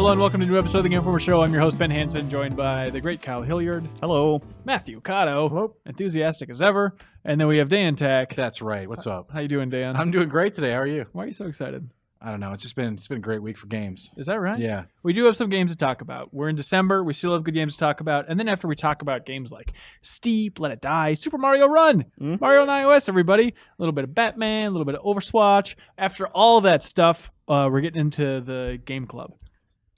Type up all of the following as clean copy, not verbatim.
Hello and welcome to a new episode of the Game Informer Show. I'm your host, Ben Hanson, joined by the great Kyle Hilliard. Hello. Matthew Kato. Hello. Enthusiastic as ever. And then we have Dan Tack. That's right. What's up? How you doing, Dan? I'm doing great today. How are you? Why are you so excited? I don't know. It's been a great week for games. Is that right? Yeah. We do have some games to talk about. We're in December. We still have good games to talk about. And then after we talk about games like Steep, Let It Die, Super Mario Run, Mario on iOS, everybody, a little bit of Batman, a little bit of Overwatch. After all that stuff, we're getting into the Game Club.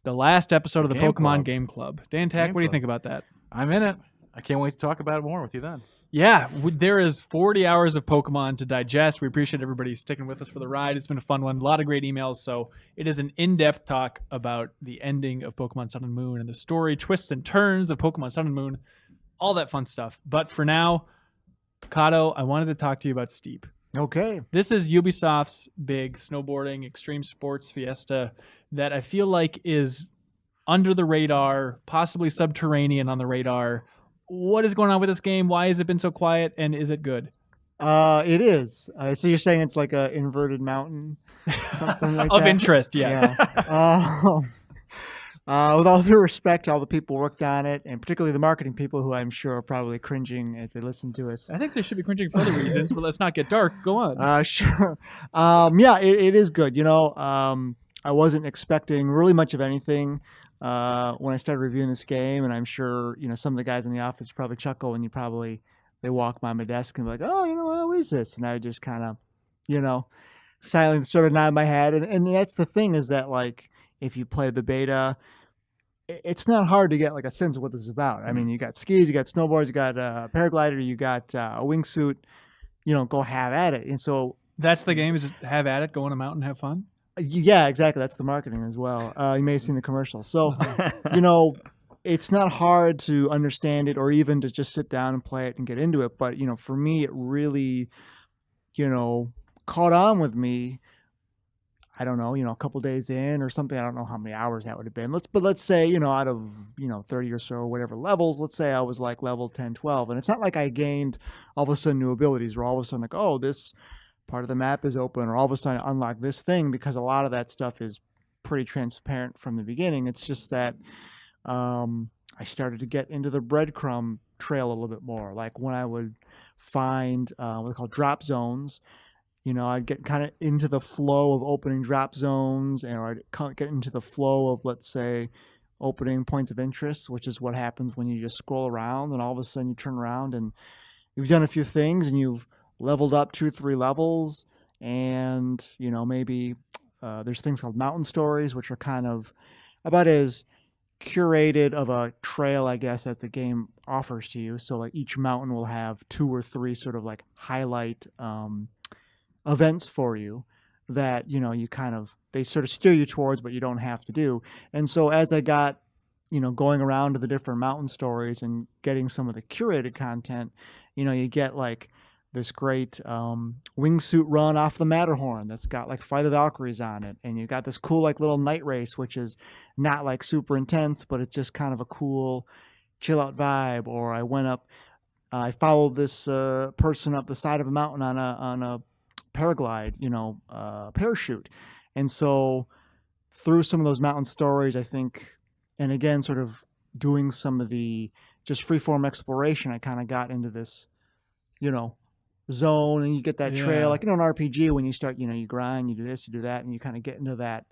The last episode of the Pokemon Game Club. Dan Tack, what do you think about that? I'm in it. I can't wait to talk about it more with you then. Yeah, there is 40 hours of Pokemon to digest. We appreciate everybody sticking with us for the ride. It's been a fun one. A lot of great emails. So it is an in-depth talk about the ending of Pokemon Sun and Moon and the story, twists and turns of Pokemon Sun and Moon, all that fun stuff. But for now, Kato, I wanted to talk to you about Steep. Okay. This is Ubisoft's big snowboarding extreme sports fiesta that I feel like is under the radar, possibly subterranean on the radar. What is going on with this game? Why has it been so quiet, and is it good? It is. So you're saying it's like an inverted mountain, something like Of that? interest, yes. Yeah. With all due respect to all the people who worked on it, and particularly the marketing people who I'm sure are probably cringing as they listen to us. I think they should be cringing for other reasons, but let's not get dark. Go on. Sure. Yeah, it is good. You know, I wasn't expecting really much of anything when I started reviewing this game, and I'm sure, you know, some of the guys in the office probably chuckle when they walk by my desk and be like, oh, you know, what is this? And I just kind of, you know, silently sort of nod my head. And that's the thing is that, like, if you play the beta, it's not hard to get like a sense of what this is about. I mean, you got skis, you got snowboards, you got a paraglider, you got a wingsuit, you know, go have at it. And so That's the game, is just have at it, go on a mountain, have fun? yeah, exactly. That's the marketing as well. You may have seen the commercial. So, you know, it's not hard to understand it or even to just sit down and play it and get into it. But, you know, for me, it really, you know, caught on with me. I don't know, you know, a couple days in or something. I don't know how many hours that would have been. Let's say, you know, out of, you know, 30 or so or whatever levels, let's say I was like level 10, 12. And it's not like I gained all of a sudden new abilities or all of a sudden like, oh, this part of the map is open or all of a sudden unlock this thing, because a lot of that stuff is pretty transparent from the beginning. It's just that I started to get into the breadcrumb trail a little bit more. Like when I would find what they call drop zones, you know, I'd get kind of into the flow of opening drop zones, or I'd get into the flow of, let's say, opening points of interest, which is what happens when you just scroll around and all of a sudden you turn around and you've done a few things and you've leveled up 2 or 3 levels, and, you know, maybe there's things called mountain stories, which are kind of about as curated of a trail, I guess, as the game offers to you. So like each mountain will have 2 or 3 sort of like highlight events for you that, you know, they sort of steer you towards, but you don't have to do. And so as I got, you know, going around to the different mountain stories and getting some of the curated content, you know, you get like this great wingsuit run off the Matterhorn that's got like Flight of the Valkyries on it. And you got this cool like little night race, which is not like super intense, but it's just kind of a cool chill out vibe. Or I followed this person up the side of a mountain on a paraglide, you know, parachute. And so through some of those mountain stories, I think, and again, sort of doing some of the just freeform exploration, I kind of got into this, you know, zone, and you get that trail, like, you know, an RPG, when you start, you know, you grind, you do this, you do that, and you kind of get into that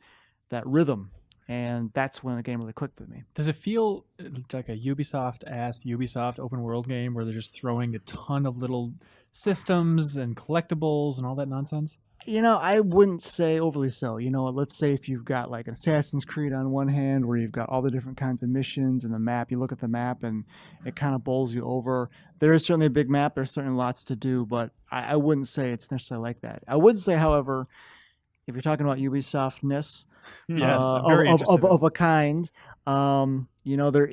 rhythm. And that's when the game really clicked with me. Does it feel like a Ubisoft open world game where they're just throwing a ton of little systems and collectibles and all that nonsense? You know, I wouldn't say overly so. You know, let's say if you've got like Assassin's Creed on one hand, where you've got all the different kinds of missions and the map, you look at the map and it kind of bowls you over. There is certainly a big map. There's certainly lots to do, but I wouldn't say it's necessarily like that. I would say, however, if you're talking about Ubisoft-ness, yes, very of a kind, you know, there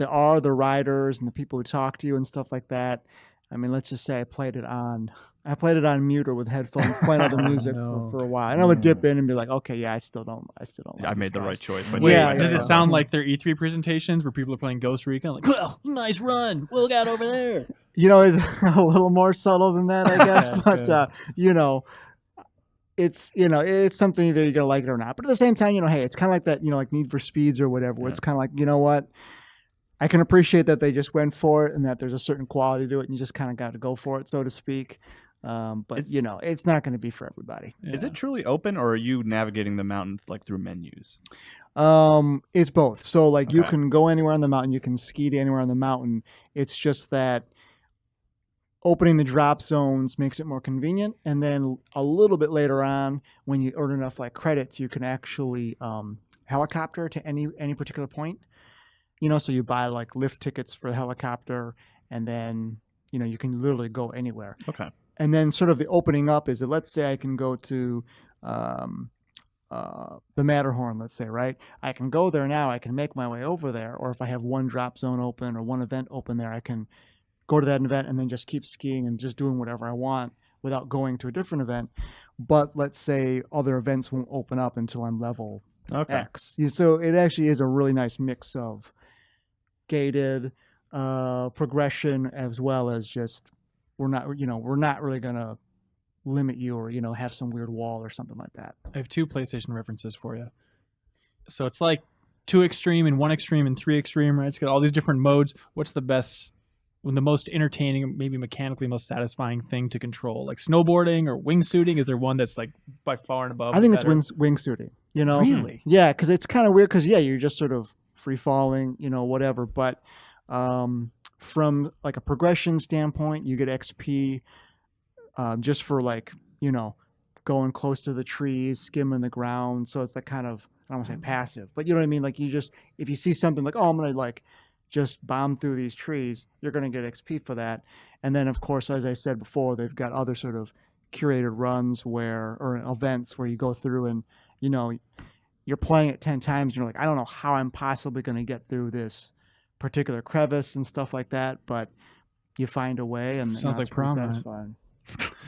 are the riders and the people who talk to you and stuff like that. I mean, let's just say I played it on mute or with headphones, playing all the music for a while, and I would dip in and be like, okay, yeah, I still don't. I made the right choice. But Does it sound like their E3 presentations where people are playing Ghost Recon? Like, well, nice run, Will got over there. You know, it's a little more subtle than that, I guess. But you know, it's it's something that you're gonna like it or not. But at the same time, hey, it's kind of like that, like Need for Speeds or whatever. Where it's kind of like, you know what, I can appreciate that they just went for it and that there's a certain quality to it, and you just kind of got to go for it, so to speak. But it's not going to be for everybody. Yeah. Is it truly open, or are you navigating the mountain like through menus? It's both. So like you Okay. can go anywhere on the mountain, you can ski to anywhere on the mountain. It's just that opening the drop zones makes it more convenient, and then a little bit later on, when you earn enough like credits, you can actually helicopter to any particular point. So you buy like lift tickets for the helicopter, and then you can literally go anywhere. Okay. And then sort of the opening up is that, let's say I can go to the Matterhorn, let's say, right? I can go there now. I can make my way over there. Or if I have one drop zone open or one event open there, I can go to that event and then just keep skiing and just doing whatever I want without going to a different event. But let's say other events won't open up until I'm level X. So it actually is a really nice mix of gated progression, as well as just we're not really gonna limit you or have some weird wall or something like that. I have 2 PlayStation references for you. So it's like 2 extreme and 1 extreme and 3 extreme, right? It's got all these different modes. What's the best, the most entertaining, maybe mechanically most satisfying thing to control? Like snowboarding or wingsuiting? Is there one that's like by far and above? I think it's better? wingsuiting. Really? Yeah, because it's kind of weird. Because you're just sort of free falling, whatever. But from like a progression standpoint, you get XP just for like going close to the trees, skimming the ground. So it's like kind of, I don't want to say passive, but you know what I mean. Like if you see something like, oh, I'm gonna like just bomb through these trees, you're gonna get XP for that. And then of course, as I said before, they've got other sort of curated runs or events where you go through and you're playing it 10 times. And you're like, I don't know how I'm possibly going to get through this particular crevice and stuff like that, but you find a way, and Sounds like it's pretty prom, right? satisfying.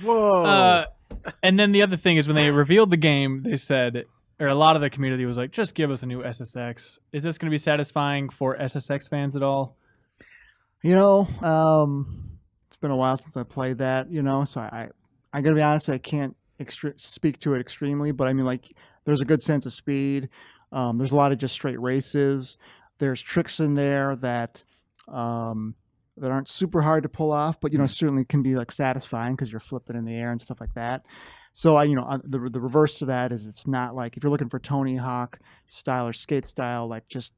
Whoa. And then the other thing is, when they revealed the game, they said, or a lot of the community was like, just give us a new SSX. Is this going to be satisfying for SSX fans at all? It's been a while since I played that, so I got to be honest, I can't speak to it extremely, but I mean, like, there's a good sense of speed. There's a lot of just straight races. There's tricks in there that aren't super hard to pull off, but certainly can be like satisfying because you're flipping in the air and stuff like that. So the reverse to that is, it's not like, if you're looking for Tony Hawk style or skate style, like just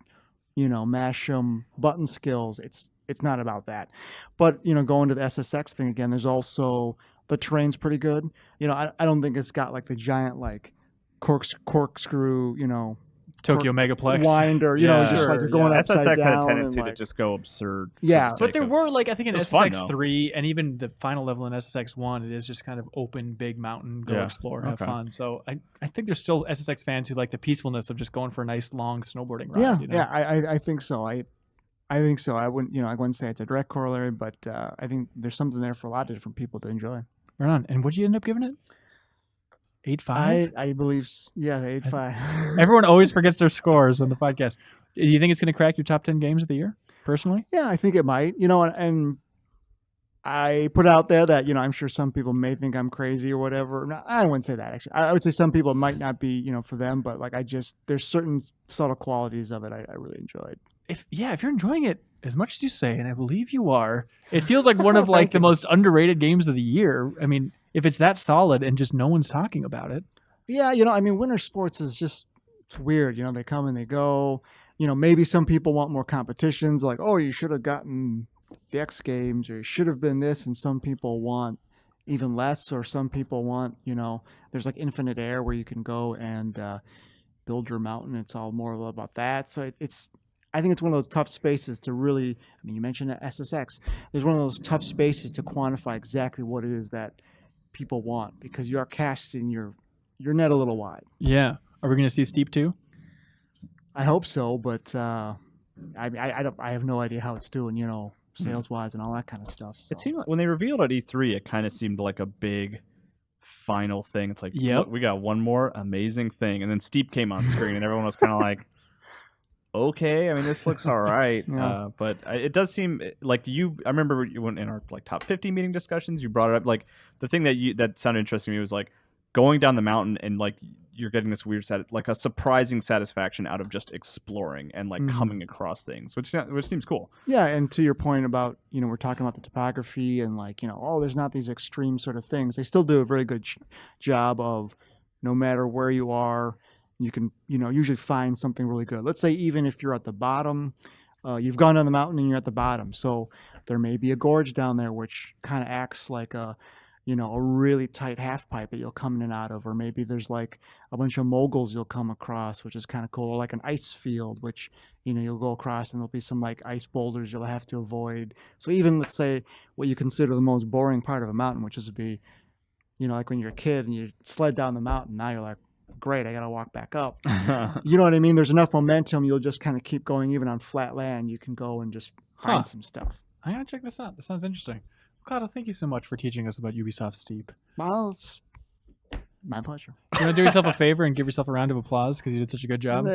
mash 'em button skills, it's not about that. But going to the SSX thing again, there's also the terrain's pretty good. I don't think it's got like the giant like corkscrew Tokyo Megaplex. wind, or Yeah. just like you're going upside SSX had down a tendency and, to like, just go absurd. Yeah. for the But sake there of- were, like, I think in It was fun, SSX 3 and even the final level in SSX 1, it is just kind of open, big mountain, go Yeah. explore, have Okay. fun. So I think there's still SSX fans who like the peacefulness of just going for a nice, long snowboarding ride. Yeah, I think so. I think so. I wouldn't say it's a direct corollary, but I think there's something there for a lot of different people to enjoy. Right on. And what'd you end up giving it? 8.5? I believe, 8.5. Everyone always forgets their scores on the podcast. Do you think it's going to crack your top 10 games of the year, personally? Yeah, I think it might. And I put out there that, I'm sure some people may think I'm crazy or whatever. No, I wouldn't say that, actually. I would say some people might not be, for them, but like there's certain subtle qualities of it I really enjoyed. If you're enjoying it as much as you say, and I believe you are, it feels like one of like Thank the you. most underrated games of the year. I mean, if it's that solid and just no one's talking about it. Yeah, winter sports is just, it's weird. They come and they go. Maybe some people want more competitions, like, oh, you should have gotten the X Games, or you should have been this, and some people want even less, or some people want, there's like Infinite Air where you can go and build your mountain. It's all more about that. So I think it's one of those tough spaces to really, you mentioned SSX. There's one of those tough spaces to quantify exactly what it is that people want, because you are casting your net a little wide. Yeah. Are we going to see Steep 2? I hope so, but I have no idea how it's doing, sales wise and all that kind of stuff. So. It seemed like when they revealed at E3, it kind of seemed like a big final thing. It's like, Yep. look, we got one more amazing thing, and then Steep came on screen, and everyone was kind of like, okay, this looks all right. Yeah. But it does seem like I remember you went in our like top 50 meeting discussions, you brought it up. Like the thing that sounded interesting to me was like, going down the mountain and like you're getting this weird like a surprising satisfaction out of just exploring and like coming across things, which seems cool. Yeah, and to your point about, we're talking about the topography and like, there's not these extreme sort of things. They still do a very good job of no matter where you are, you can, usually find something really good. Let's say even if you're at the bottom, you've gone down the mountain and you're at the bottom. So there may be a gorge down there, which kind of acts like a really tight half pipe that you'll come in and out of, or maybe there's like a bunch of moguls you'll come across, which is kind of cool, or like an ice field, which, you'll go across and there'll be some like ice boulders you'll have to avoid. So even let's say what you consider the most boring part of a mountain, which is to be, like when you're a kid and you sled down the mountain, now you're like, great, I got to walk back up. You know what I mean? There's enough momentum. You'll just kind of keep going. Even on flat land, you can go and just find some stuff. I gotta check this out. This sounds interesting. Kato, thank you so much for teaching us about Ubisoft Steep. Well, it's my pleasure. You want to do yourself a favor and give yourself a round of applause because you did such a good job?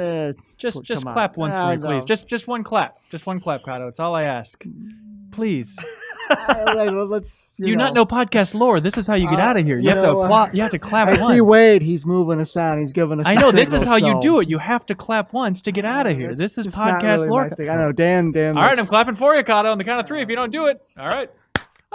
Just clap once for me, please. No. Just one clap. Just one clap, Kato. It's all I ask. Please. Well, let's. Do you not know podcast lore? This is how you get out of here. You have to applaud. You have to clap once. I see Wade. He's moving us on. He's giving us. I know this is how you do it. You have to clap once to get out of here. This is podcast really lore. I know Dan. All right, I'm clapping for you, Kato. On the count of 3. If you don't do it, all right.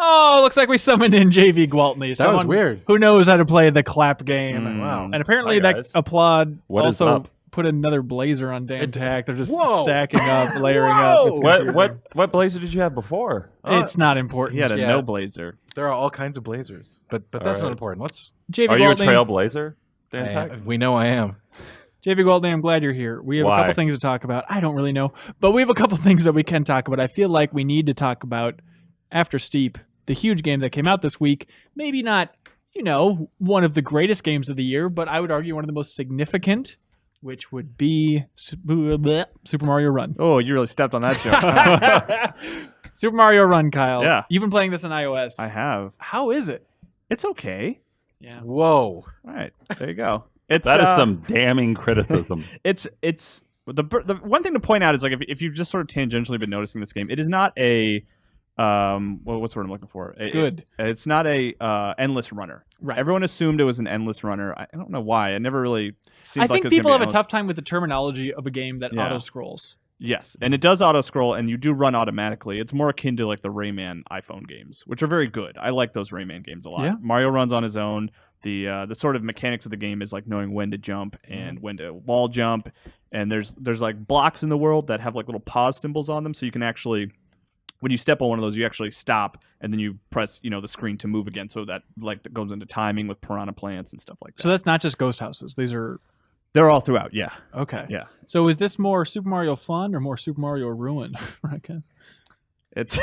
Oh, looks like we summoned in Javy Gwaltney. That was weird. Who knows how to play the clap game? Wow. And apparently Hi, that guys. applaud What is also up? put another blazer on Dan Tack. They're just Whoa. stacking up, layering up. It's confusing. What blazer did you have before? It's not important. He had a Yeah. no blazer. There are all kinds of blazers, but that's right. not important. Let's. Javy Are you a Gwaltney, trailblazer, Dan Tack? We know I am. Javy Gwaltney, I'm glad you're here. We have a Why? couple things to talk about. I don't really know, but we have a couple things that we can talk about. I feel like we need to talk about after Steep, the huge game that came out this week. Maybe not, one of the greatest games of the year, but I would argue one of the most significant, which would be Super Mario Run. Oh, you really stepped on that joke. Super Mario Run, Kyle. Yeah. You've been playing this on iOS. I have. How is it? It's okay. Yeah. Whoa. All right, there you go. It's That is some damning criticism. It's the one thing to point out is like if you've just sort of tangentially been noticing this game, it is not a what's the word I'm looking for? It's not a endless runner. Right. Everyone assumed it was an endless runner. I don't know why. It never really seemed I like think it was people gonna have be a tough time with the terminology of a game that Yeah. auto scrolls. Yes, and it does auto scroll, and you do run automatically. It's more akin to like the Rayman iPhone games, which are very good. I like those Rayman games a lot. Yeah. Mario runs on his own. The sort of mechanics of the game is like knowing when to jump and when to wall jump, and there's like blocks in the world that have like little pause symbols on them, so you can actually, when you step on one of those, you actually stop, and then you press the screen to move again, so that like that goes into timing with piranha plants and stuff like that. So that's not just ghost houses. These are They're all throughout. Yeah, okay. yeah. So is this more Super Mario Fun or more Super Mario Ruin? I guess. It's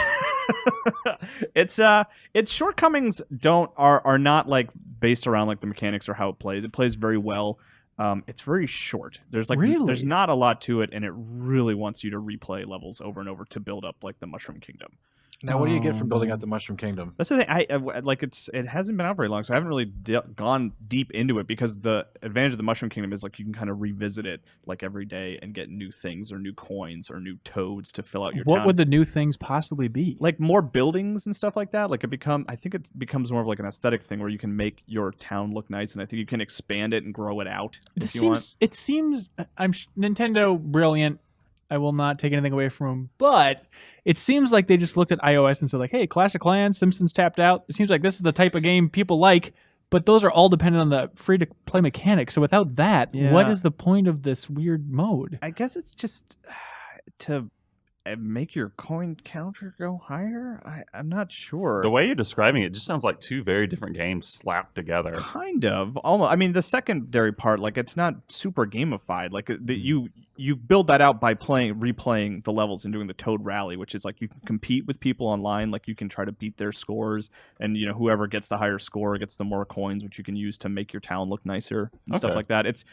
its shortcomings are not like based around like the mechanics or how it plays. It plays very well. It's very short. There's Really? not a lot to it, and it really wants you to replay levels over and over to build up like the Mushroom Kingdom. Now, what do you get from building out the Mushroom Kingdom? That's the thing. It hasn't been out very long, so I haven't really gone deep into it because the advantage of the Mushroom Kingdom is like you can kind of revisit it like every day and get new things or new coins or new toads to fill out your What town. would the new things possibly be? Like more buildings and stuff like that. Like I think it becomes more of like an aesthetic thing where you can make your town look nice, and I think you can expand it and grow it out if you want. It seems Nintendo brilliant. I will not take anything away from them, but it seems like they just looked at iOS and said like, hey, Clash of Clans, Simpsons tapped out. It seems like this is the type of game people like, but those are all dependent on the free-to-play mechanics. So without that, what is the point of this weird mode? I guess it's just to make your coin counter go higher. I'm not sure. The way you're describing it just sounds like two very different games slapped together. Kind of, almost. I mean, the secondary part, like, it's not super gamified. Like, you build that out by replaying the levels and doing the Toad Rally, which is like you can compete with people online. Like, you can try to beat their scores, and whoever gets the higher score gets the more coins, which you can use to make your town look nicer and stuff Okay. like that. It's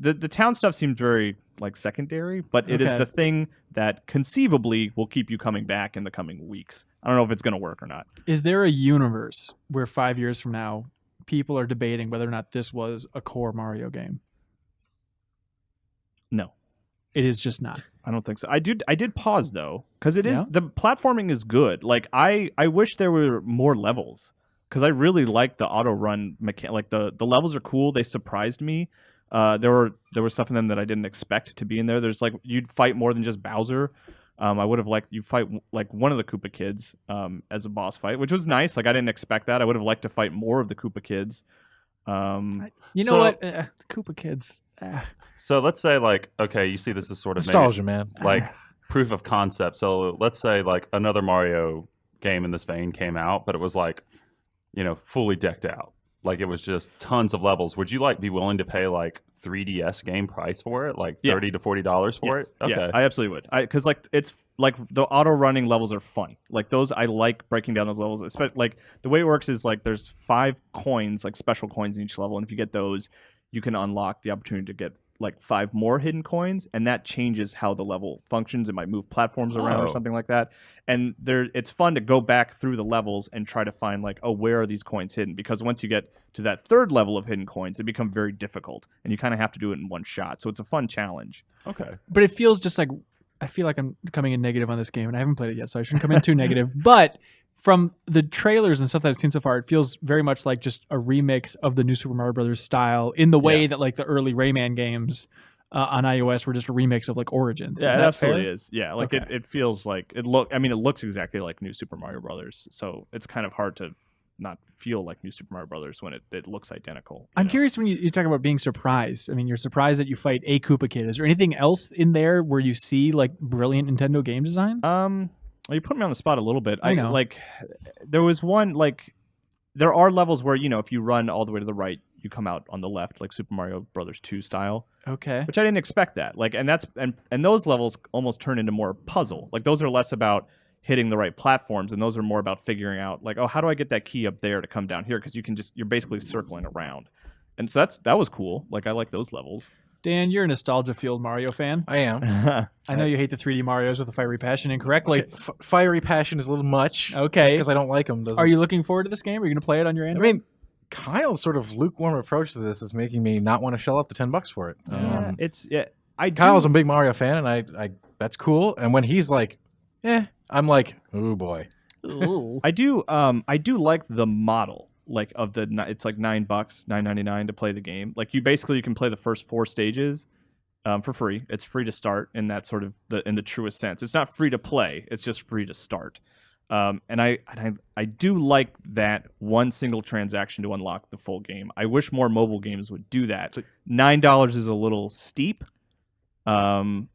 the town stuff seems very like secondary, but it is Okay. the thing that conceivably will keep you coming back in the coming weeks. I don't know if it's going to work or not. Is there a universe where 5 years from now, people are debating whether or not this was a core Mario game? No. It is just not. I don't think so. I did pause though, because it is Yeah? the platforming is good. Like I wish there were more levels. because I really like the auto run mechanic. Like the levels are cool. They surprised me. There was stuff in them that I didn't expect to be in there. There's like you'd fight more than just Bowser. I would have liked you fight like one of the Koopa kids as a boss fight, which was nice. Like I didn't expect that. I would have liked to fight more of the Koopa kids. You know what? Koopa kids. So let's say like, okay, you see this is sort of Nostalgia, man. like proof of concept. So let's say like another Mario game in this vein came out, but it was like, fully decked out. Like it was just tons of levels. Would you like be willing to pay like 3DS game price for it, like $30 to $40 for it? Okay, yeah, I absolutely would. Because like it's like the auto running levels are fun. Like those, I like breaking down those levels. Especially like the way it works is like there's 5 coins, like special coins in each level, and if you get those, you can unlock the opportunity to get like 5 more hidden coins, and that changes how the level functions. It might move platforms around or something like that. And it's fun to go back through the levels and try to find like, oh, where are these coins hidden? Because once you get to that 3rd level of hidden coins, it becomes very difficult, and you kind of have to do it in one shot. So it's a fun challenge. okay. But it feels just like I feel like I'm coming in negative on this game, and I haven't played it yet, so I shouldn't come in too negative. But from the trailers and stuff that I've seen so far, it feels very much like just a remix of the new Super Mario Brothers style in the way that like the early Rayman games on iOS were just a remix of like Origins. Yeah, Is it that absolutely fair? is. Yeah, like Okay. it feels like it looks exactly like new Super Mario Brothers. So it's kind of hard to not feel like new Super Mario Brothers when it looks identical. I'm curious when you talk about being surprised. I mean, you're surprised that you fight a Koopa Kid. Is there anything else in there where you see like brilliant Nintendo game design? Well, you put me on the spot a little bit. I know. Like there was one like there are levels where if you run all the way to the right, you come out on the left, like Super Mario Brothers 2 style. Okay. Which I didn't expect that. Like, and those levels almost turn into more puzzle. Like those are less about hitting the right platforms, and those are more about figuring out like, oh, how do I get that key up there to come down here? Because you're basically circling around, and so that was cool. Like I like those levels. Dan, you're a nostalgia-fueled Mario fan. I am. I know you hate the 3D Marios with a fiery passion incorrectly. Okay, fiery passion is a little much. Okay. Because I don't like them. Are you looking forward to this game? Are you going to play it on your I Android? mean, Kyle's sort of lukewarm approach to this is making me not want to shell out the $10 for it. Kyle's a big Mario fan, and I that's cool. And when he's like, I'm like, oh boy. I do like the model. Like it's like $9, $9.99 to play the game. Like you can play the first 4 stages for free. It's free to start in that sort of in the truest sense. It's not free to play. It's just free to start. And I do like that one single transaction to unlock the full game. I wish more mobile games would do that. $9 is a little steep. But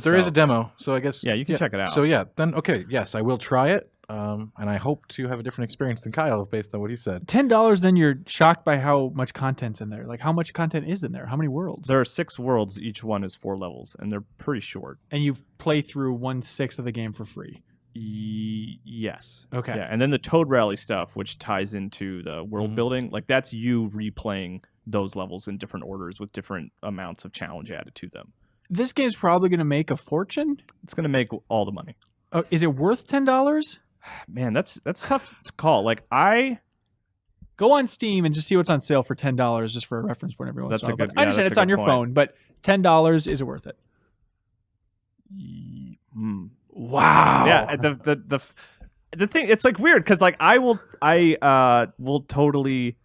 there is a demo, so I guess you can check it out. So then okay, yes, I will try it. And I hope to have a different experience than Kyle based on what he said. $10, then you're shocked by how much content's in there. Like, how much content is in there? How many worlds? There are 6 worlds. Each one is 4 levels, and they're pretty short. And you play through 1/6 of the game for free. Yes. Okay. Yeah, and then the Toad Rally stuff, which ties into the world building, like that's you replaying those levels in different orders with different amounts of challenge added to them. This game's probably going to make a fortune. It's going to make all the money. Is it worth $10? Man, that's tough to call. Like Go on Steam and just see what's on sale for $10, just for a reference point. Everyone, That's a good- I understand that's it's a on good your point. phone, but $10, is it worth it? Wow. Yeah. The thing, it's like weird because like I will totally.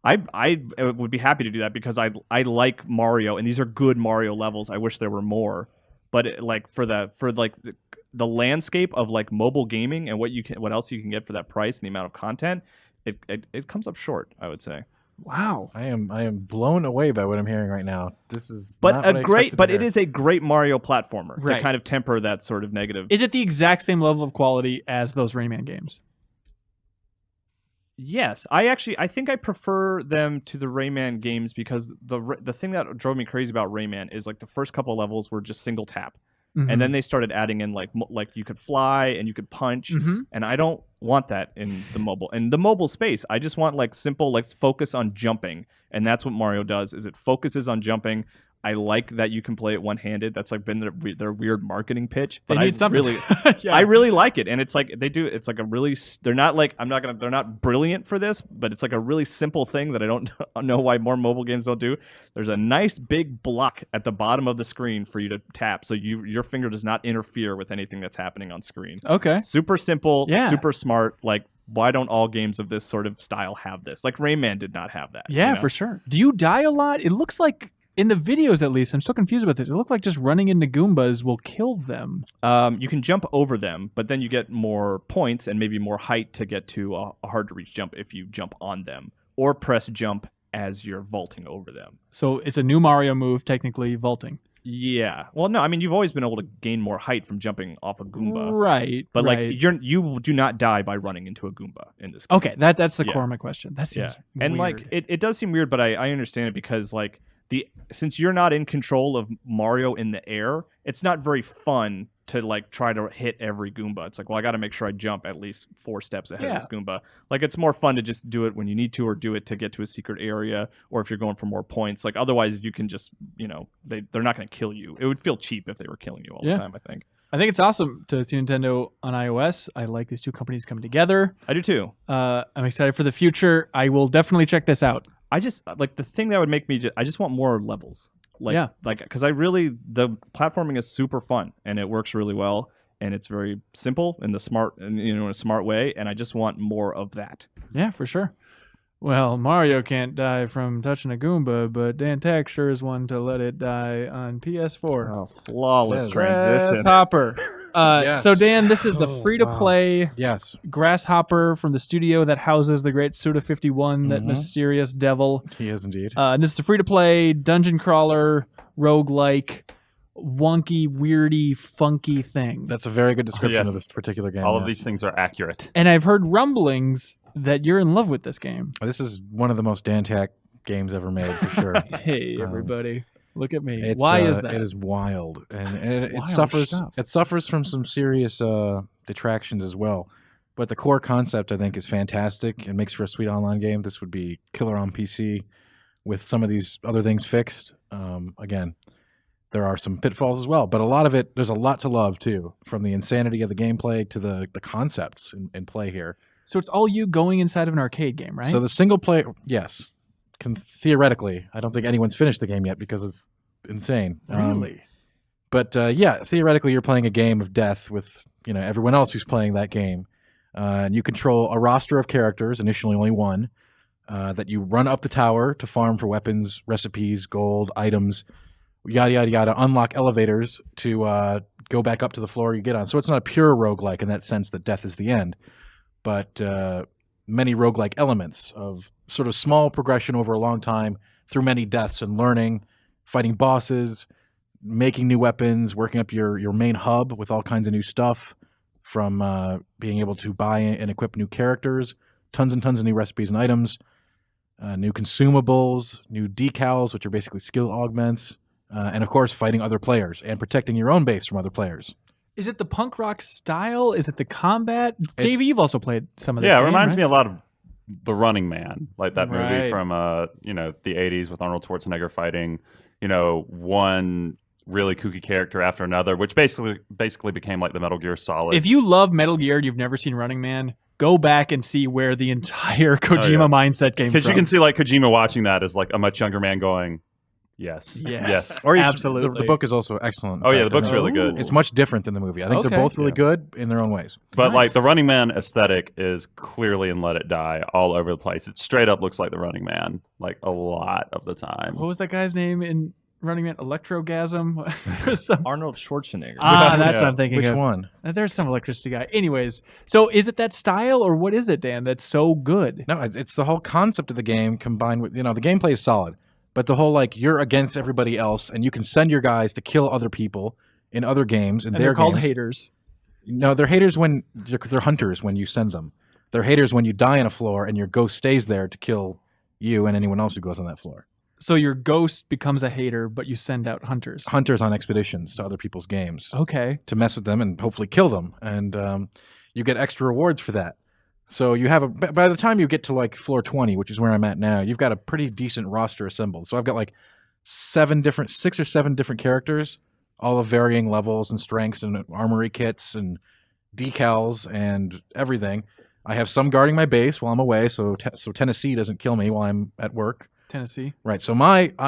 I would be happy to do that because I like Mario, and these are good Mario levels. I wish there were more, but the landscape of like mobile gaming and what else you can get for that price and the amount of content, it comes up short, I would say. Wow. I am blown away by what I'm hearing right now. This is But not what I expected to it hear. is a great Mario platformer Right. to kind of temper that sort of negative. Is it the exact same level of quality as those Rayman games? Yes, I think I prefer them to the Rayman games because the thing that drove me crazy about Rayman is like the first couple of levels were just single tap. And then they started adding in like you could fly and you could punch, and I don't want that in the mobile space. I just want like simple, let's focus on jumping, and that's what Mario does. Is it focuses on jumping. I like that you can play it one-handed. That's like been their weird marketing pitch. But They need something. Yeah. I really like it, and it's like it's like a really. They're not like they're not brilliant for this, but it's like a really simple thing that I don't know why more mobile games don't do. There's a nice big block at the bottom of the screen for you to tap, so your finger does not interfere with anything that's happening on screen. Okay. Super simple, Yeah. super smart. Like why don't all games of this sort of style have this? Like Rayman did not have that. Yeah, you know? for sure. Do you die a lot? It looks like in the videos, at least, I'm still confused about this. It looked like just running into Goombas will kill them. You can jump over them, but then you get more points and maybe more height to get to a hard-to-reach jump if you jump on them, or press jump as you're vaulting over them. So it's a new Mario move, technically, vaulting. Yeah. Well, no, I mean, you've always been able to gain more height from jumping off a Goomba. Right. But right. you do not die by running into a Goomba in this game. Okay, that's the core of my question. That seems and weird. like it does seem weird, but I understand it because like since you're not in control of Mario in the air, it's not very fun to like try to hit every Goomba. It's like, well, I got to make sure I jump at least 4 steps ahead of this Goomba. Like it's more fun to just do it when you need to, or do it to get to a secret area, or if you're going for more points. Like otherwise, you can just they're not going to kill you. It would feel cheap if they were killing you all the time. I think it's awesome to see Nintendo on iOS. I like these two companies coming together. I do too. I'm excited for the future. I will definitely check this out. I just like the thing that would make me. I just want more levels. Because the platforming is super fun and it works really well and it's very simple in a smart way, and I just want more of that. Yeah, for sure. Well, Mario can't die from touching a Goomba, but Dan Tack sure is one to let it die on PS4. Oh, flawless transition. Grasshopper. Yes. So, Dan, this is the free-to-play Yes. Grasshopper from the studio that houses the great Suda51, that mysterious devil. He is indeed. And this is a free-to-play dungeon crawler, roguelike, wonky, weirdy, funky thing. That's a very good description of this particular game. All of these things are accurate. And I've heard rumblings that you're in love with this game. This is one of the most Dan Tack games ever made, for sure. Hey, everybody. Look at me. Why is that? It is wild, and it Wild suffers. stuff. It suffers from some serious detractions as well. But the core concept, I think, is fantastic. It makes for a sweet online game. This would be killer on PC with some of these other things fixed. Again, there are some pitfalls as well, but a lot of it, there's a lot to love too, from the insanity of the gameplay to the concepts in play here. So it's all you going inside of an arcade game, right? So the single player, yes, theoretically, I don't think anyone's finished the game yet because it's insane. Really? But yeah, theoretically, you're playing a game of death with everyone else who's playing that game, and you control a roster of characters, initially only one, that you run up the tower to farm for weapons, recipes, gold, items, yada yada yada. Unlock elevators to go back up to the floor you get on. So it's not a pure roguelike in that sense that death is the end, but many roguelike elements of sort of small progression over a long time through many deaths and learning, fighting bosses, making new weapons, working up your main hub with all kinds of new stuff, from being able to buy and equip new characters, tons and tons of new recipes and items, new consumables, new decals, which are basically skill augments, and of course fighting other players and protecting your own base from other players. Is it the punk rock style? Is it the combat? Davey, you've also played some of this. Yeah, it reminds me a lot of The Running Man, like that movie Right. from the 80s with Arnold Schwarzenegger fighting, one really kooky character after another, which basically became like the Metal Gear Solid. If you love Metal Gear and you've never seen Running Man, go back and see where the entire Kojima mindset came from. Because you can see like Kojima watching that as like a much younger man going, yes. Or absolutely. The book is also excellent. Oh yeah, the book's really good. It's much different than the movie. I think they're both really good in their own ways. But Nice. like the Running Man aesthetic is clearly in Let It Die all over the place. It straight up looks like the Running Man, like a lot of the time. What was that guy's name in Running Man? Electrogasm? Arnold Schwarzenegger. That's what I'm thinking Which of. one? There's some electricity guy. Anyways, so is it that style or what is it, Dan, that's so good? No, it's the whole concept of the game combined with, the gameplay is solid, but the whole like you're against everybody else and you can send your guys to kill other people in other games and they're called games. haters. No, they're haters when they're hunters when you send them. They're haters when you die on a floor and your ghost stays there to kill you and anyone else who goes on that floor. So your ghost becomes a hater, but you send out hunters. Hunters on expeditions to other people's games Okay. to mess with them and hopefully kill them, and you get extra rewards for that. So you have by the time you get to like floor 20, which is where I'm at now, you've got a pretty decent roster assembled. So I've got like 6 or 7 different characters, all of varying levels and strengths and armory kits and decals and everything. I have some guarding my base while I'm away, so Tennessee doesn't kill me while I'm at work. Tennessee. Right. So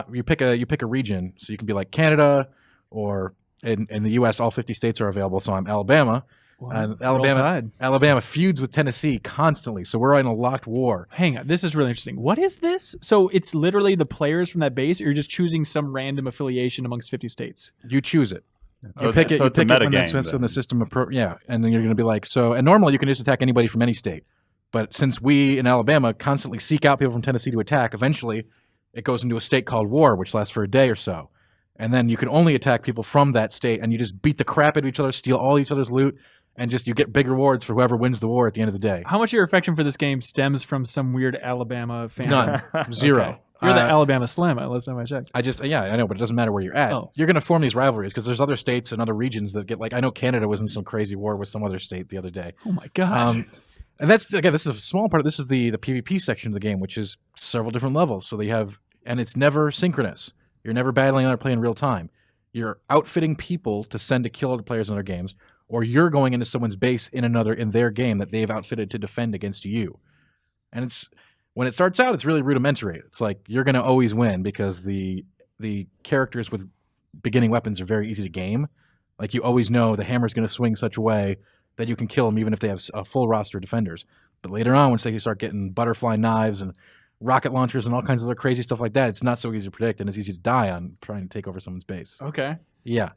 you pick a region. So you can be like Canada, or in the U.S. all 50 states are available. So I'm Alabama. Alabama feuds with Tennessee constantly, so we're in a locked war. Hang on, this is really interesting. What is this? So it's literally the players from that base, or you're just choosing some random affiliation amongst 50 states? You choose it. So You pick it. so You it's a pick it meta when game. it's in the system. And then you're going to be like, so. And normally you can just attack anybody from any state, but since we in Alabama constantly seek out people from Tennessee to attack, eventually it goes into a state called war, which lasts for a day or so. And then you can only attack people from that state, and you just beat the crap out of each other, steal all each other's loot, and just you get big rewards for whoever wins the war at the end of the day. How much of your affection for this game stems from some weird Alabama fan? None. Zero. Okay. You're the Alabama Slam. Last time I checked. I know, but it doesn't matter where you're at. Oh. You're going to form these rivalries because there's other states and other regions that get I know Canada was in some crazy war with some other state the other day. Oh my god. And that's this is a small part. This is the PvP section of the game, which is several different levels. So and it's never synchronous. You're never battling another player in real time. You're outfitting people to send to kill other players in other games, or you're going into someone's base in their game that they've outfitted to defend against you. And when it starts out, it's really rudimentary. It's like you're going to always win because the characters with beginning weapons are very easy to game. Like you always know the hammer's going to swing such a way that you can kill them even if they have a full roster of defenders. But later on, once they start getting butterfly knives and rocket launchers and all kinds of other crazy stuff like that, it's not so easy to predict, and it's easy to die on trying to take over someone's base. Okay. Yeah.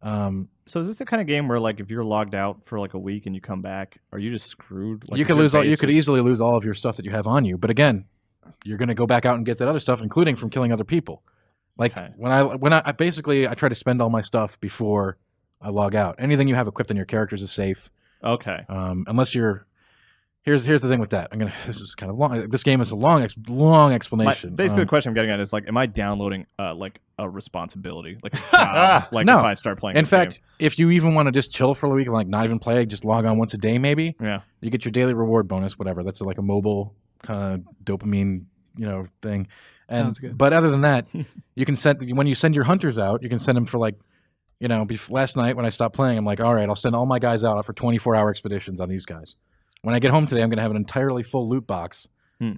So is this the kind of game where if you're logged out for a week and you come back, are you just screwed? You could easily lose all of your stuff that you have on you, but again, you're going to go back out and get that other stuff, including from killing other people. When I basically I try to spend all my stuff before I log out. Anything you have equipped on your characters is safe. Okay. Unless you're. Here's the thing with that. This is kind of long. This game is a long explanation. Basically, the question I'm getting at is am I downloading a responsibility, like a job, no. if I start playing? In fact, if you even want to just chill for a week and not even play, just log on once a day, maybe. Yeah. You get your daily reward bonus, whatever. That's a mobile kind of dopamine, thing. And Sounds good. but other than that, you can when you send your hunters out, you can send them for last night when I stopped playing, I'm like, all right, I'll send all my guys out for 24-hour expeditions on these guys. When I get home today, I'm going to have an entirely full loot box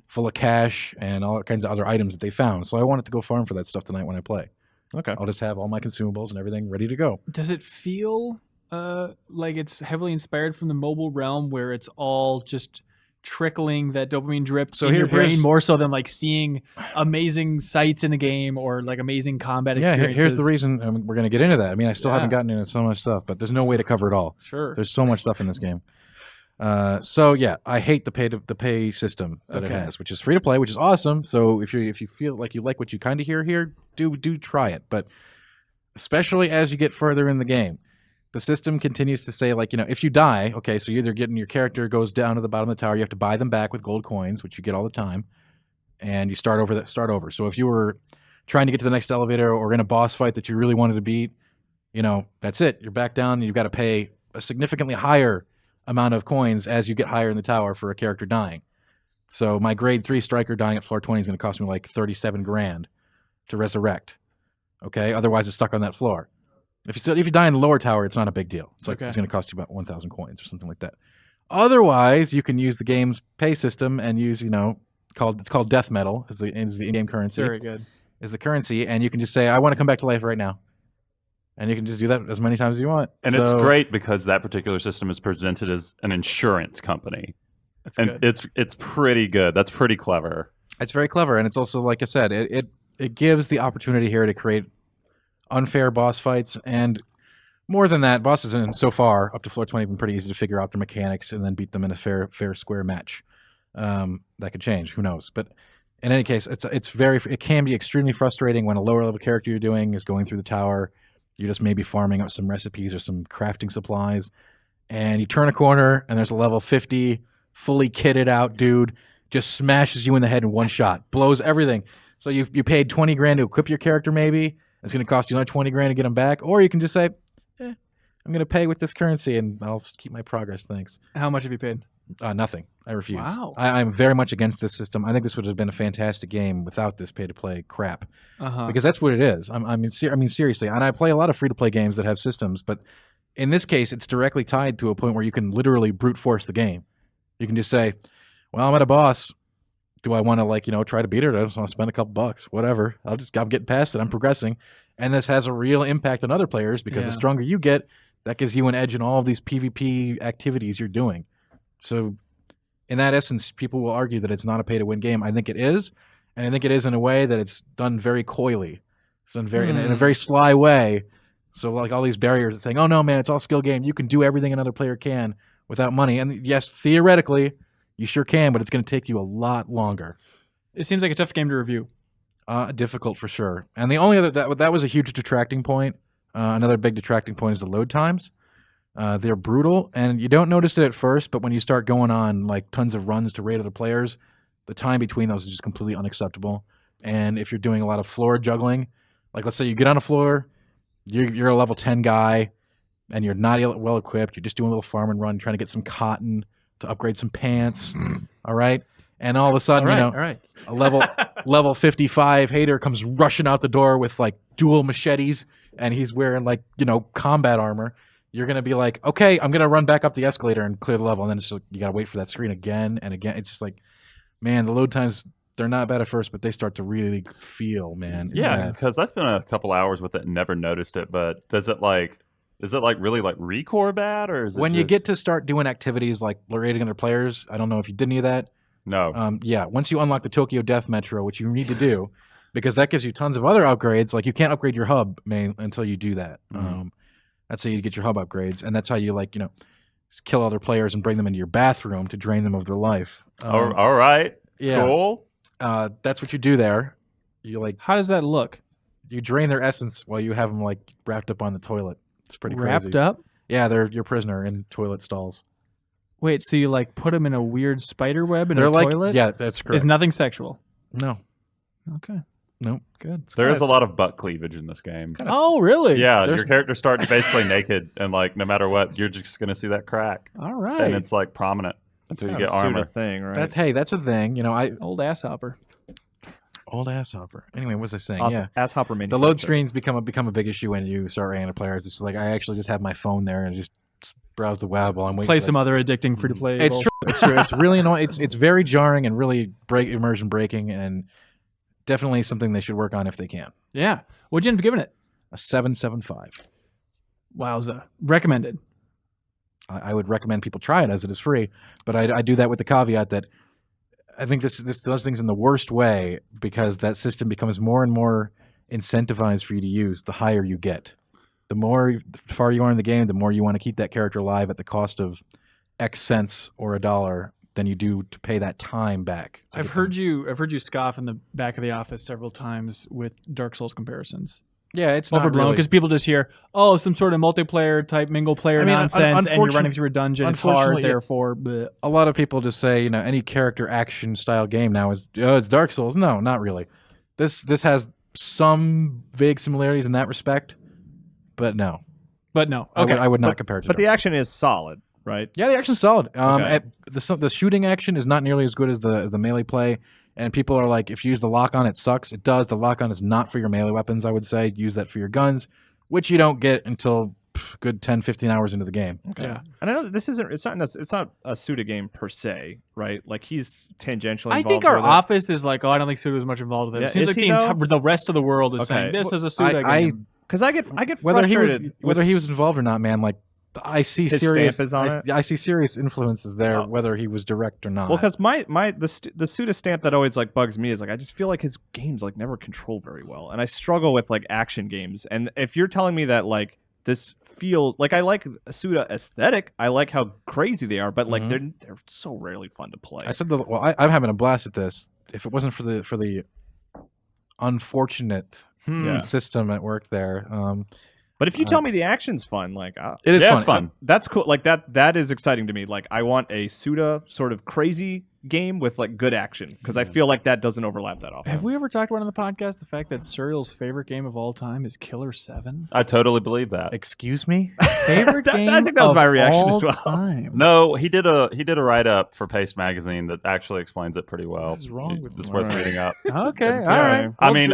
full of cash and all kinds of other items that they found. So I wanted to go farm for that stuff tonight when I play. Okay. I'll just have all my consumables and everything ready to go. Does it feel like it's heavily inspired from the mobile realm where it's all just trickling that dopamine drip in your brain more so than seeing amazing sights in a game or amazing combat experiences? Yeah, here's the reason we're going to get into that. I still haven't gotten into so much stuff, but there's no way to cover it all. Sure. There's so much stuff in this game. I hate the pay system that it has, which is free to play, which is awesome. So if you feel like you like what you kind of hear here, do try it. But especially as you get further in the game, the system continues to say if you die, okay, so you're either getting your character goes down to the bottom of the tower, you have to buy them back with gold coins, which you get all the time, and you start over. So if you were trying to get to the next elevator or in a boss fight that you really wanted to beat, that's it. You're back down, and you've got to pay a significantly higher amount of coins as you get higher in the tower for a character dying. So my grade 3 striker dying at floor 20 is going to cost me $37,000 to resurrect. Okay, otherwise it's stuck on that floor. If you die in the lower tower, it's not a big deal. It's it's going to cost you about 1,000 coins or something like that. Otherwise, you can use the game's pay system and use it's called death metal is the in-game currency. Very good. Is the currency, and you can just say I want to come back to life right now. And you can just do that as many times as you want. And it's great because that particular system is presented as an insurance company. That's good. It's pretty good. That's pretty clever. It's very clever. And it's also, like I said, it gives the opportunity here to create unfair boss fights. And more than that, bosses so far, up to floor 20, have been pretty easy to figure out their mechanics and then beat them in a fair square match. That could change. Who knows? But in any case, it can be extremely frustrating when a lower level character you're doing is going through the tower. You're just maybe farming up some recipes or some crafting supplies, and you turn a corner, and there's a level 50, fully kitted out dude, just smashes you in the head in one shot, blows everything. So you paid $20,000 to equip your character maybe. It's going to cost you another $20,000 to get him back, or you can just say, I'm going to pay with this currency, and I'll keep my progress, thanks. How much have you paid? Nothing. I refuse. Wow. I'm very much against this system. I think this would have been a fantastic game without this pay-to-play crap. Because that's what it is. I mean, seriously. And I play a lot of free-to-play games that have systems, but in this case, it's directly tied to a point where you can literally brute force the game. You can just say, well, I'm at a boss. Do I want to, try to beat her? I just want to spend a couple bucks. Whatever. I'm getting past it. I'm progressing. And this has a real impact on other players because the stronger you get, That gives you an edge in all of these PvP activities you're doing. So in that essence, people will argue that it's not a pay-to-win game. I think it is, and I think it is in a way that it's done very coyly. It's done very in a very sly way. So like all these barriers are saying, oh no, man, it's all skill game. You can do everything another player can without money. And yes, theoretically, you sure can, but it's going to take you a lot longer. It seems like a tough game to review. Difficult for sure. And the only other that was a huge detracting point. Another big detracting point is the load times. They're brutal, and you don't notice it at first, but when you start going on like tons of runs to raid other players, the time between those is just completely unacceptable. And if you're doing a lot of floor juggling, like let's say you get on a floor, you're a level 10 guy, and you're not well equipped, you're just doing a little farm and run, trying to get some cotton to upgrade some pants, all right? And all of a sudden, a level 55 hater comes rushing out the door with like dual machetes, and he's wearing like, combat armor. You're going to be like, okay, I'm going to run back up the escalator and clear the level. And then it's like, you got to wait for that screen again and again. It's just like, man, the load times, they're not bad at first, but they start to really feel, man. It's bad. Because I spent a couple hours with it and never noticed it. But is it really like recore bad? Or is it when you get to start doing activities like raiding other players, I don't know if you did any of that. No. Once you unlock the Tokyo Death Metro, which you need to do, because that gives you tons of other upgrades. Like you can't upgrade your hub until you do that. That's how you get your hub upgrades, and that's how you kill other players and bring them into your bathroom to drain them of their life. All right. Yeah. Cool. That's what you do there. You How does that look? You drain their essence while you have them wrapped up on the toilet. It's pretty crazy. Wrapped up? Yeah, they're your prisoner in toilet stalls. Wait, so you put them in a weird spider web in a toilet? Yeah, that's correct. It's nothing sexual. No. Okay. Nope. Good. There is a lot of butt cleavage in this game. Oh, really? Yeah, your character starts basically naked, and no matter what, you're just gonna see that crack. All right. And it's prominent until you get armor. Thing, right? That's a thing. Old asshopper. Old asshopper. Anyway, what was I saying? Yeah. Asshopper. The load screens become a big issue when you start running into players. It's just I actually just have my phone there and just browse the web while I'm waiting. Play some other addicting free-to-play. It's true. It's true. It's really annoying. It's very jarring and really immersion breaking, and definitely something they should work on if they can. Yeah. What'd you end up giving it? A 7.75. Wowza. Recommended. I would recommend people try it as it is free, but I do that with the caveat that I think this does things in the worst way, because that system becomes more and more incentivized for you to use the higher you get. The far you are in the game, the more you want to keep that character alive at the cost of X cents or $1 than you do to pay that time back. I've heard you scoff in the back of the office several times with Dark Souls comparisons. Yeah, it's not overblown really, because people just hear, some sort of multiplayer type mingle player nonsense, and you're running through a dungeon. It's hard, therefore. Bleh. A lot of people just say, any character action style game now is it's Dark Souls. No, not really. This has some vague similarities in that respect, but no. Okay. I would not compare it to. But the action is solid, right? Yeah, the action's solid. Okay. The shooting action is not nearly as good as the melee play. And people are like, if you use the lock-on, it sucks. It does. The lock-on is not for your melee weapons, I would say. Use that for your guns, which you don't get until good 10, 15 hours into the game. Okay. Yeah. And I know this isn't. It's not a Suda game per se, right? He's tangentially. I think our office is I don't think Suda was much involved with it. Yeah, it seems the rest of the world is saying this is a Suda game. Because I get whether frustrated whether he was involved or not, man. I see his serious. stamp is on I see serious influences there, whether he was direct or not. Well, because the Suda stamp that always bugs me is I just feel like his games never control very well, and I struggle with action games. And if you're telling me that this feels I like Suda aesthetic, I like how crazy they are, but they're so rarely fun to play. I said I'm having a blast at this. If it wasn't for the unfortunate system at work there. But if you tell me the action's fun, it is fun. It's fun. That's cool. That is exciting to me. I want a Suda sort of crazy game with good action, because I feel that doesn't overlap that often. Have we ever talked about on the podcast the fact that Serial's favorite game of all time is Killer 7? I totally believe that. Excuse me? Favorite game I think that was my reaction all as well. Time. No, he did a write up for Paste Magazine that actually explains it pretty well. What is wrong with It's worth reading up. Okay, all right. I mean,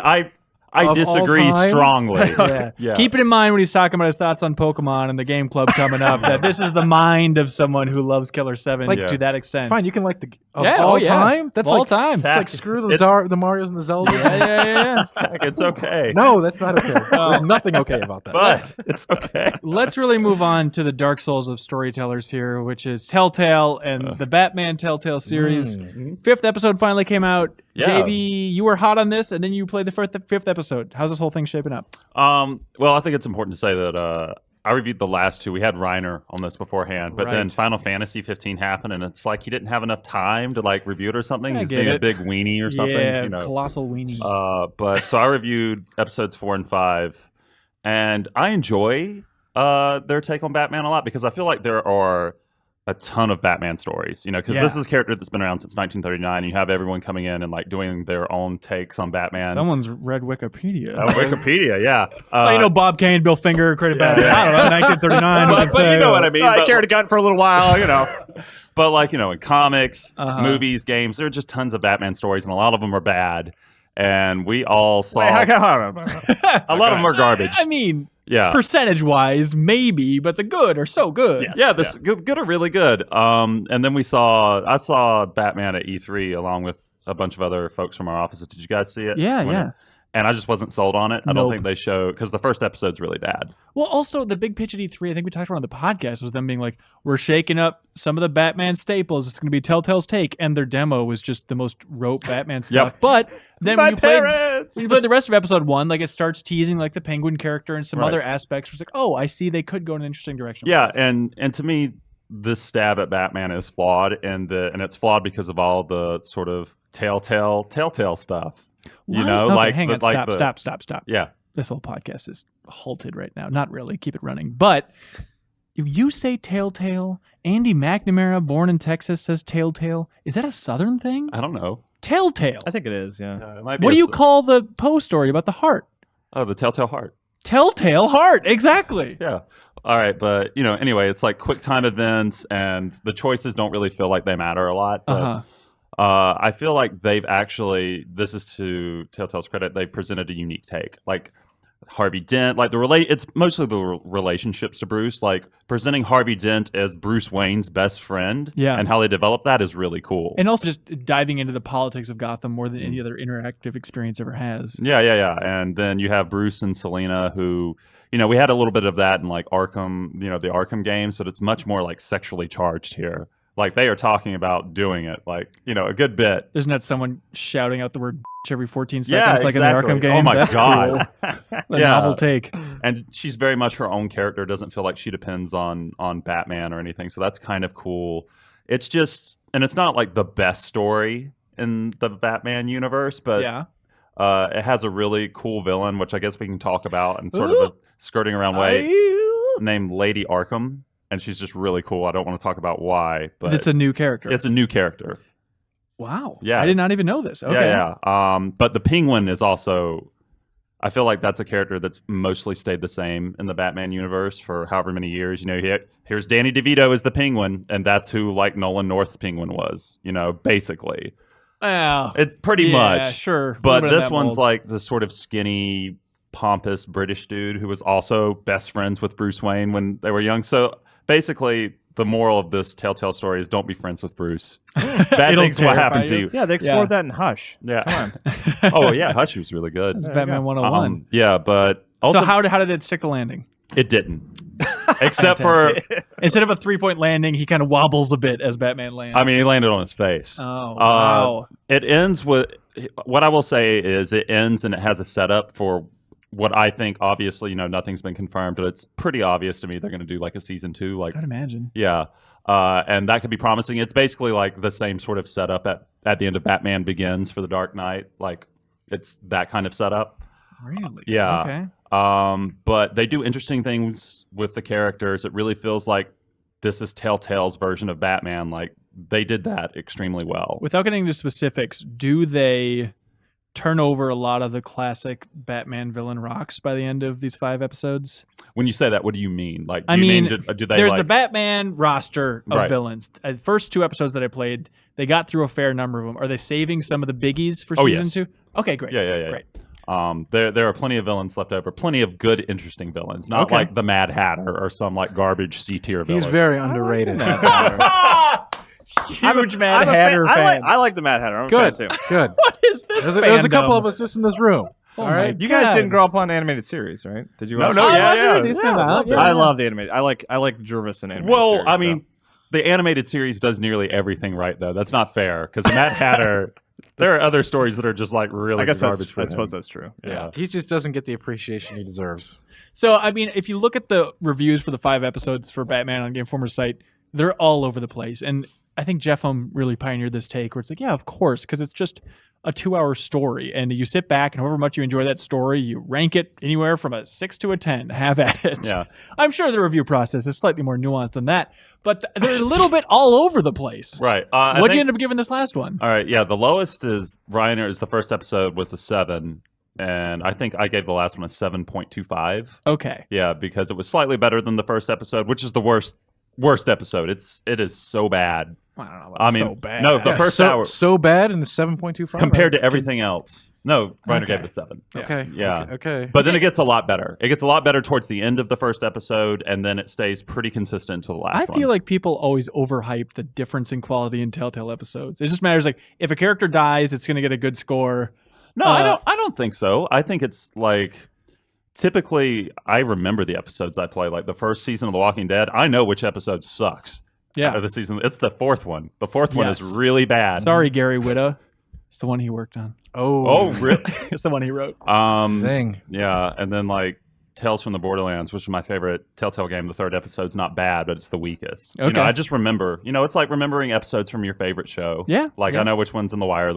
I disagree strongly. Yeah. Keep it in mind when he's talking about his thoughts on Pokemon and the game club coming up that this is the mind of someone who loves Killer 7 to that extent. Fine, you can like the all time. That's all like time. It's like screw the Marios and the Zeldas. Yeah. Tack, it's okay. No, that's not okay. There's nothing okay about that. But it's okay. Let's really move on to the Dark Souls of storytellers here, which is Telltale and the Batman Telltale series. 5th episode finally came out. Yeah. JV, you were hot on this, and then you played the 5th episode. How's this whole thing shaping up? Well, I think it's important to say that I reviewed the last 2. We had Reiner on this beforehand, but then Final Fantasy 15 happened, and it's like he didn't have enough time to like review it or something. He's being a big weenie or something. Yeah, colossal weenie. But so I reviewed episodes 4 and 5, and I enjoy their take on Batman a lot because I feel like there are a ton of Batman stories, because this is a character that's been around since 1939. And you have everyone coming in and like doing their own takes on Batman. Someone's read Wikipedia. Wikipedia, yeah. Bob Kane, Bill Finger created Batman. I don't know, 1939. but you know what I mean. I carried a gun for a little while, But like, in comics, movies, games, there are just tons of Batman stories, and a lot of them are bad. And we all saw a lot of them are garbage. I mean, yeah, percentage-wise, maybe, but the good are so good. Yes. Good are really good. And then I saw Batman at E3 along with a bunch of other folks from our offices. Did you guys see it? Yeah. And I just wasn't sold on it. I don't think they show, because the first episode's really bad. Well, also, the big pitch at E3, I think we talked about on the podcast, was them being like, we're shaking up some of the Batman staples. It's going to be Telltale's take. And their demo was just the most rote Batman stuff. Yep. But then when you played the rest of episode 1, like it starts teasing like the Penguin character and some other aspects. It's like, oh, I see they could go in an interesting direction. Yeah, and to me, this stab at Batman is flawed. And it's flawed because of all the sort of Telltale stuff. What? Hang on, stop. Yeah. This whole podcast is halted right now. Not really. Keep it running. But you say Telltale. Andy McNamara, born in Texas, says Telltale. Is that a Southern thing? I don't know. Telltale. I think it is, yeah. It might be what do you call the Poe story about the heart? Oh, the Telltale Heart. Telltale Heart. Exactly. Yeah. All right. But, anyway, it's like quick time events, and the choices don't really feel like they matter a lot. But, I feel like they've actually, this is to Telltale's credit, they presented a unique take. Like Harvey Dent, like it's mostly the relationships to Bruce. Like presenting Harvey Dent as Bruce Wayne's best friend, and how they develop that is really cool. And also just diving into the politics of Gotham more than any other interactive experience ever has. Yeah. And then you have Bruce and Selina, who, we had a little bit of that in like Arkham, the Arkham games, but it's much more like sexually charged here. Like, they are talking about doing it, like, a good bit. Isn't that someone shouting out the word every 14 seconds, like exactly. in the Arkham games? Oh, my That's God. Cool. Novel take. And she's very much her own character. Doesn't feel like she depends on Batman or anything. So that's kind of cool. It's just, and it's not like the best story in the Batman universe, but it has a really cool villain, which I guess we can talk about in sort of a skirting around way, named Lady Arkham. And she's just really cool. I don't want to talk about why, but it's a new character. It's a new character. Wow. Yeah. I did not even know this. Okay. Yeah. But the Penguin is also, I feel like that's a character that's mostly stayed the same in the Batman universe for however many years. Here's Danny DeVito as the Penguin, and that's who like Nolan North's Penguin was, basically. Well, it's pretty much. Sure. But this one's like the sort of skinny, pompous British dude who was also best friends with Bruce Wayne when they were young. So basically, the moral of this Telltale story is don't be friends with Bruce. Bad things will happen to you. Yeah, they explored that in Hush. Yeah. Come on. Oh, yeah, Hush was really good. It's Batman 101. Yeah, but also, so how did it stick the landing? It didn't. Except for instead of a 3-point landing, he kind of wobbles a bit as Batman lands. I mean, he landed on his face. Oh, wow. It ends with, what I will say is it ends and it has a setup for what I think, obviously, nothing's been confirmed, but it's pretty obvious to me they're going to do like a season 2. Like, I'd imagine. Yeah. And that could be promising. It's basically like the same sort of setup at the end of Batman Begins for the Dark Knight. Like, it's that kind of setup. Really? Yeah. Okay. But they do interesting things with the characters. It really feels like this is Telltale's version of Batman. Like, they did that extremely well. Without getting into specifics, do they turn over a lot of the classic Batman villain rocks by the end of these 5 episodes? When you say that, what do you mean? Like, do they there's like... the Batman roster of villains. The first 2 episodes that I played, they got through a fair number of them. Are they saving some of the biggies for season 2? Okay, great. Yeah. Great. There are plenty of villains left over, plenty of good, interesting villains, not like the Mad Hatter or some like garbage C tier villain. He's very underrated. Huge Mad Hatter fan. I like the Mad Hatter. I'm a fan too. Good. What is this? There's a couple of us just in this room. Oh all right. You guys didn't grow up on animated series, right? Did you? No, Yeah. I love the animated. I like Jervis and animated. Well, series, I mean, the animated series does nearly everything right, though. That's not fair because the Mad Hatter. There are other stories that are just like really garbage for him. I suppose that's true. Yeah. He just doesn't get the appreciation he deserves. So, I mean, if you look at the reviews for the 5 episodes for Batman on Game Informer's site, they're all over the place. And I think Jeff really pioneered this take where it's like, yeah, of course, because it's just a 2-hour story. And you sit back and however much you enjoy that story, you rank it anywhere from a 6 to a 10. Have at it. Yeah. I'm sure the review process is slightly more nuanced than that, but they're a little bit all over the place. Right. What'd you end up giving this last one? All right. Yeah. The lowest is Ryanair's. The first episode was a 7. And I think I gave the last one a 7.25. Okay. Yeah, because it was slightly better than the first episode, which is the worst episode. It is so bad. I don't know about so bad. No, the first hour so bad in the 7.25 compared to everything else. No, Reiner gave it a 7. Okay. Yeah. Okay. But then it gets a lot better. It gets a lot better towards the end of the first episode, and then it stays pretty consistent until the last one. I feel like people always overhype the difference in quality in Telltale episodes. It just matters like if a character dies, it's going to get a good score. No, I don't think so. I think it's like typically I remember the episodes I play. Like the first season of The Walking Dead, I know which episode sucks. Yeah. Out of the season. It's the 4th one. The 4th one is really bad. Sorry, Gary Whitta. It's the one he worked on. Oh, really? It's the one he wrote. Zing. Yeah, and then like Tales from the Borderlands, which is my favorite Telltale game. The 3rd episode's not bad, but it's the weakest. Okay. You know, I just remember. You know, it's like remembering episodes from your favorite show. Yeah. Like I know which ones in The Wire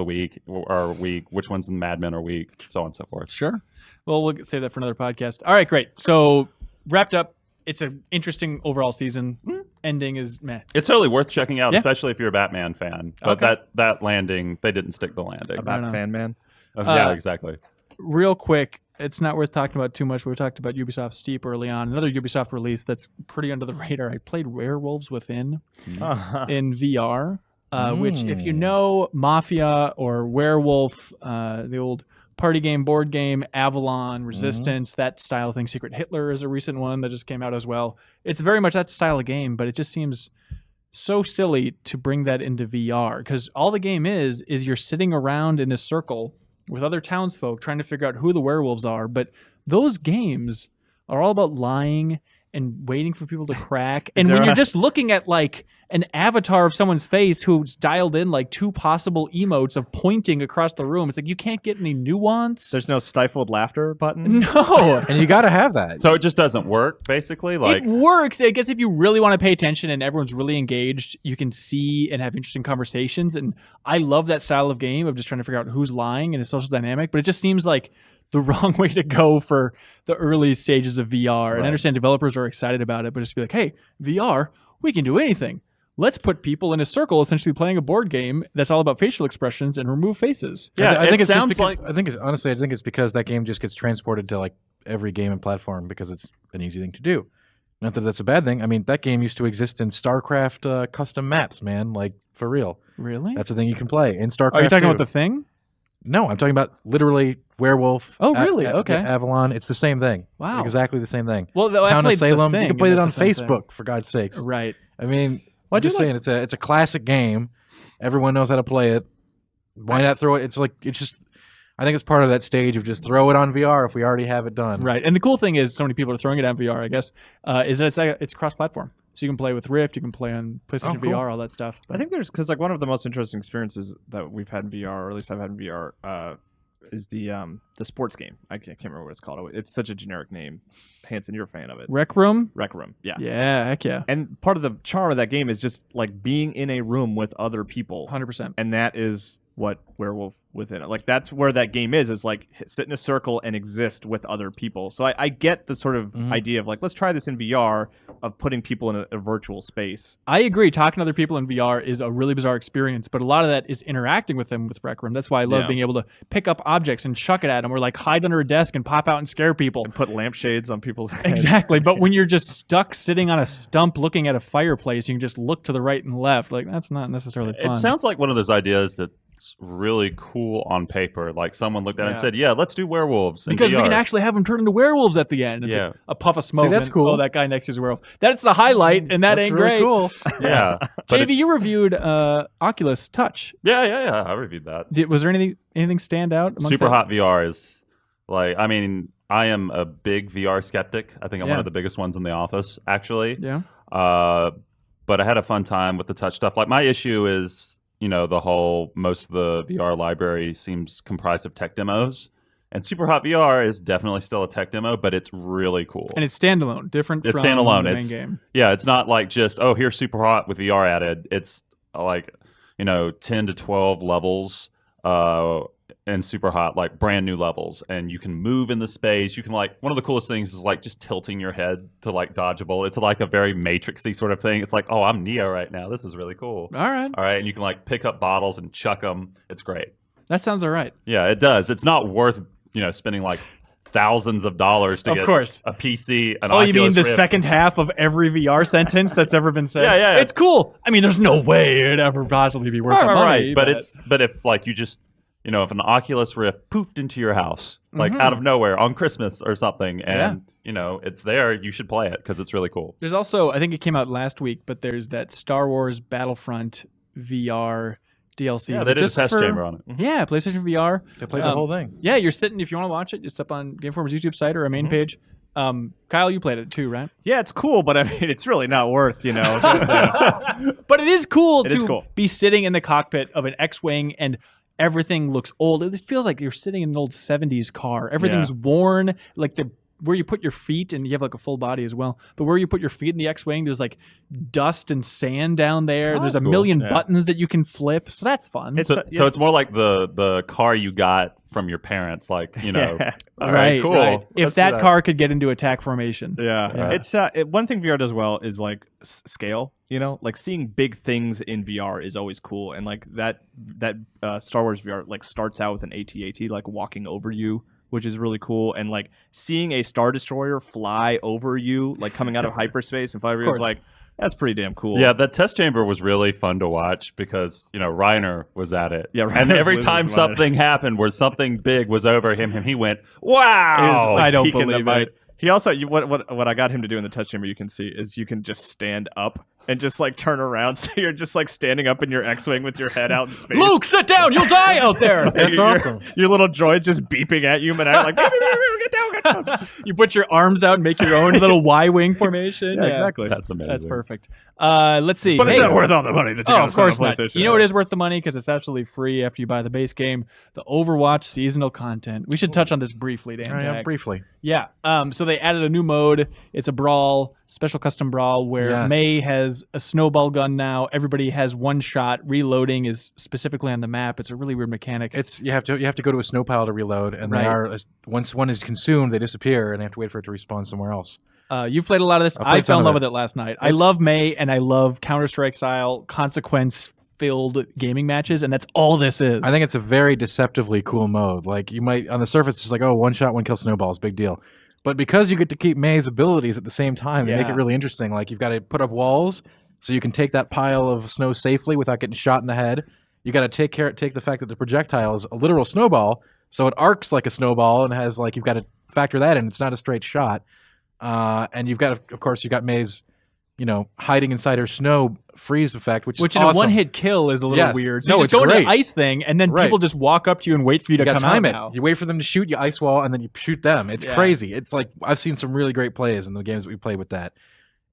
are weak, which ones in Mad Men are weak, so on and so forth. Sure. Well, we'll save that for another podcast. All right, great. So wrapped up. It's an interesting overall season. Ending is meh. It's totally worth checking out, especially if you're a Batman fan. But Okay. that landing, they didn't stick the landing. A Bat fan man. Yeah, exactly. Real quick, it's not worth talking about too much. We talked about Ubisoft Steep early on. Another Ubisoft release that's pretty under the radar. I played Werewolves Within in VR, which if you know Mafia or Werewolf, the old party game, board game, Avalon, Resistance, that style of thing. Secret Hitler is a recent one that just came out as well. It's very much that style of game, but it just seems so silly to bring that into VR because all the game is you're sitting around in this circle with other townsfolk trying to figure out who the werewolves are. But those games are all about lying and waiting for people to crack. And when you're just looking at like an avatar of someone's face who's dialed in like 2 possible emotes of pointing across the room, it's like you can't get any nuance. There's no stifled laughter button. No. And you got to have that. So it just doesn't work, basically. Like it works. I guess if you really want to pay attention and everyone's really engaged, you can see and have interesting conversations. And I love that style of game of just trying to figure out who's lying in a social dynamic. But it just seems like the wrong way to go for the early stages of VR. And I understand developers are excited about it, but just be like, hey, VR, we can do anything. Let's put people in a circle essentially playing a board game that's all about facial expressions and remove faces. Yeah, I think it sounds like I think it's because that game just gets transported to like every game and platform because it's an easy thing to do. Not that that's a bad thing. I mean, that game used to exist in StarCraft custom maps, man. Like for real. Really? That's the thing you can play in StarCraft. Are you talking 2. about the thing? No, I'm talking about literally Werewolf. Oh, really? Okay. Avalon. It's the same thing. Wow. Exactly the same thing. Well, Town of Salem. The You thing, can play it on that's a fun thing. Facebook, for God's sakes. Right. I mean, I'm just saying, it's a classic game. Everyone knows how to play it. Why not throw it? It's just. I think it's part of that stage of just throw it on VR if we already have it done. Right. And the cool thing is, so many people are throwing it on VR, I guess, is that it's cross-platform. So you can play with Rift, you can play on PlayStation cool. VR, all that stuff. I think there's because like one of the most interesting experiences that we've had in VR, or at least I've had in VR, is the sports game. I can't remember what it's called. It's such a generic name. Hanson, you're a fan of it. Rec Room? Rec Room, yeah. Yeah, heck yeah. And part of the charm of that game is just like being in a room with other people. 100%. And that is what Werewolf Within it. Like that's where that game is like sit in a circle and exist with other people. So I get the sort of idea of like, let's try this in VR of putting people in a virtual space. I agree. Talking to other people in VR is a really bizarre experience, but a lot of that is interacting with them with Rec Room. That's why I love being able to pick up objects and chuck it at them or like hide under a desk and pop out and scare people. And put lampshades on people's heads. Exactly. But when you're just stuck sitting on a stump looking at a fireplace, you can just look to the right and left. Like, that's not necessarily fun. It sounds like one of those ideas that really cool on paper. Like someone looked at it and said, "Yeah, let's do werewolves." Because VR. we can actually have them turn into werewolves at the end. It's Yeah. a puff of smoke. See, that's and, cool. Oh, that guy next to his werewolf. That's the highlight, and that That's ain't really great. cool. Yeah, but JV, you reviewed Oculus Touch. yeah. I reviewed that. Was there anything stand out? Superhot VR is like, I mean, I am a big VR skeptic. I think I'm one of the biggest ones in the office, actually. Yeah. But I had a fun time with the touch stuff. Like my issue is, most of the VR library seems comprised of tech demos. And Superhot VR is definitely still a tech demo, but it's really cool. And it's standalone, different It's from standalone. the main game. Yeah, it's not like just, oh, here's Superhot with VR added. It's like, 10 to 12 levels in Superhot, like brand new levels. And you can move in the space. You can one of the coolest things is just tilting your head to dodgeable. It's like a very Matrixy sort of thing. It's like, oh, I'm Neo right now. This is really cool. All right. And you can pick up bottles and chuck them. It's great. That sounds all right. Yeah, it does. It's not worth spending thousands of dollars to Of get course. a PC. You mean the Rift. second half of every VR sentence that's ever been said? Yeah. It's cool. I mean, there's no way it'd ever possibly be worth the money. But if you just if an Oculus Rift poofed into your house out of nowhere on Christmas or something, and it's there, you should play it because it's really cool. There's also, I think it came out last week, but there's that Star Wars Battlefront VR DLC. Yeah, they did a test chamber on it. Yeah, PlayStation VR. They played the whole thing. Yeah, you're sitting, if you want to watch it, it's up on Game Informer's YouTube site or our main page. Kyle, you played it too, right? Yeah, it's cool, but I mean, it's really not worth, But it is cool to be sitting in the cockpit of an X-Wing and everything looks old. It feels like you're sitting in an old 70s car. Everything's worn, where you put your feet, and you have a full body as well, but where you put your feet in the X-Wing, there's dust and sand down there. There's a million buttons that you can flip, so that's fun. So it's more like the car you got from your parents, all right, cool. Right. If that car could get into attack formation. Yeah. It's one thing VR does well is scale, seeing big things in VR is always cool, and that Star Wars VR starts out with an AT-AT walking over you, which is really cool, and seeing a Star Destroyer fly over you coming out of hyperspace and fire is that's pretty damn cool. Yeah, that test chamber was really fun to watch because Reiner was at it. Yeah, and every time something happened where something big was over him, he went, "Wow!" I don't believe it. He also what I got him to do in the touch chamber, you can see, is you can just stand up and just turn around, so you're just standing up in your X-wing with your head out in space. Luke, sit down! You'll die out there. That's awesome. Your little droid's just beeping at you, and get down. You put your arms out and make your own little Y-wing formation. Yeah, exactly. That's amazing. That's perfect. Let's see. But it's not worth all the money that you of course spend on not. PlayStation. You know what is worth the money because it's absolutely free after you buy the base game? The Overwatch seasonal content. We should touch on this briefly, Dan. Yeah, briefly. Yeah. So they added a new mode. It's a brawl, special custom brawl, where Mei has a snowball gun now. Everybody has one shot. Reloading is specifically on the map. It's a really weird mechanic. You have to go to a snow pile to reload, and they are, once one is consumed, they disappear, and they have to wait for it to respawn somewhere else. You've played a lot of this. I fell in love with it last night. I love Mei, and I love Counter-Strike style consequence-filled gaming matches, and that's all this is. I think it's a very deceptively cool mode. You might, on the surface, it's one shot, one kill snowballs, big deal. But because you get to keep Mei's abilities at the same time, they make it really interesting. You've got to put up walls so you can take that pile of snow safely without getting shot in the head. You got to take the fact that the projectile is a literal snowball, so it arcs like a snowball and has you've got to factor that in. It's not a straight shot. And you've got, of course, you got Mei's, hiding inside her snow freeze effect, which is in awesome. A one-hit kill is a little weird. So no, you just go into great. the ice thing, and then people just walk up to you and wait for you to come time out it. now. You wait for them to shoot, you ice wall, and then you shoot them. It's crazy. It's I've seen some really great plays in the games that we played with that.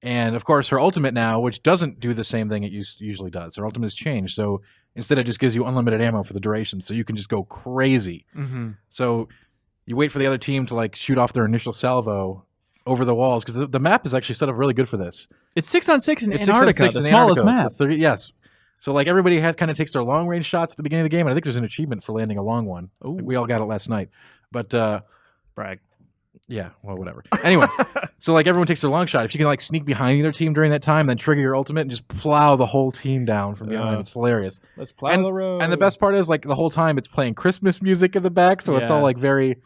And, of course, her ultimate now, which doesn't do the same thing it usually does. Her ultimate has changed. So instead, it just gives you unlimited ammo for the duration, so you can just go crazy. Mm-hmm. So you wait for the other team to shoot off their initial salvo over the walls, because the map is actually set up really good for this. It's 6-on-6 in It's Antarctica, 6-on-6 the in smallest Antarctica. map. Yes. So everybody kind of takes their long range shots at the beginning of the game, and I think there's an achievement for landing a long one. Ooh. We all got it last night. But Brag. Yeah, well, whatever. Anyway, so everyone takes their long shot. If you can sneak behind the other team during that time, then trigger your ultimate and just plow the whole team down from behind. It's hilarious. Let's plow the road. And the best part is the whole time it's playing Christmas music in the back, so it's all very,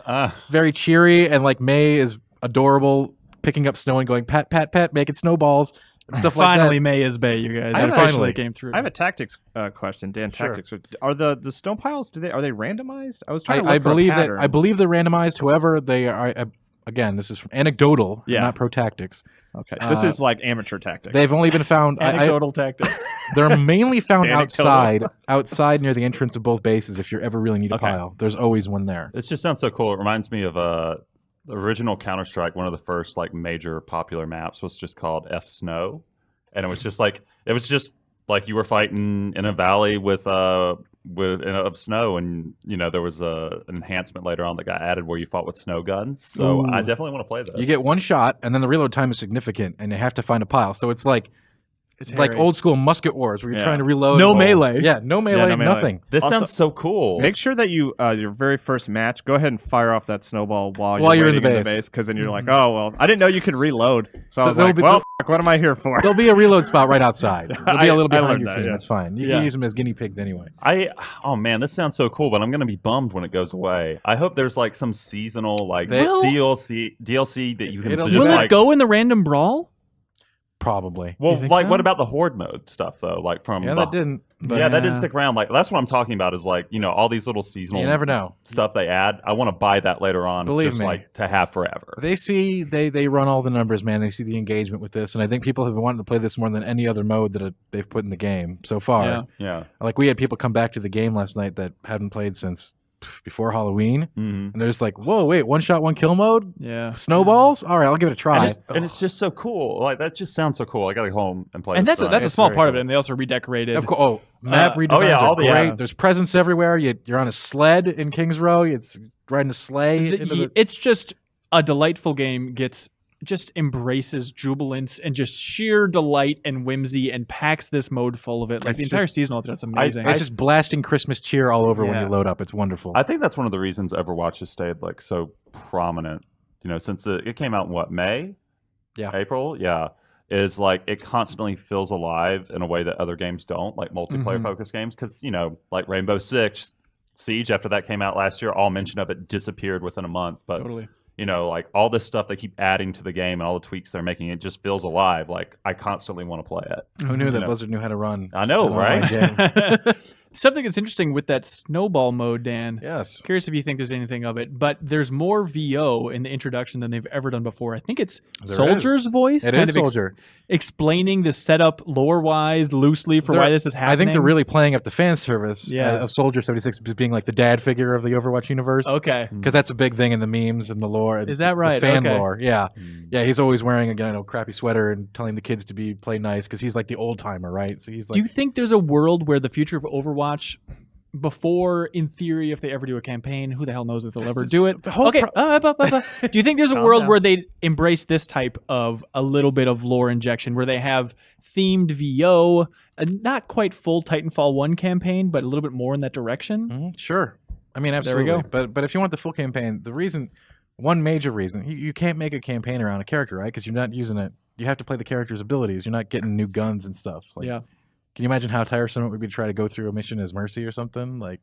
very cheery, and Mei is adorable, picking up snow and going pat pat pat, making snowballs. stuff like Finally, that. May is Bay, you guys. I have Officially a- came through. I have a tactics question, Dan. Sure. Tactics are the snow piles? Are they randomized? I was trying to look I for a believe that pattern. I believe they're randomized. However, they are. Again, this is from anecdotal, Yeah. not pro tactics. Okay, this is like amateur tactics. They've only been found. Anecdotal tactics. They're mainly found Anecdotal. outside near the entrance of both bases. If you ever really need a Okay. pile, there's always one there. This just sounds so cool. It reminds me of the original Counter-Strike. One of the first like major popular maps was just called F Snow, and it was just like you were fighting in a valley with of snow, and there was an enhancement later on that got added where you fought with snow guns. So Ooh. I definitely want to play this. You get one shot, and then the reload time is significant, and you have to find a pile. So it's like hairy. old school musket wars where you're Yeah. trying to reload. No melee. Yeah, no melee, melee. nothing. This Also, sounds so cool. Make sure that you your very first match, go ahead and fire off that snowball while While you're in waiting the base. because then you're like, oh well, I didn't know you could reload, so I was There'll like, be- well, what am I here for? There'll be a reload spot right outside. There'll be a little I behind learned your that, team. yeah. That's fine. You Yeah. can use them as guinea pigs anyway. Oh man, this sounds so cool, but I'm gonna be bummed when it goes away. I hope there's like some seasonal Will- DLC that you can It'll just Will like. it go in the random brawl? Probably. Well, You think like so? what about the horde mode stuff though? Like from Yeah, that didn't. But yeah, that Yeah. didn't stick around. Like that's what I'm talking about. Is like all these little seasonal you never know. stuff they add. I want to buy that later on. Believe just me. like to have forever. They run all the numbers, man. They see the engagement with this, and I think people have been wanting to play this more than any other mode that they've put in the game so far. Yeah. Yeah. Like we had people come back to the game last night that hadn't played since before Halloween, Mm-hmm. and they're just like, "Whoa, wait, one shot, one kill mode, Yeah. snowballs. All right, I'll give it a try." And it's just so cool. Like that just sounds so cool. I gotta go home and play. And this that's a tonight. small very part of cool. it. And they also redecorated. Of course. Oh, map redesigns yeah, all are the- great. yeah. There's presents everywhere. You're on a sled in Kings Row. It's riding a sleigh. It's just a delightful game. Just embraces jubilance and just sheer delight and whimsy and packs this mode full of it. Like It's the entire just- season, that's amazing. It's just blasting Christmas cheer all over when Yeah. you load up. It's wonderful. I think that's one of the reasons Overwatch has stayed like so prominent. Since it came out in what, May? Yeah. April? Yeah. Is like it constantly feels alive in a way that other games don't, like multiplayer Mhm. focused games. Because, like Rainbow Six Siege, after that came out last year, all mention of it disappeared within a month. But totally. like all this stuff they keep adding to the game and all the tweaks they're making, it just feels alive. Like I constantly want to play it. Who knew that know. Blizzard knew how to run? I know, an online right? game? Something that's interesting with that snowball mode, Dan. Yes. Curious if you think there's anything of it, but there's more VO in the introduction than they've ever done before. I think it's There Soldier's voice, It kind is of Soldier. explaining the setup lore-wise, loosely for why this is happening. I think they're really playing up the fan service Yeah. of Soldier 76 as being like the dad figure of the Overwatch universe. okay. Because that's a big thing in the memes and the lore. Is that right? The fan Okay. lore. Yeah. Yeah, he's always wearing a crappy sweater and telling the kids to play nice because he's like the old timer, right? So he's like, Do you think there's a world where the future of Overwatch, before, in theory, if they ever do a campaign, who the hell knows if they'll ever do it? the whole Okay. Do you think there's a Calm world down. where they embrace this type of a little bit of lore injection, where they have themed VO, a not quite full Titanfall 1 campaign, but a little bit more in that direction? Mhm, sure. I mean, There we absolutely. go. But if you want the full campaign, one major reason, you can't make a campaign around a character, right? Because you're not using it. You have to play the character's abilities. You're not getting new guns and stuff. Like, Yeah. Can you imagine how tiresome it would be to try to go through a mission as Mercy or something? Like,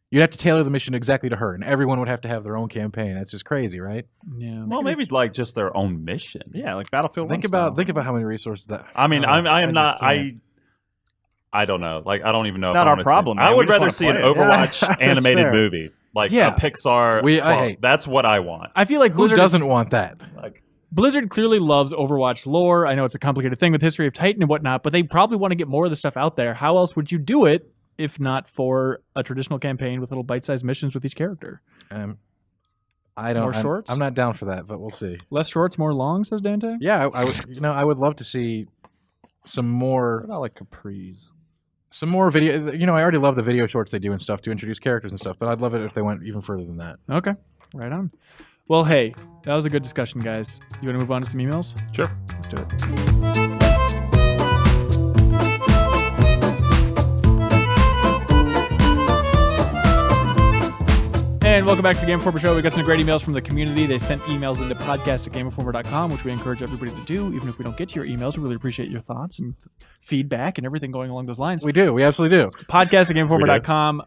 you'd have to tailor the mission exactly to her, and everyone would have to have their own campaign. That's just crazy, right? Yeah. Well, maybe like just their own mission. Yeah, like Battlefield. Think 1 style. about how many resources that. I mean, Oh, I am just not. can't. I don't know. Like, I don't even know. It's if not I our wanna problem, See, man. I We would just rather wanna see an play it. Overwatch That's animated fair. movie, like Yeah. a Pixar. Hey. That's what I want. I feel like Who Blizzard doesn't want that? Like, Blizzard clearly loves Overwatch lore. I know it's a complicated thing with History of Titan and whatnot, but they probably want to get more of the stuff out there. How else would you do it if not for a traditional campaign with little bite-sized missions with each character? I don't. More shorts? I'm not down for that, but we'll see. Less shorts, more long, says Dante? Yeah, I would. I would love to see some more. What about like Capris? Some more video. I already love the video shorts they do and stuff to introduce characters and stuff, but I'd love it if they went even further than that. Okay, right on. Well, hey, that was a good discussion, guys. You want to move on to some emails? sure. Let's do it. And welcome back to the Game Informer Show. We got some great emails from the community. They sent emails into podcast@GameInformer.com, which we encourage everybody to do. Even if we don't get to your emails, we really appreciate your thoughts and feedback and everything going along those lines. We do. We absolutely do. Podcast@GameInformer.com.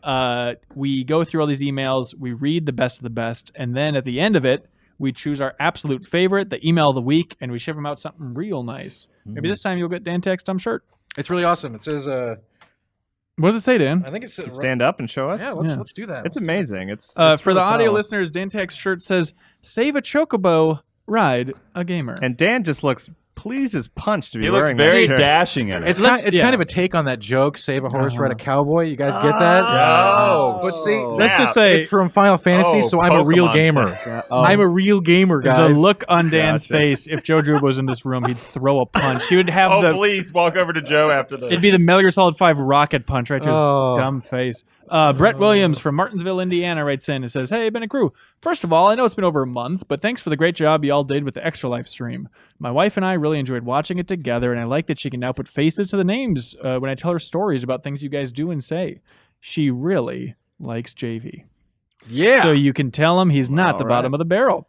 We go through all these emails. We read the best of the best. And then at the end of it, we choose our absolute favorite, the email of the week, and we ship them out something real nice. Maybe this time you'll get Dan Tack's dumb shirt. It's really awesome. It says, what does it say, Dan? I think it's Stand up and show us. Yeah, let's do that. It's amazing. It's for really the audio cool. listeners, Dan Tack's shirt says, "Save a chocobo, ride a gamer." And Dan just looks pleased as punch to be He wearing looks very that shirt. dashing in it. It's kind of a take on that joke, save a horse, ride a cowboy. You guys get that? Oh. But see, Let's just say it's from Final Fantasy, Oh, so I'm a real Pokemon gamer. stuff. I'm a real gamer, guys. the look on Dan's Gotcha. face, if Joe Drew was in this room, he'd throw a punch. He would have Oh, the please walk over to Joe after this. it'd be the Metal Gear Solid 5 rocket punch right to his Oh. dumb face. Brett Williams from Martinsville, Indiana writes in and says, "Hey, Ben and crew. First of all, I know it's been over a month, but thanks for the great job y'all did with the Extra Life stream. My wife and I really enjoyed watching it together, and I like that she can now put faces to the names when I tell her stories about things you guys do and say. She really likes Javy. Yeah. So you can tell him he's not the All bottom of the barrel.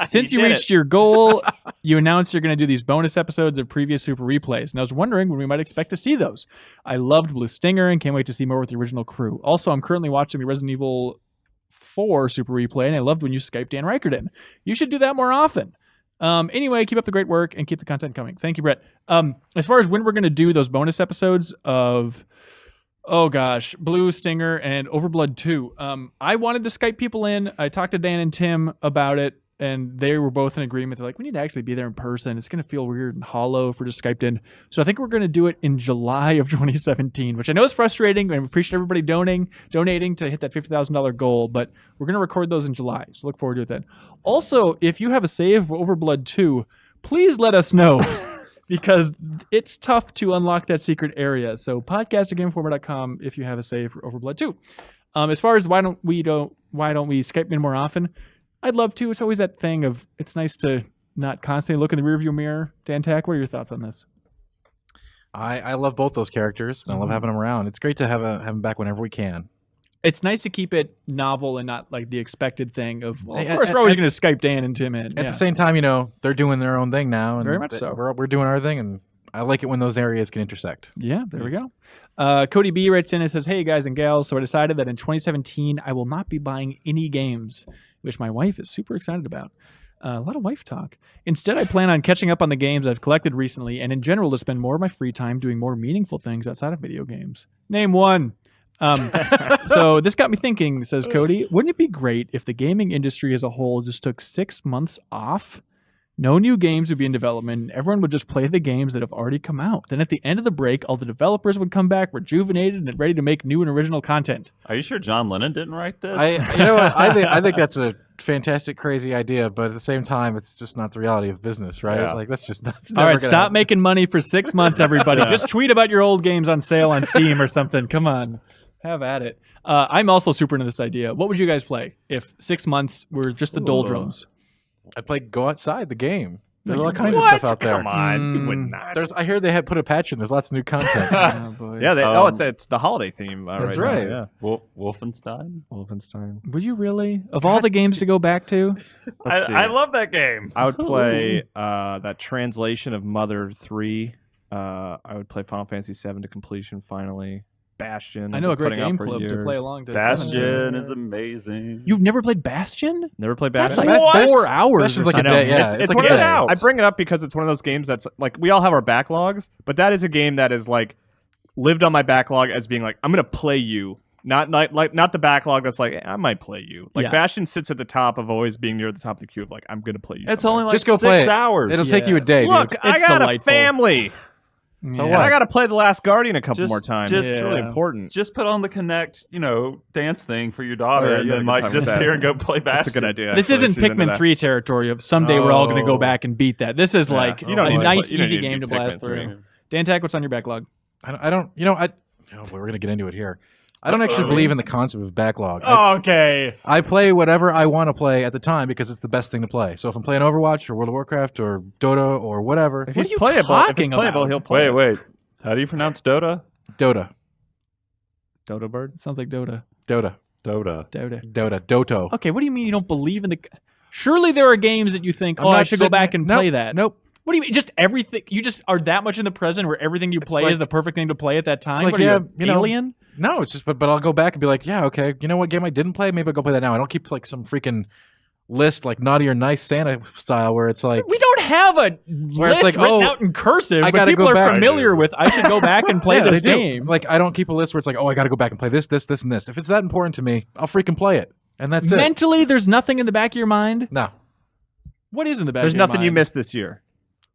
Since you did reached your goal, you announced you're going to do these bonus episodes of previous Super Replays. And I was wondering when we might expect to see those. I loved Blue Stinger and can't wait to see more with the original crew. Also, I'm currently watching the Resident Evil 4 Super Replay, and I loved when you Skyped Dan Reichert in. You should do that more often. Anyway, keep up the great work and keep the content coming. Thank you, Brett. As far as when we're going to do those bonus episodes of... Oh gosh, Blue Stinger and Overblood 2. I wanted to Skype people in. I talked to Dan and Tim about it, and they were both in agreement. They're like, we need to actually be there in person. It's going to feel weird and hollow if we're just Skyped in. So I think we're going to do it in July of 2017, which I know is frustrating, and we appreciate everybody donating to hit that $50,000 goal, but we're going to record those in July. So look forward to it then. Also, if you have a save for Overblood 2, please let us know. Because it's tough to unlock that secret area. So podcast@gameinformer.com if you have a save for Overblood 2. As far as why don't we Skype in more often? I'd love to. It's always that thing of it's nice to not constantly look in the rearview mirror. Dan Tack, what are your thoughts on this? I love both those characters, and I love having them around. It's great to have them back whenever we can. It's nice to keep it novel and not like the expected thing of, well, of At- course, at- we're always at- going to Skype Dan and Tim in. At Yeah. the same time, they're doing their own thing now. And Very much so. We're doing our thing, and I like it when those areas can intersect. Yeah, there we go. Cody B writes in and says, "Hey guys and gals, so I decided that in 2017 I will not be buying any games," which my wife is super excited about. A lot of wife talk. Instead, I plan on catching up on the games I've collected recently, and in general to spend more of my free time doing more meaningful things outside of video games. Name one. So this got me thinking, says Cody, wouldn't it be great if the gaming industry as a whole just took 6 months off? No new games would be in development, and everyone would just play the games that have already come out. Then at the end of the break, all the developers would come back rejuvenated and ready to make new and original content. Are you sure John Lennon didn't write this? You know what? I think that's a fantastic, crazy idea, but at the same time, it's just not the reality of business, right? Yeah. Like that's All never right, gonna stop happen. making money for 6 months, everybody. Just tweet about your old games on sale on Steam or something. Come on. Have at it. I'm also super into this idea. What would you guys play if 6 months were just the doldrums? I'd play Go Outside, the game. There's No, all you kinds of What? stuff out there. Come on, you would not. I hear they had put a patch in. There's lots of new content. Oh, boy. Yeah, it's the holiday theme. That's right. right. Now, Wolfenstein? yeah, Wolfenstein. Would you really? Of all the games to go back to? Let's see. I love that game. I would play that translation of Mother 3. I would play Final Fantasy 7 to completion finally. Bastion. I know a I've been great putting out game for club to years. play along to. Bastion is amazing. You've never played Bastion? Never played That's Bastion. like 4 hours. Bastion's or like a something. day. Yeah, it's like one a of those. day. I bring it up because it's one of those games that's like we all have our backlogs, but that is a game that is like lived on my backlog as being like I'm gonna play you, not the backlog that's like I might play you. Like Yeah. Bastion sits at the top of always being near the top of the queue of like I'm gonna play you. It's sometime. only like Just go 6 play it. hours. It'll take you a day. Look, dude. I It's got delightful. a family. So Yeah. what? I got to play The Last Guardian a couple Just- more times. just- It's really Yeah. important. Just put on the Connect, dance thing for your daughter, Oh, yeah, and you had a then good like time with disappear that. and go play Bastion. That's a good idea. This actually. isn't She's into Pikmin that. 3 territory of someday we're all going to go Oh. back and beat that. This is like You don't a need to nice, play- you don't easy need to game do to blast Pikmin 3. through. Dan Tack, what's on your backlog? I don't. Oh, boy, we're gonna get into it here. I don't actually believe in the concept of backlog. Okay. I play whatever I want to play at the time because it's the best thing to play. So if I'm playing Overwatch or World of Warcraft or Dota or whatever, If What he's are you playable, talking about? he'll play. Wait. How do you pronounce Dota? Dota, Dodo Bird. Sounds like Dota. Dota, Doto. Okay, what do you mean you don't believe in the... Surely there are games that you think, I'm I not should go sitting- back and Nope, play that. Nope. What do you mean? Just everything? You just are that much in the present where everything you play like- is the perfect thing to play at that time? like, What are yeah, you, you know, alien? No, it's just but I'll go back and be like, yeah, okay. You know what game I didn't play? Maybe I'll go play that now. I don't keep like some freaking list like naughty or nice Santa style, where it's like We don't have a list like, written oh, out in cursive, I but gotta people go are back. familiar with. I should go back and play Yeah, this they do. game. Like I don't keep a list where it's like, oh, I got to go back and play this, and this. If it's that important to me, I'll freaking play it, and that's it. Mentally, there's nothing in the back of your mind. No, What is in the back? There's of your nothing you mind? missed this year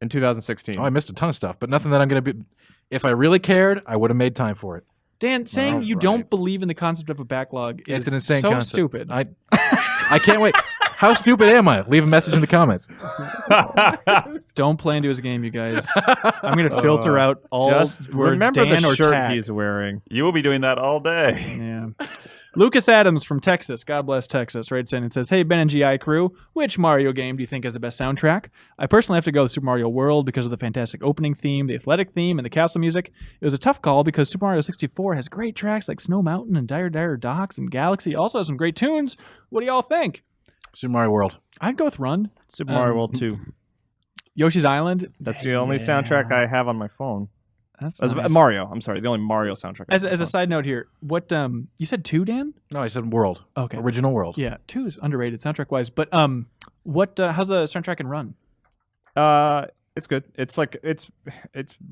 in 2016. I missed a ton of stuff, but nothing that I'm gonna be. If I really cared, I would have made time for it. Dan, saying you right. don't believe in the concept of a backlog is It's an insane so concept. stupid. I can't wait. How stupid am I? Leave a message in the comments. Don't play into his game, you guys. I'm going to filter out all Just words remember Dan the or shirt Tack. he's wearing. You will be doing that all day. Yeah. Lucas Adams from Texas, God bless Texas, writes in and says, "Hey, Ben and GI crew, which Mario game do you think has the best soundtrack? I personally have to go with Super Mario World because of the fantastic opening theme, the athletic theme, and the castle music. It was a tough call because Super Mario 64 has great tracks like Snow Mountain and Dire Dire Docks, and Galaxy also has some great tunes. What do y'all think?" Super Mario World. I'd go with Run. Super Mario World 2. Yoshi's Island. That's the only soundtrack I have on my phone. That's As nice. Mario. I'm sorry, the only Mario soundtrack. I As have on a my side note here, what you said 2, Dan? No, I said World. Okay. Original World. Yeah, 2 is underrated soundtrack wise. But what? How's the soundtrack in Run? phone. It's good. It's like it's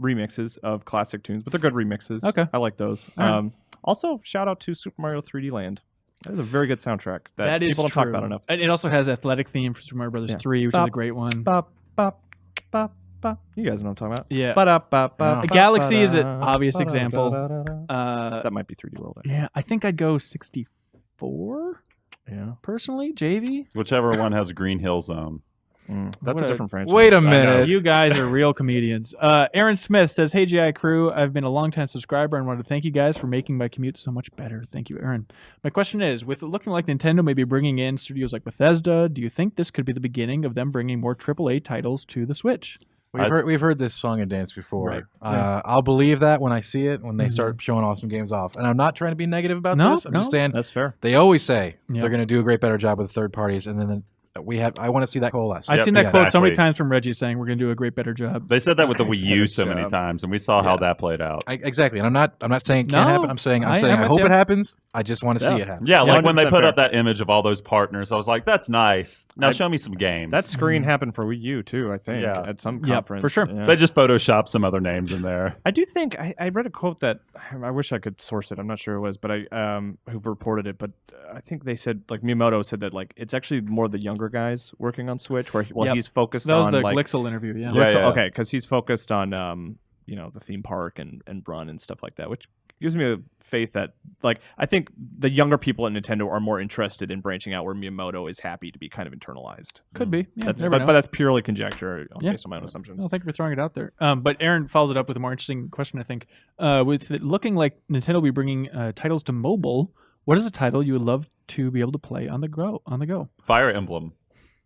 remixes of classic tunes, but they're good remixes. Okay. I like those. All right. Also, shout out to Super Mario 3D Land. That is a very good soundtrack that That is people don't true. talk about enough. And it also has athletic theme for Super Mario Brothers Yeah. 3, which is a great one. Bop, bop, bop, bop. You guys know what I'm talking about. Yeah. Ba-da-ba-ba, Galaxy is an ba-da, obvious ba-da, example. da-da-da-da. That might be 3D World. Yeah, I think I'd go 64 Yeah. personally. JV. Whichever one has a Green Hill Zone. That's What a a- different franchise. Wait a I know. minute. You guys are real comedians. Aaron Smith says, "Hey GI crew, I've been a longtime subscriber and wanted to thank you guys for making my commute so much better. Thank you, Aaron. My question is, with it looking like Nintendo may be bringing in studios like Bethesda, do you think this could be the beginning of them bringing more AAA titles to the Switch?" We've heard this song and dance before. Right. I'll believe that when I see it, when they start showing awesome games off. And I'm not trying to be negative about No, this. I'm no. just saying That's fair. they always say Yeah. they're going to do a great, better job with third parties, and then I want to see that coalesce. I've Yep, seen that quote so many exactly. times from Reggie saying we're going to do a great, better job. They said that with the Wii U Better so many job. times, and we saw how that played out. Exactly, and I'm not saying it No, can't happen. I'm saying I'm I with hope you. it happens. I just want to see Yeah. it happen. Yeah, like when they 100% put fair. up that image of all those partners, I was like, that's nice. Now show me some games. That screen happened for Wii U too, I think, Yeah. at some Yeah, conference. for sure. Yeah. They just photoshopped some other names in there. I do think I read a quote that I wish I could source it. I'm not sure it was, but who reported it. But I think they said like Miyamoto said that like it's actually more the younger guys working on Switch, where Yep. he's focused That was on the like Glixel interview, yeah. Yeah, yeah. okay, because he's focused on the theme park and run and stuff like that, which gives me a faith that like I think the younger people at Nintendo are more interested in branching out, where Miyamoto is happy to be kind of internalized. Could be. Yeah, That's never know. but that's purely conjecture Yeah. based on my own assumptions. Well, thank you for throwing it out there. But Aaron follows it up with a more interesting question, I think. With it looking like Nintendo will be bringing titles to mobile, what is a title you would love to be able to play on the go? Fire Emblem.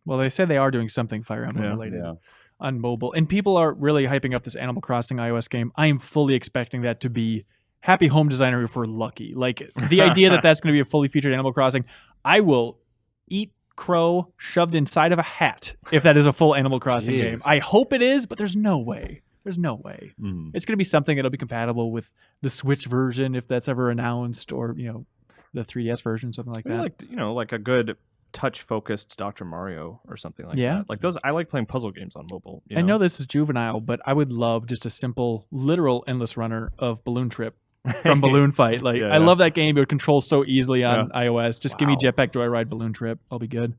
Well, they say they are doing something Fire Emblem Yeah. related Yeah. on mobile. And people are really hyping up this Animal Crossing iOS game. I am fully expecting that to be Happy Home Designer if we're lucky. Like, the idea that that's going to be a fully featured Animal Crossing, I will eat crow shoved inside of a hat if that is a full Animal Crossing game. Jeez. I hope it is, but there's no way. There's no way. Mhm. It's going to be something that'll be compatible with the Switch version if that's ever announced, or, the 3DS version, something like Maybe that. like a good touch-focused Dr. Mario or something like Yeah. that. Like those, I like playing puzzle games on mobile. I know this is juvenile, but I would love just a simple, literal endless runner of Balloon Trip from Balloon Fight. Like, Yeah, I love that game. It would control so easily on Yeah. iOS. Just give me Jetpack Joyride Balloon Trip. I'll be good.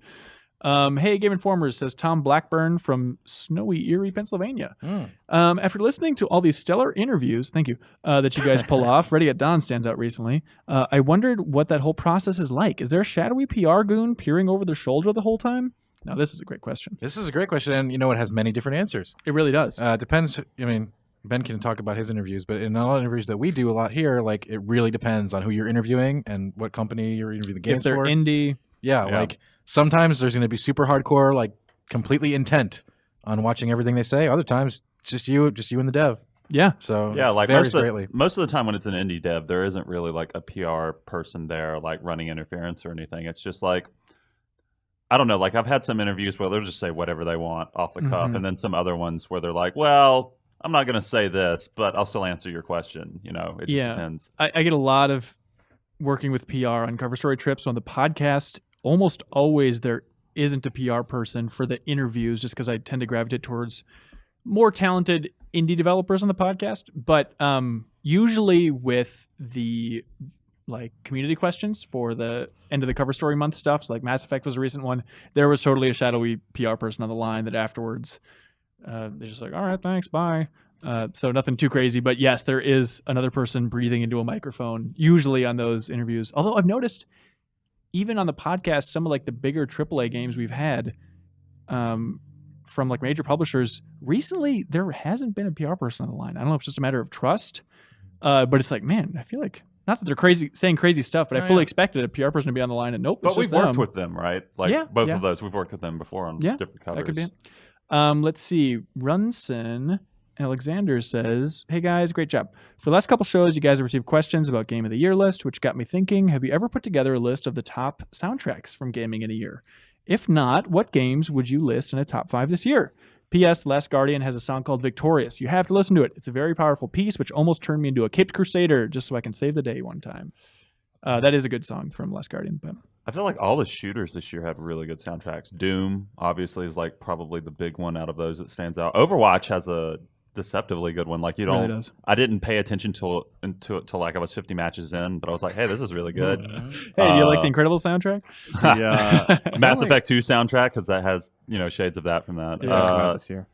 Hey, Game Informers, says Tom Blackburn from snowy Erie, Pennsylvania. After listening to all these stellar interviews, thank you, that you guys pull off, Ready at Dawn stands out recently. I wondered what that whole process is like. Is there a shadowy PR goon peering over their shoulder the whole time? Now, this is a great question. This is a great question, and it has many different answers. It really does. It depends. I mean, Ben can talk about his interviews, but in a lot of interviews that we do a lot here, like it really depends on who you're interviewing and what company you're interviewing the games If they're for. indie, Yeah, like sometimes there's going to be super hardcore, like completely intent on watching everything they say. Other times it's just you and the dev. yeah. So Yeah, it like varies most greatly. of the time when it's an indie dev, there isn't really like a PR person there like running interference or anything. It's just like, I don't know, like I've had some interviews where they'll just say whatever they want off the cuff, and then some other ones where they're like, well, I'm not going to say this, but I'll still answer your question. It just depends. I get a lot of working with PR on cover story trips on the podcast. Almost always there isn't a PR person for the interviews, just because I tend to gravitate towards more talented indie developers on the podcast. But usually with the like community questions for the end of the cover story month stuff, so like Mass Effect was a recent one, there was totally a shadowy PR person on the line that afterwards they're just like, all right, thanks, bye. So nothing too crazy, but yes, there is another person breathing into a microphone usually on those interviews. Although I've noticed even on the podcast, some of like the bigger AAA games we've had from like major publishers recently, there hasn't been a PR person on the line. I don't know if it's just a matter of trust, but it's like, man, I feel like not that they're saying crazy stuff, but I fully expected a PR person to be on the line, and nope. But we've worked with them, right? Like both of those, we've worked with them before on different covers. That could be it. Let's see. Runson Alexander says, hey guys, great job. For the last couple shows, you guys have received questions about Game of the Year list, which got me thinking, have you ever put together a list of the top soundtracks from gaming in a year? If not, what games would you list in a top 5 this year? P.S. The Last Guardian has a song called Victorious. You have to listen to it. It's a very powerful piece, which almost turned me into a caped crusader just so I can save the day one time. That is a good song from Last Guardian. But I feel like all the shooters this year have really good soundtracks. Doom, obviously, is like probably the big one out of those that stands out. Overwatch has a deceptively good one. Like, you don't, really does. I didn't pay attention to it till like I was 50 matches in, but I was like, hey, this is really good. Hey, do you like the Incredible soundtrack? Yeah. Mass Effect 2 soundtrack, because that has, shades of that from that. Yeah, this year.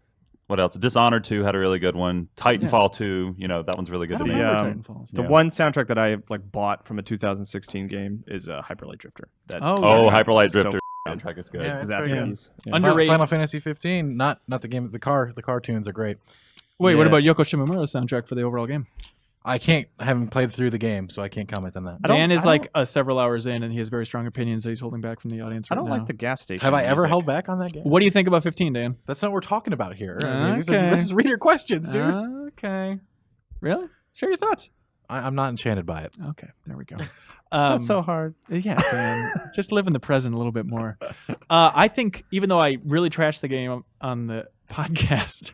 What else? Dishonored 2 had a really good one. Titanfall 2 that one's really good. I don't remember Titanfall. The one soundtrack that I like bought from a 2016 game is Hyper Light Drifter. Hyper Light Drifter soundtrack is good. Yeah, Disaster. Underrated. Final Fantasy 15, not the game. The cartoons are great. Wait, what about Yoko Shimomura's soundtrack for the overall game? I haven't played through the game, so I can't comment on that. Dan is like several hours in, and he has very strong opinions that he's holding back from the audience right now. I don't like the gas station. Have I ever held back on that game? What do you think about 15, Dan? That's not what we're talking about here. Okay. This is reader questions, dude. Okay. Really? Share your thoughts. I'm not enchanted by it. Okay, there we go. It's not so hard. Yeah, Dan. Just live in the present a little bit more. I think even though I really trashed the game on the podcast,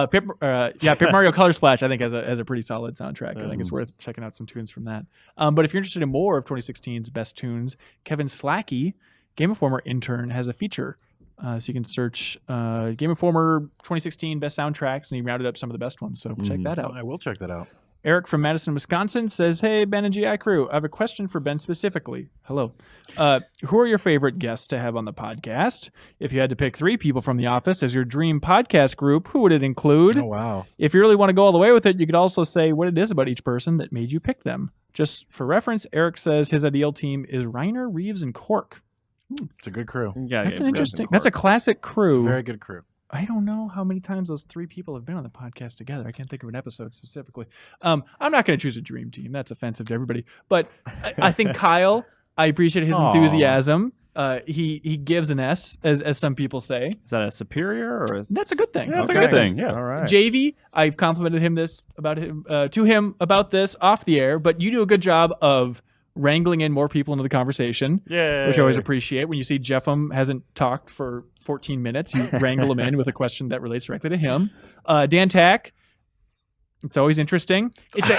Paper Mario Color Splash I think has a pretty solid soundtrack. I think it's worth checking out some tunes from that. But if you're interested in more of 2016's best tunes, Kevin Slacky, Game Informer intern, has a feature. So you can search Game Informer 2016 best soundtracks, and he rounded up some of the best ones. So check that out. I will check that out. Eric from Madison, Wisconsin says, hey, Ben and GI crew, I have a question for Ben specifically. Hello. Who are your favorite guests to have on the podcast? If you had to pick 3 people from the office as your dream podcast group, who would it include? Oh, wow. If you really want to go all the way with it, you could also say what it is about each person that made you pick them. Just for reference, Eric says his ideal team is Reiner, Reeves, and Cork. It's a good crew. Yeah, that's an interesting. That's a classic crew. It's a very good crew. I don't know how many times those 3 people have been on the podcast together. I can't think of an episode specifically. I'm not going to choose a dream team. That's offensive to everybody. But I think Kyle, I appreciate his enthusiasm. He gives an S, as some people say. Is that a superior or? That's a good thing. Yeah, that's a good thing. Yeah. All right. Javy, I've complimented him to him about this off the air, but you do a good job of wrangling in more people into the conversation, which I always appreciate. When you see Jeffem hasn't talked for 14 minutes, you wrangle him in with a question that relates directly to him. Dan Tack, it's always interesting. It's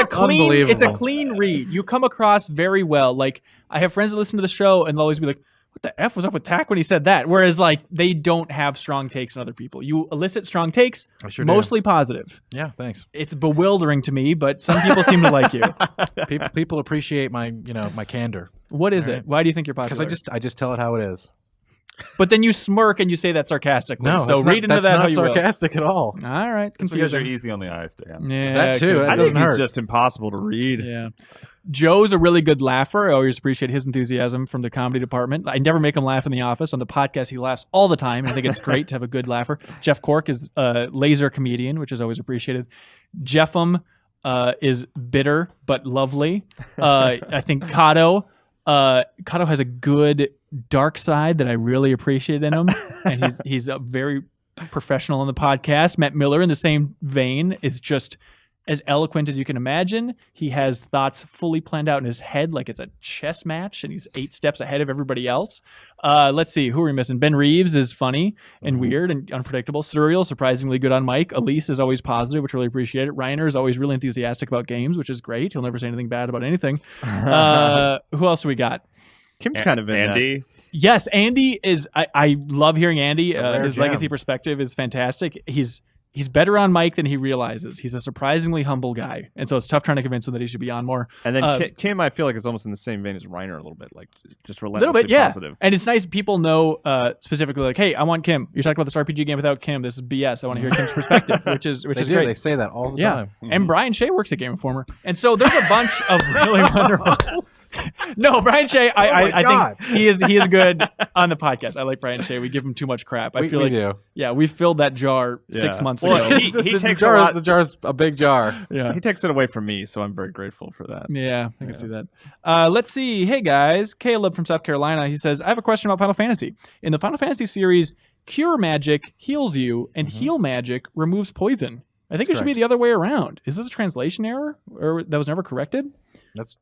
a clean read. You come across very well. Like, I have friends that listen to the show and they'll always be like, what the F was up with Tack when he said that? Whereas, like, they don't have strong takes on other people. You elicit strong takes, mostly positive. Yeah, thanks. It's bewildering to me, but some people seem to like you. People appreciate my candor. What is it? Why do you think you're popular? Because I just tell it how it is. But then you smirk and you say that sarcastically. No, so read into that how you will. That's not sarcastic at all. All right, because you're easy on the eyes, Dan. Yeah, that too. That I doesn't think hurt. it's just impossible to read. Yeah. Joe's a really good laugher. I always appreciate his enthusiasm from the comedy department. I never make him laugh in the office. On the podcast, he laughs all the time, and I think it's great to have a good laugher. Jeff Cork is a laser comedian, which is always appreciated. Jeffem is bitter but lovely. I think Kato has a good dark side that I really appreciate in him, and he's a very professional on the podcast. Matt Miller, in the same vein, is just as eloquent as you can imagine. He has thoughts fully planned out in his head like it's a chess match, and he's 8 steps ahead of everybody else. Let's see, who are we missing? Ben Reeves is funny and weird and unpredictable. Surreal, surprisingly good on mic. Elise is always positive, which I really appreciate it. Reiner is always really enthusiastic about games, which is great. He'll never say anything bad about anything. Who else do we got? Kim's kind of in Andy. that. Yes, Andy is. I love hearing Andy. His gem. legacy perspective is fantastic. He's better on mic than he realizes. He's a surprisingly humble guy, and so it's tough trying to convince him that he should be on more. And then Kim, I feel like, is almost in the same vein as Reiner a little bit, like just A relentlessly little bit, yeah. positive. And it's nice people know specifically, like, hey, I want Kim. You're talking about this RPG game without Kim. This is BS. I want to hear Kim's perspective, which is great. They say that all the time. And Brian Shea works at Game Informer, and so there's a bunch of really wonderful. No, Brian Shea, I think he is good on the podcast. I like Brian Shea. We give him too much crap. I feel like do. Yeah, we filled that jar 6 months Well, ago. he takes the a lot. The jar's a big jar. Yeah. He takes it away from me, so I'm very grateful for that. Yeah, I can see that. Let's see. Hey, guys. Caleb from South Carolina. He says, I have a question about Final Fantasy. In the Final Fantasy series, Cure Magic heals you, and Heal Magic removes poison. I think it should be the other way around. Is this a translation error, or that was never corrected? That's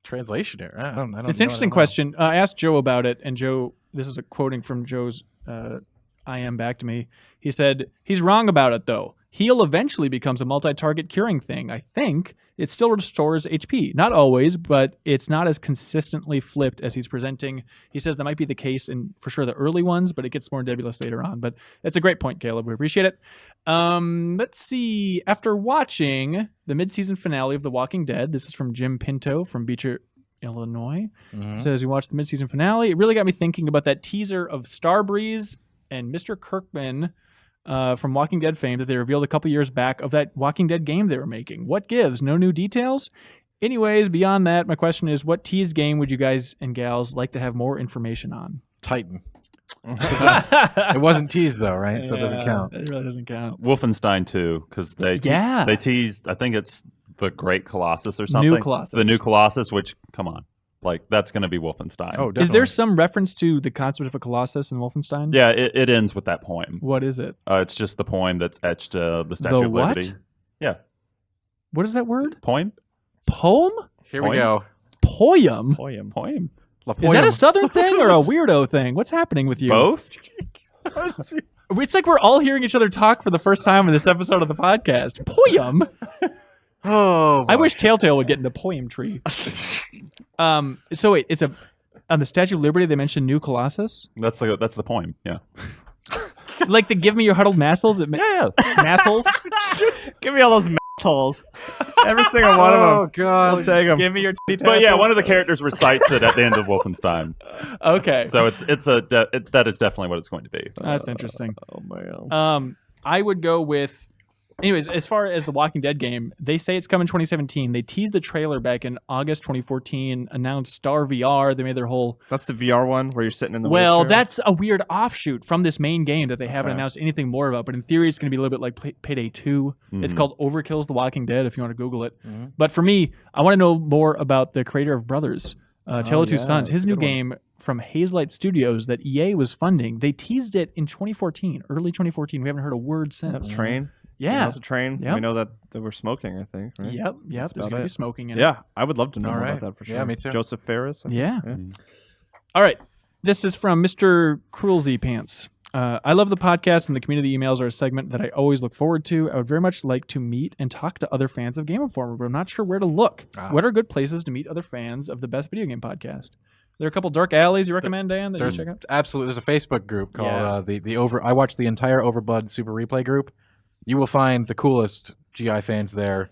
translation error. I don't It's know. an interesting question. I asked Joe about it, and Joe, this is a quoting from Joe's IM back to me. He said, he's wrong about it, though. Heal eventually becomes a multi-target curing thing, I think. It still restores HP. Not always, but it's not as consistently flipped as he's presenting. He says that might be the case in, for sure, the early ones, but it gets more nebulous later on. But it's a great point, Caleb. We appreciate it. Let's see. After watching the mid-season finale of The Walking Dead, this is from Jim Pinto from Beecher, Illinois. Says, we watched the mid-season finale. It really got me thinking about that teaser of Starbreeze and Mr. Kirkman from Walking Dead fame that they revealed a couple years back of that Walking Dead game they were making. What gives? No new details? Anyways, beyond that, my question is, what teased game would you guys and gals like to have more information on? Titan. It wasn't teased, though, right? So it doesn't count. It really doesn't count. Wolfenstein 2, because they teased, I think it's the Great Colossus or something. New Colossus. The New Colossus, which, come on. Like, that's going to be Wolfenstein. Oh, definitely. Is there some reference to the concept of a Colossus in Wolfenstein? Yeah, it ends with that poem. What is it? It's just the poem that's etched the Statue of what? Liberty. Yeah. What is that word? Poem? Poem? Here we go. Poem? Poem. Is that a Southern thing or a weirdo thing? What's happening with you? Both? It's like we're all hearing each other talk for the first time in this episode of the podcast. Poem? Oh, I wish Telltale would get into poem tree. So wait, it's on the Statue of Liberty they mentioned New Colossus? That's the poem, yeah. Like the give me your huddled massels? Yeah. Massels? Give me all those assholes. Every single one of them. Oh, God. I'll take them. Give me your But yeah, one of the characters recites it at the end of Wolfenstein. Okay. So that is definitely what it's going to be. That's interesting. Oh, man. I would go with... Anyways, as far as the Walking Dead game, they say it's coming 2017. They teased the trailer back in August 2014, announced Star VR. They made their whole... That's the VR one where you're sitting in the Well, wheelchair? that's a weird offshoot from this main game that they haven't announced anything more about. But in theory, it's going to be a little bit like Payday 2. It's called Overkill's The Walking Dead, if you want to Google it. But for me, I want to know more about the creator of Brothers, Tale of Two Sons. His new game from Hazelight Studios that EA was funding. They teased it in 2014, early 2014. We haven't heard a word since. Train? Yeah. That's a train. Yep. We know that they were smoking, I think. Right? Yep. There's going to be smoking in it. Yeah, I would love to know All more right. about that for sure. Yeah, me too. Joseph Ferris. I think. Yeah. All right. This is from Mr. Cruelzy Pants. I love the podcast, and the community emails are a segment that I always look forward to. I would very much like to meet and talk to other fans of Game Informer, but I'm not sure where to look. What are good places to meet other fans of the best video game podcast? There are a couple dark alleys you recommend, Dan, that you check out? Absolutely. There's a Facebook group called I watched the entire Overblood Super Replay group. You will find the coolest GI fans there.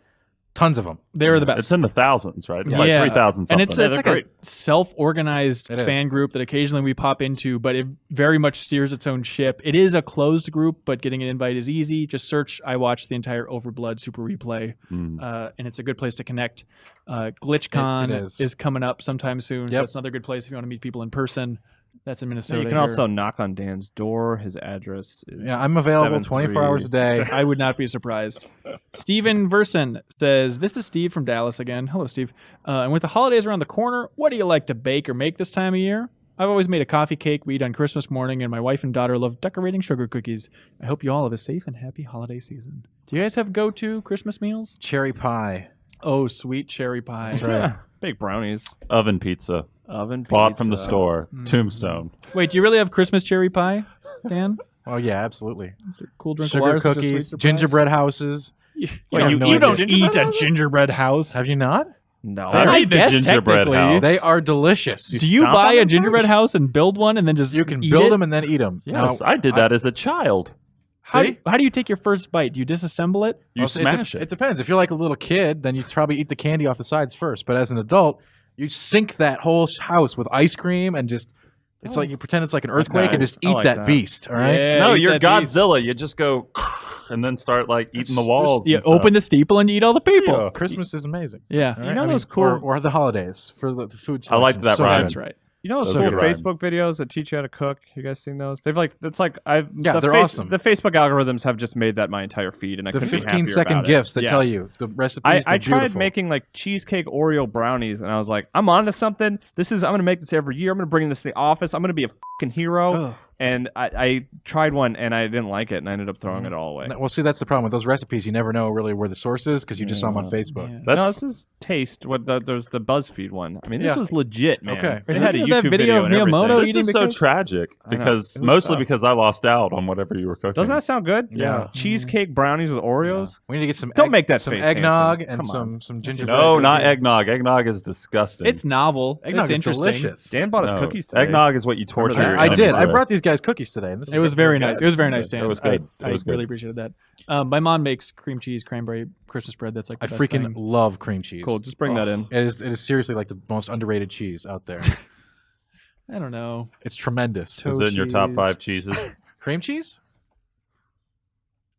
Tons of them. They're the best. It's in the thousands, right? It's like 3,000 something. And it's like a self-organized fan group that occasionally we pop into, but it very much steers its own ship. It is a closed group, but getting an invite is easy. Just search I watched the entire Overblood Super Replay, and it's a good place to connect. GlitchCon is coming up sometime soon, so it's another good place if you want to meet people in person. That's in Minnesota. You can also knock on Dan's door. His address is I'm available 24 hours a day. I would not be surprised. Steven Verson says, this is Steve from Dallas again. Hello, Steve. And with the holidays around the corner, what do you like to bake or make this time of year? I've always made a coffee cake we eat on Christmas morning, and my wife and daughter love decorating sugar cookies. I hope you all have a safe and happy holiday season. Do you guys have go-to Christmas meals? Cherry pie. Oh, sweet cherry pie. That's right. Big brownies. Oven pizza. Bought from the store. Tombstone. Wait, do you really have Christmas cherry pie, Dan? Oh, yeah, absolutely. Is it a cool drink Sugar of water? cookies, gingerbread houses. You don't eat a gingerbread house. Have you not? No, I I made the guess gingerbread technically. house. They are delicious. Do you stomp buy on a them gingerbread first? house and build one and then just You can eat build it? them and then eat them. Yes, I did that as a child. How See? do you take your first bite? Do you disassemble it? You smash It depends. If you're like a little kid, then you probably eat the candy off the sides first. But as an adult, you sink that whole house with ice cream and just. It's like you pretend it's like an earthquake and just I eat like that that. beast. All right. Yeah, No, eat you're that beast. Godzilla. You just go and then start like eating the walls. You and stuff. open the steeple and you eat all the people. Yeah. Christmas is amazing. Yeah. All You right? know I those mean, cool- or the holidays for the food. I liked that selection. So rhyme. good. That's right. You know those Those are cool good. Facebook videos that teach you how to cook? You guys seen those? They've like it's like I've Yeah, they're awesome. The Facebook algorithms have just made that my entire feed, and I The couldn't be 15-second happier about gifs it. that Yeah. tell you the recipes. I they're tried beautiful. making like cheesecake Oreo brownies, and I was like, I'm onto something. I'm gonna make this every year. I'm gonna bring this to the office. I'm gonna be a fucking hero. Ugh. And I tried one, and I didn't like it, and I ended up throwing it all away. Well, see, that's the problem with those recipes. You never know really where the source is because you just saw them on Facebook. Yeah. No, That's this is taste. There's the BuzzFeed one. I mean, this Yeah. was legit, man. Okay. They Is had a this YouTube that video of and Miyamoto everything. this eating is the so cookies? tragic I know. because It was mostly tough. because I lost out on whatever you were cooking. Doesn't that sound good? Yeah. Cheesecake brownies with Oreos. We need to get some. Don't make that some face, eggnog Hanson. and Come on. some gingerbread. No, not cookies. eggnog. Eggnog is disgusting. It's novel. Eggnog it's is interesting. delicious. Dan bought us No, cookies today. Eggnog is what you torture. that? your I enemies did. I with. brought these guys cookies today, and this It was very nice. good. It was very nice, Dan. It was good. I It was really good. appreciated that. My mom makes cream cheese cranberry Christmas bread. That's like the I best freaking thing. love cream cheese. Cool. Just bring that in. It is seriously like the most underrated cheese out there. I don't know. It's tremendous. Is it in your top cheese. 5 cheeses? Cream cheese?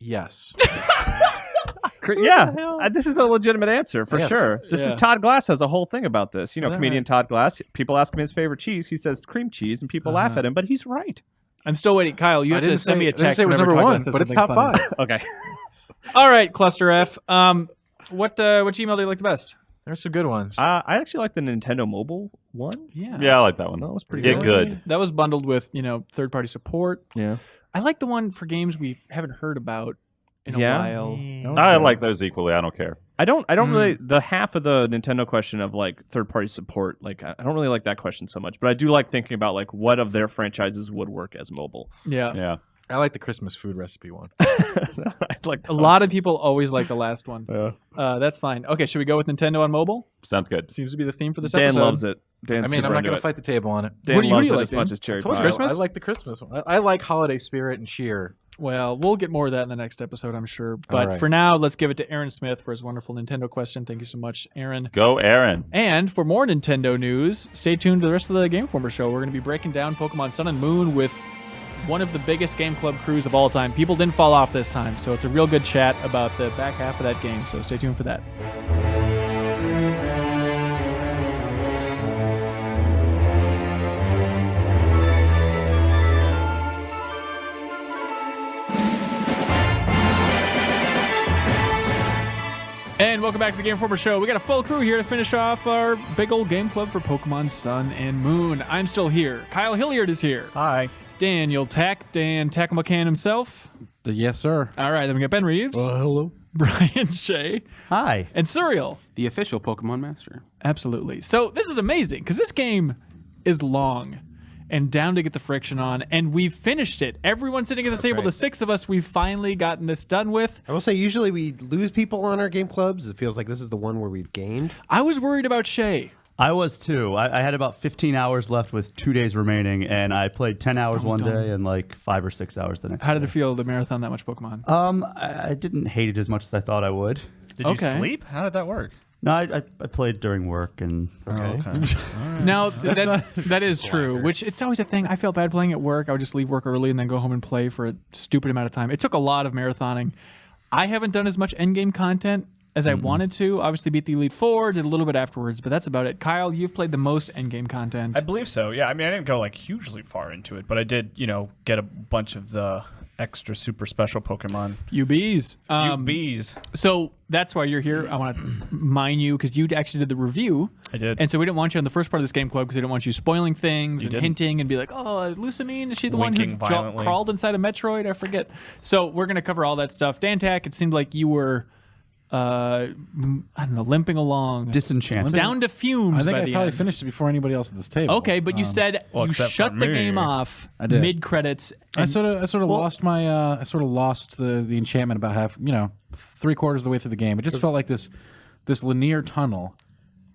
Yes. Yeah, this is a legitimate answer for Yes. sure. This is Yeah. Todd Glass has a whole thing about this. You know, Is that comedian right? Todd Glass. People ask him his favorite cheese. He says cream cheese, and people laugh Uh-huh. at him, but he's right. I'm still waiting. Kyle, you I have to didn't send me say- a I didn't text say it was whenever number Todd one, Glass says but it's something top funny. 5. Okay. All right, Cluster F. Which email do you like the best? There's some good ones. I actually like the Nintendo Mobile one. Yeah, I like that one. That was pretty Yeah, good. That was bundled with, third-party support. Yeah. I like the one for games we haven't heard about in a Yeah. while. I like those equally. I don't care. I don't really the half of the Nintendo question of like third party support, like I don't really like that question so much, but I do like thinking about like what of their franchises would work as mobile. Yeah. Yeah. I like the Christmas food recipe one. I'd like A lot of people always like the last one. Yeah. That's fine. Okay, should we go with Nintendo on mobile? Sounds good. Seems to be the theme for this Dan episode. loves it. Dan's I mean, I'm super not into going to it. fight the table on it. Dan What do you loves it like, as Dan? much as cherry Told you, pie. Christmas? I like the Christmas one. I like holiday spirit and cheer. Well, we'll get more of that in the next episode, I'm sure. But All right. for now, let's give it to Aaron Smith for his wonderful Nintendo question. Thank you so much, Aaron. Go, Aaron. And for more Nintendo news, stay tuned to the rest of the Game Informer show. We're going to be breaking down Pokemon Sun and Moon with one of the biggest game club crews of all time. People didn't fall off this time, so it's a real good chat about the back half of that game. So stay tuned for that. And welcome back to the Game Informer Show. We got a full crew here to finish off our big old game club for Pokemon Sun and Moon. I'm still here. Kyle Hilliard is here. Hi. Daniel Tack, Dan Tackamacan himself. Yes, sir. All right, then we got Ben Reeves, Hello. Brian Shea, Hi. and Surreal. The official Pokemon Master. Absolutely. So this is amazing because this game is long and down to get the friction on, and we've finished it. Everyone sitting at the table, right. the 6 of us, we've finally gotten this done with. I will say, usually we lose people on our game clubs. It feels like this is the one where we've gained. I was worried about Shea. I was too. I had about 15 hours left with 2 days remaining, and I played 10 hours one day and like 5 or 6 hours the next How did day. it feel to marathon that much Pokemon? I didn't hate it as much as I thought I would. Did Okay. you sleep? How did that work? No, I played during work and No, that is true. Which it's always a thing. I felt bad playing at work. I would just leave work early and then go home and play for a stupid amount of time. It took a lot of marathoning. I haven't done as much endgame content as I wanted to. Obviously, beat the Elite Four, did a little bit afterwards, but that's about it. Kyle, you've played the most endgame content. I believe so. Yeah, I mean, I didn't go like hugely far into it, but I did, get a bunch of the extra super special Pokemon. UBs. Bees. So that's why you're here. I want to mine you because you actually did the review. I did. And so we didn't want you on the first part of this game club because we didn't want you spoiling things and didn't. hinting and be like, oh, Lucamine, is she the one who Winking violently. crawled inside a Metroid? I forget. So we're going to cover all that stuff. Dan Tack, it seemed like you were, I don't know, limping along. disenchanted. Down to fumes I think by I the probably end. finished it before anybody else at this table. Okay, but you said you except shut for the me. game off I did. mid credits. I sort of lost my lost the enchantment about half, 3/4 of the way through the game. It just felt like this linear tunnel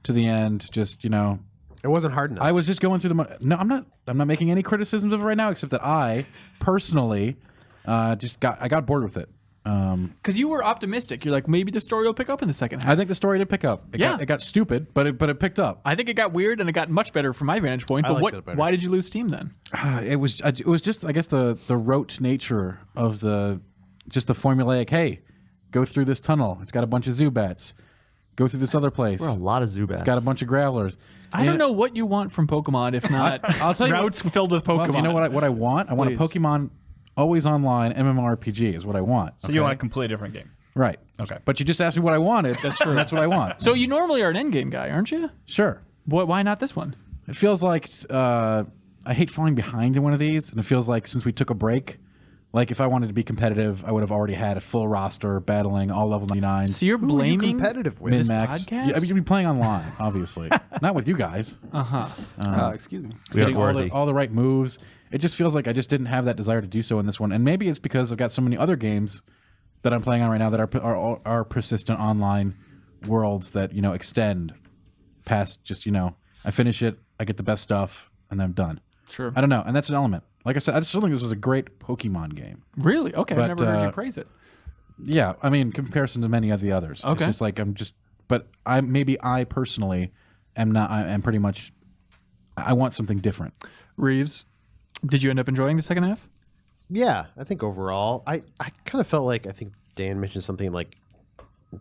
to the end. Just It wasn't hard enough. I was just going through the. No, I'm not making any criticisms of it right now, except that I personally I got bored with it. Because you were optimistic. You're like, maybe the story will pick up in the second half. I think the story did pick up. It got stupid, but it picked up. I think it got weird and it got much better from my vantage point. I But liked it better. why did you lose steam then? It was just, I guess, the rote nature of the formulaic. Hey, go through this tunnel. It's got a bunch of Zubats. Go through this other place. There are a lot of Zubats. It's got a bunch of Growlers. I don't know what you want from Pokemon if not I'll tell you routes filled with Pokemon. Well, you know what I want? I want a Please. Pokemon always online MMORPG is what I want. So you want a completely different game. Right. Okay. But you just asked me what I wanted. That's true. That's what I want. So you normally are an endgame guy, aren't you? Sure. Why not this one? It feels like I hate falling behind in one of these, and it feels like since we took a break, like if I wanted to be competitive, I would have already had a full roster battling all level 99. So you're Who are you blaming competitive with? this Min-max. podcast? Yeah, I mean, you'd be playing online, obviously. Not with you guys. Excuse me. We Getting aren't worthy. all the right moves. It just feels like I just didn't have that desire to do so in this one. And maybe it's because I've got so many other games that I'm playing on right now that are persistent online worlds that, extend past just, I finish it, I get the best stuff, and then I'm done. Sure. I don't know. And that's an element. Like I said, I still think this was a great Pokemon game. Really? Okay, But, I've never heard you praise it. Yeah, I mean, in comparison to many of the others. Okay. It's just like but I personally am not, I'm pretty much, I want something different. Reeves, did you end up enjoying the second half? Yeah, I think overall, I kind of felt like, I think Dan mentioned something like,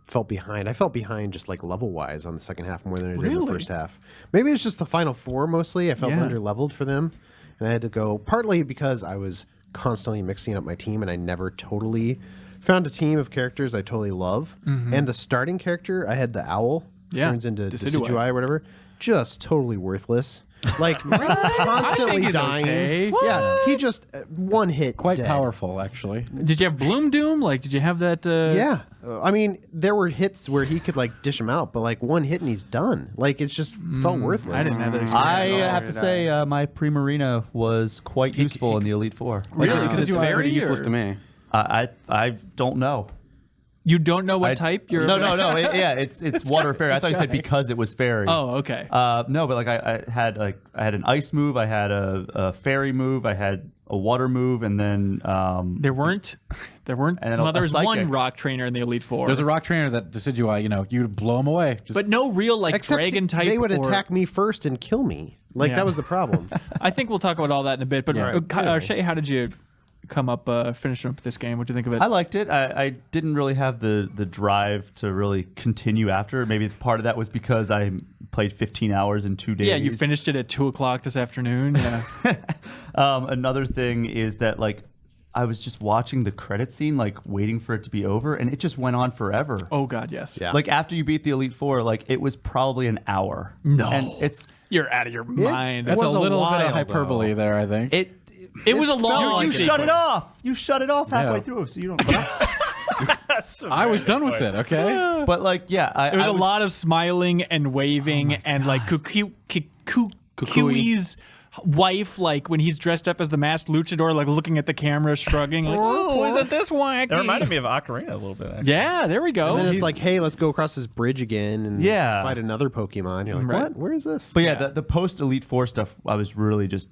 felt behind. I felt behind just like level wise on the second half more than I did in the Really? first half. Maybe it's just the final four mostly. I felt Yeah. under leveled for them. And I had to go partly because I was constantly mixing up my team and I never totally found a team of characters I totally love. And the starting character, I had the owl, Yeah, turns into Decidueye. Decidueye or whatever, just totally worthless. Like constantly he's dying. okay. Yeah, he just one hit Quite dead. powerful, actually. Did you have Bloom Doom? Like, did you have that? Yeah, I mean, there were hits where he could like dish him out, but like one hit and he's done. Like it just felt worthless. I didn't have that experience. I at all. have to say, my Primarina was quite useful in the Elite Four. Really? Because Because it's it's very very useless to me. I don't know. You don't know what type you're. No. It's water fairy. I thought you said because it was fairy. Oh, okay. No, but like I had an ice move, I had a fairy move, I had a water move, and then There weren't. And then Well, a there's psychic. one rock trainer in the Elite Four. There's a rock trainer that Decidueye, you'd blow him away. Just, but no real like Except dragon type. they would or- attack me first and kill me. Like Yeah. that was the problem. I think we'll talk about all that in a bit. But Shay, how did you come up finishing up this game? What do you think of it? I liked it. I didn't really have the drive to really continue after. Maybe part of that was because I played 15 hours in 2 days. Yeah, you finished it at 2:00 this afternoon. Yeah. Another thing is that like I was just watching the credit scene, like waiting for it to be over, and it just went on forever. Oh God, yes. Yeah. Like after you beat the Elite Four, like it was probably an hour. No. And it's You're out of your mind. that's a was a little bit while, of hyperbole there, I think. It was a long. you shut it off. You shut it off halfway Yeah. through, so you don't. I was done with it, okay? But like, yeah, There was a lot of smiling and waving and like Kukui's wife, like when he's dressed up as the masked luchador, like looking at the camera, shrugging, like, "Oh, isn't this wacky?" That reminded me of Ocarina a little bit. Actually. Yeah, there we go. And then it's like, hey, let's go across this bridge again and Yeah. fight another Pokemon. You're like, Right. what? Where is this? But yeah, the post Elite Four stuff, I was really just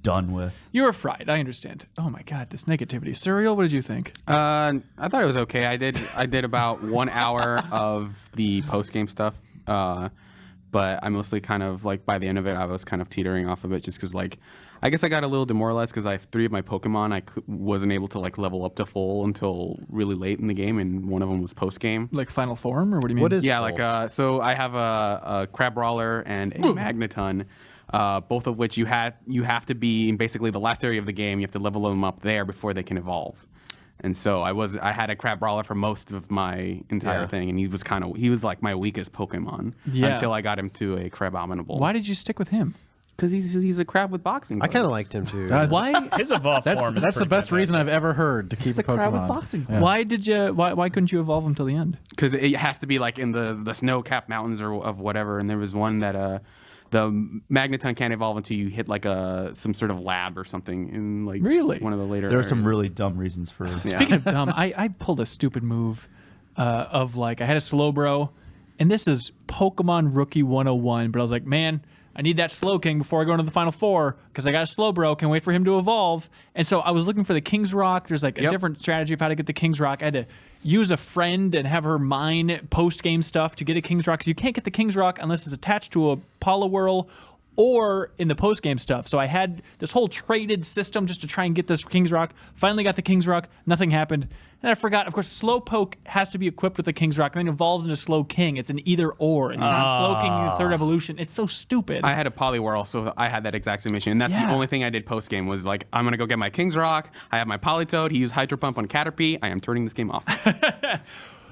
done with. You were fried. I understand. Oh my God, this negativity. Cereal, what did you think? I thought it was okay. I did about 1 hour of the post game stuff, but I mostly kind of like by the end of it, I was kind of teetering off of it just because like I guess I got a little demoralized because I have 3 of my Pokemon. I wasn't able to like level up to full until really late in the game, and one of them was post game. Like final form, or what do you mean? What is Yeah, full? like so I have a Crabrawler and a Magneton, both of which you have to be in basically the last area of the game. You have to level them up there before they can evolve. And so I had a Crabrawler for most of my entire Yeah. thing, and he was like my weakest Pokemon until I got him to a Crabominable. Why did you stick with him? Because he's a crab with boxing I gloves. kind of liked him too. Why? His evolved form is That's the pretty best reason fantastic. I've ever heard to keep a crab with Pokemon. boxing Yeah. Why did you? Why couldn't you evolve him till the end? Because it has to be like in the snow-capped mountains or of whatever. And there was one that the Magneton can't evolve until you hit like some sort of lab or something in like Really? one of the later. There are some areas. really dumb reasons for. Yeah. Speaking of dumb, I pulled a stupid move of like I had a Slowbro And this is Pokemon Rookie 101. But I was like, man, I need that Slowking before I go into the Final Four because I got a Slowbro. Can't wait for him to evolve. And so I was looking for the King's Rock. There's like a different strategy of how to get the King's Rock. I had to use a friend and have her mine post-game stuff to get a King's Rock because you can't get the King's Rock unless it's attached to a Poliwhirl or in the post-game stuff. So I had this whole traded system just to try and get this King's Rock. Finally got the King's Rock. Nothing happened. And I forgot, of course, Slowpoke has to be equipped with the King's Rock and then evolves into Slowking. It's an either or. It's not Slowking in the third evolution. It's so stupid. I had a Poliwhirl, so I had that exact same issue. And that's the only thing I did post-game was like, I'm going to go get my King's Rock. I have my Politoed. He used Hydro Pump on Caterpie. I am turning this game off.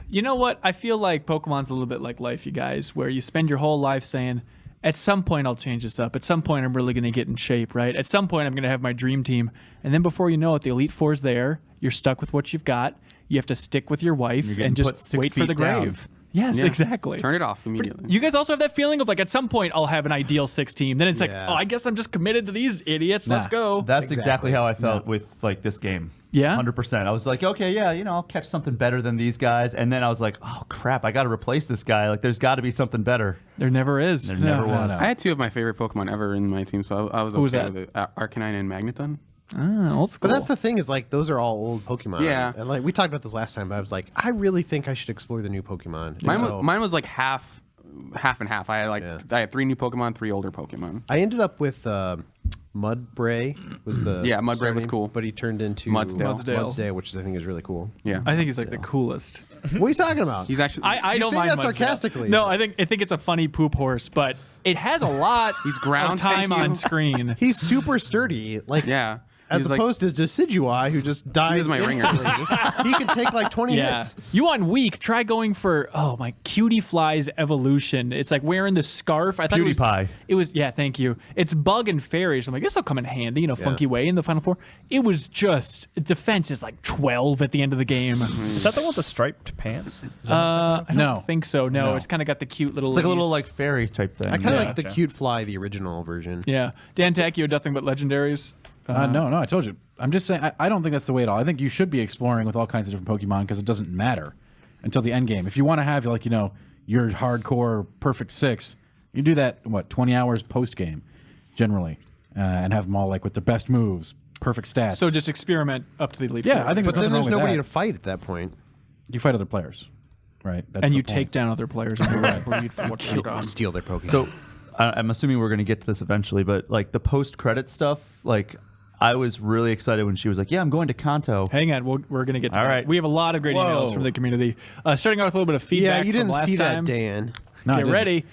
You know what? I feel like Pokemon's a little bit like life, you guys, where you spend your whole life saying, at some point I'll change this up. At some point I'm really going to get in shape, right? At some point I'm going to have my dream team. And then before you know it, the Elite Four's there. You're stuck with what you've got. You have to stick with your wife and just wait for the grave. Yes, exactly. Turn it off immediately. You guys also have that feeling of like at some point I'll have an ideal 6 team. Then it's like, oh, I guess I'm just committed to these idiots. Let's go. That's exactly how I felt with like this game. Yeah? 100%. I was like, okay, yeah, I'll catch something better than these guys. And then I was like, oh, crap, I got to replace this guy. Like, there's got to be something better. There never is. There never was. I had 2 of my favorite Pokemon ever in my team, so I was okay with it. Arcanine and Magneton. Old school. But that's the thing is like those are all old Pokemon. Yeah. And like we talked about this last time, but I was like, I really think I should explore the new Pokemon. Mine was like half and half. I had I had 3 new Pokemon, 3 older Pokemon. I ended up with Mudbray was the Mudbray was cool, but he turned into Mudsdale, which I think is really cool. Yeah, I think he's like the coolest. What are you talking about? He's actually I don't say mind that Mudsdale. sarcastically. No, I think it's a funny poop horse, but it has a lot He's ground, of time thank you. on screen. He's super sturdy. Like as He's opposed to Decidueye, who just dies my ringer. instantly. He can take like 20 hits. You want weak, try going for my Cutie Fly's evolution. It's like wearing the scarf. I thought Cutie Pie. It was thank you. It's bug and fairy. So I'm like, this will come in handy in a funky way in the Final Four. It was just defense is like 12 at the end of the game. Is that the one with the striped pants? I don't think so. No, it's kind of got the cute little. It's like a little like fairy type thing. I kind of like the Cute Fly, the original version. Yeah, Dan Tack, you had nothing but legendaries. No, I told you. I'm just saying, I don't think that's the way at all. I think you should be exploring with all kinds of different Pokemon because it doesn't matter until the end game. If you want to have, like, your hardcore perfect 6, you do that, 20 hours post game, generally, and have them all, like, with the best moves, perfect stats. So just experiment up to the Elite Four. I think But then there's nobody to that. fight at that point. You fight other players, right? That's and the you point. take down other players and breed for what they've got. Steal their Pokemon. So I'm assuming we're going to get to this eventually, but like the post-credit stuff, like I was really excited when she was like, yeah, I'm going to Kanto. Hang on, we're going to get to All that. right. We have a lot of great emails from the community. Starting out with a little bit of feedback you from didn't last see time. that, Dan. No, I Get didn't. ready.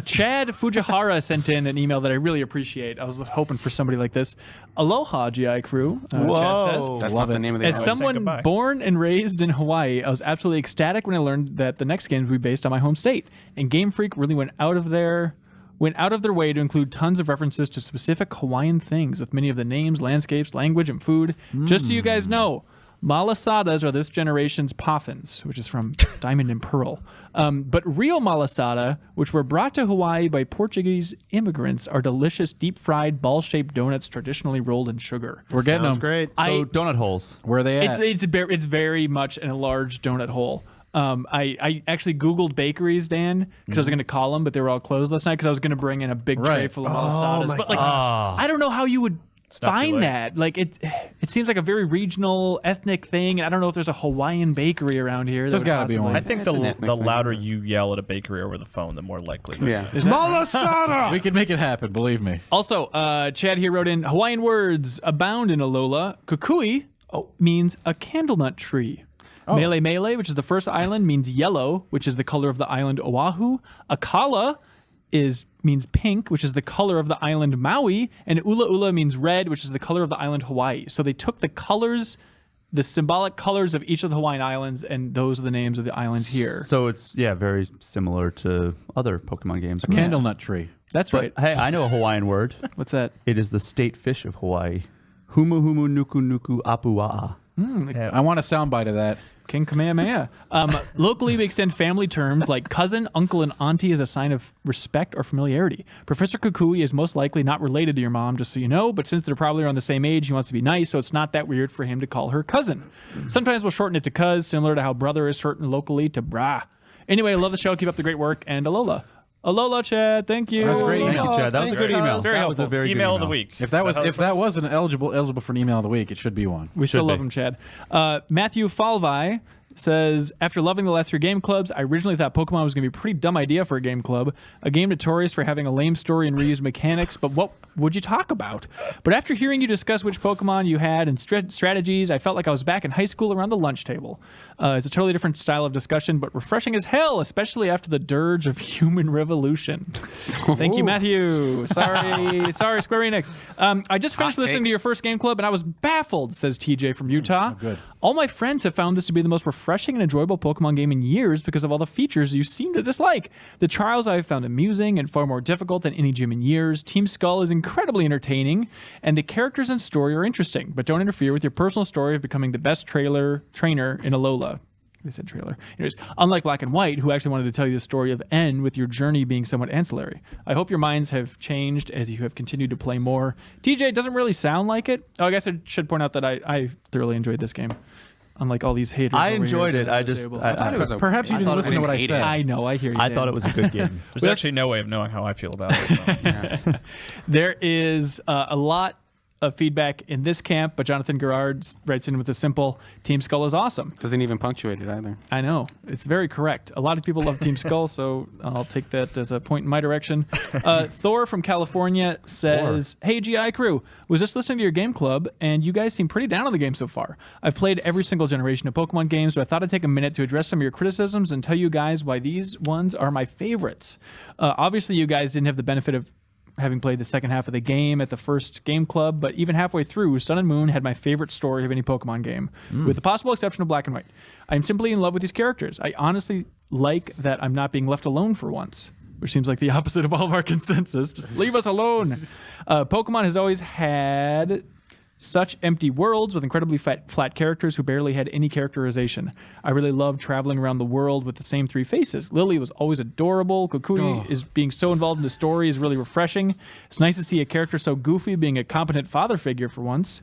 Chad Fujihara sent in an email that I really appreciate. I was hoping for somebody like this. Aloha, GI crew, Chad says. That's not the name of the As game. someone born and raised in Hawaii, I was absolutely ecstatic when I learned that the next games would be based on my home state. And Game Freak really went out of their way to include tons of references to specific Hawaiian things, with many of the names, landscapes, language, and food. Just so you guys know, malasadas are this generation's poffins, which is from Diamond and Pearl. But real malasada, which were brought to Hawaii by Portuguese immigrants, are delicious deep-fried, ball-shaped donuts traditionally rolled in sugar. We're getting Sounds them. great. So donut holes. Where are they at? It's very much in a large donut hole. I actually Googled bakeries, Dan, because I was going to call them, but they were all closed last night because I was going to bring in a big tray full of malasadas. But like, I don't know how you would find that. Like, it seems like a very regional, ethnic thing, and I don't know if there's a Hawaiian bakery around here. There's got to be one. I think the louder you yell at a bakery over the phone, the more likely. Yeah. Malasada! We can make it happen, believe me. Also, Chad here wrote in, Hawaiian words abound in Alola. Kukui means a candlenut tree. Mele Mele, which is the first island, means yellow, which is the color of the island Oahu. Akala means pink, which is the color of the island Maui. And Ula Ula means red, which is the color of the island Hawaii. So they took the colors, the symbolic colors of each of the Hawaiian islands, and those are the names of the islands here. So it's, very similar to other Pokemon games. A candlenut tree. That's right. Hey, I know a Hawaiian word. What's that? It is the state fish of Hawaii. Humu humu nuku nuku apua'a. I want a soundbite of that. King Kamehameha. Locally, we extend family terms like cousin, uncle, and auntie as a sign of respect or familiarity. Professor Kukui is most likely not related to your mom, just so you know, but since they're probably around the same age, he wants to be nice, so it's not that weird for him to call her cousin. Sometimes we'll shorten it to cuz, similar to how brother is shortened locally to brah. Anyway, I love the show. Keep up the great work. And Alola, Chad. Thank you. That was great. Thank you, Chad. That was a good email. Very That was a helpful. very good Email of the week. If that was an eligible for an email of the week, it should be one. We still love him, Chad. Matthew Falvi says, after loving the last 3 game clubs, I originally thought Pokemon was going to be a pretty dumb idea for a game club. A game notorious for having a lame story and reused mechanics, but what would you talk about? But after hearing you discuss which Pokemon you had and strategies, I felt like I was back in high school around the lunch table. It's a totally different style of discussion, but refreshing as hell, especially after the dirge of human revolution. Thank you, Matthew. Sorry, Square Enix. I just finished listening to your first game club, and I was baffled, says TJ from Utah. Good. All my friends have found this to be the most refreshing and enjoyable Pokemon game in years because of all the features you seem to dislike. The trials I have found amusing and far more difficult than any gym in years. Team Skull is incredibly entertaining, and the characters and story are interesting, but don't interfere with your personal story of becoming the best trainer in Alola. They said trailer. Anyways, unlike Black and White, who actually wanted to tell you the story of N with your journey being somewhat ancillary. I hope your minds have changed as you have continued to play more. TJ, it doesn't really sound like it. Oh, I guess I should point out that I thoroughly enjoyed this game. Unlike all these haters. I over enjoyed here it. at the table. I thought it was Perhaps you didn't listen to what I said. I know. I hear you. I Dan. thought it was a good game. There's actually no way of knowing how I feel about it. So. There is a lot of feedback in this camp, but Jonathan Gerard writes in with a simple, Team Skull is awesome. Doesn't even punctuate it either. I know. It's very correct. A lot of people love Team Skull, so I'll take that as a point in my direction. Thor from California says, Hey, GI crew, was just listening to your game club, and you guys seem pretty down on the game so far. I've played every single generation of Pokemon games, so I thought I'd take a minute to address some of your criticisms and tell you guys why these ones are my favorites. Obviously, you guys didn't have the benefit of having played the second half of the game at the first game club, but even halfway through, Sun and Moon had my favorite story of any Pokemon game, with the possible exception of Black and White. I'm simply in love with these characters. I honestly like that I'm not being left alone for once, which seems like the opposite of all of our consensus. Just leave us alone. Pokemon has always had such empty worlds with incredibly flat characters who barely had any characterization. I really loved traveling around the world with the same 3 faces. Lily was always adorable. Kukui is being so involved in the story is really refreshing. It's nice to see a character so goofy being a competent father figure for once.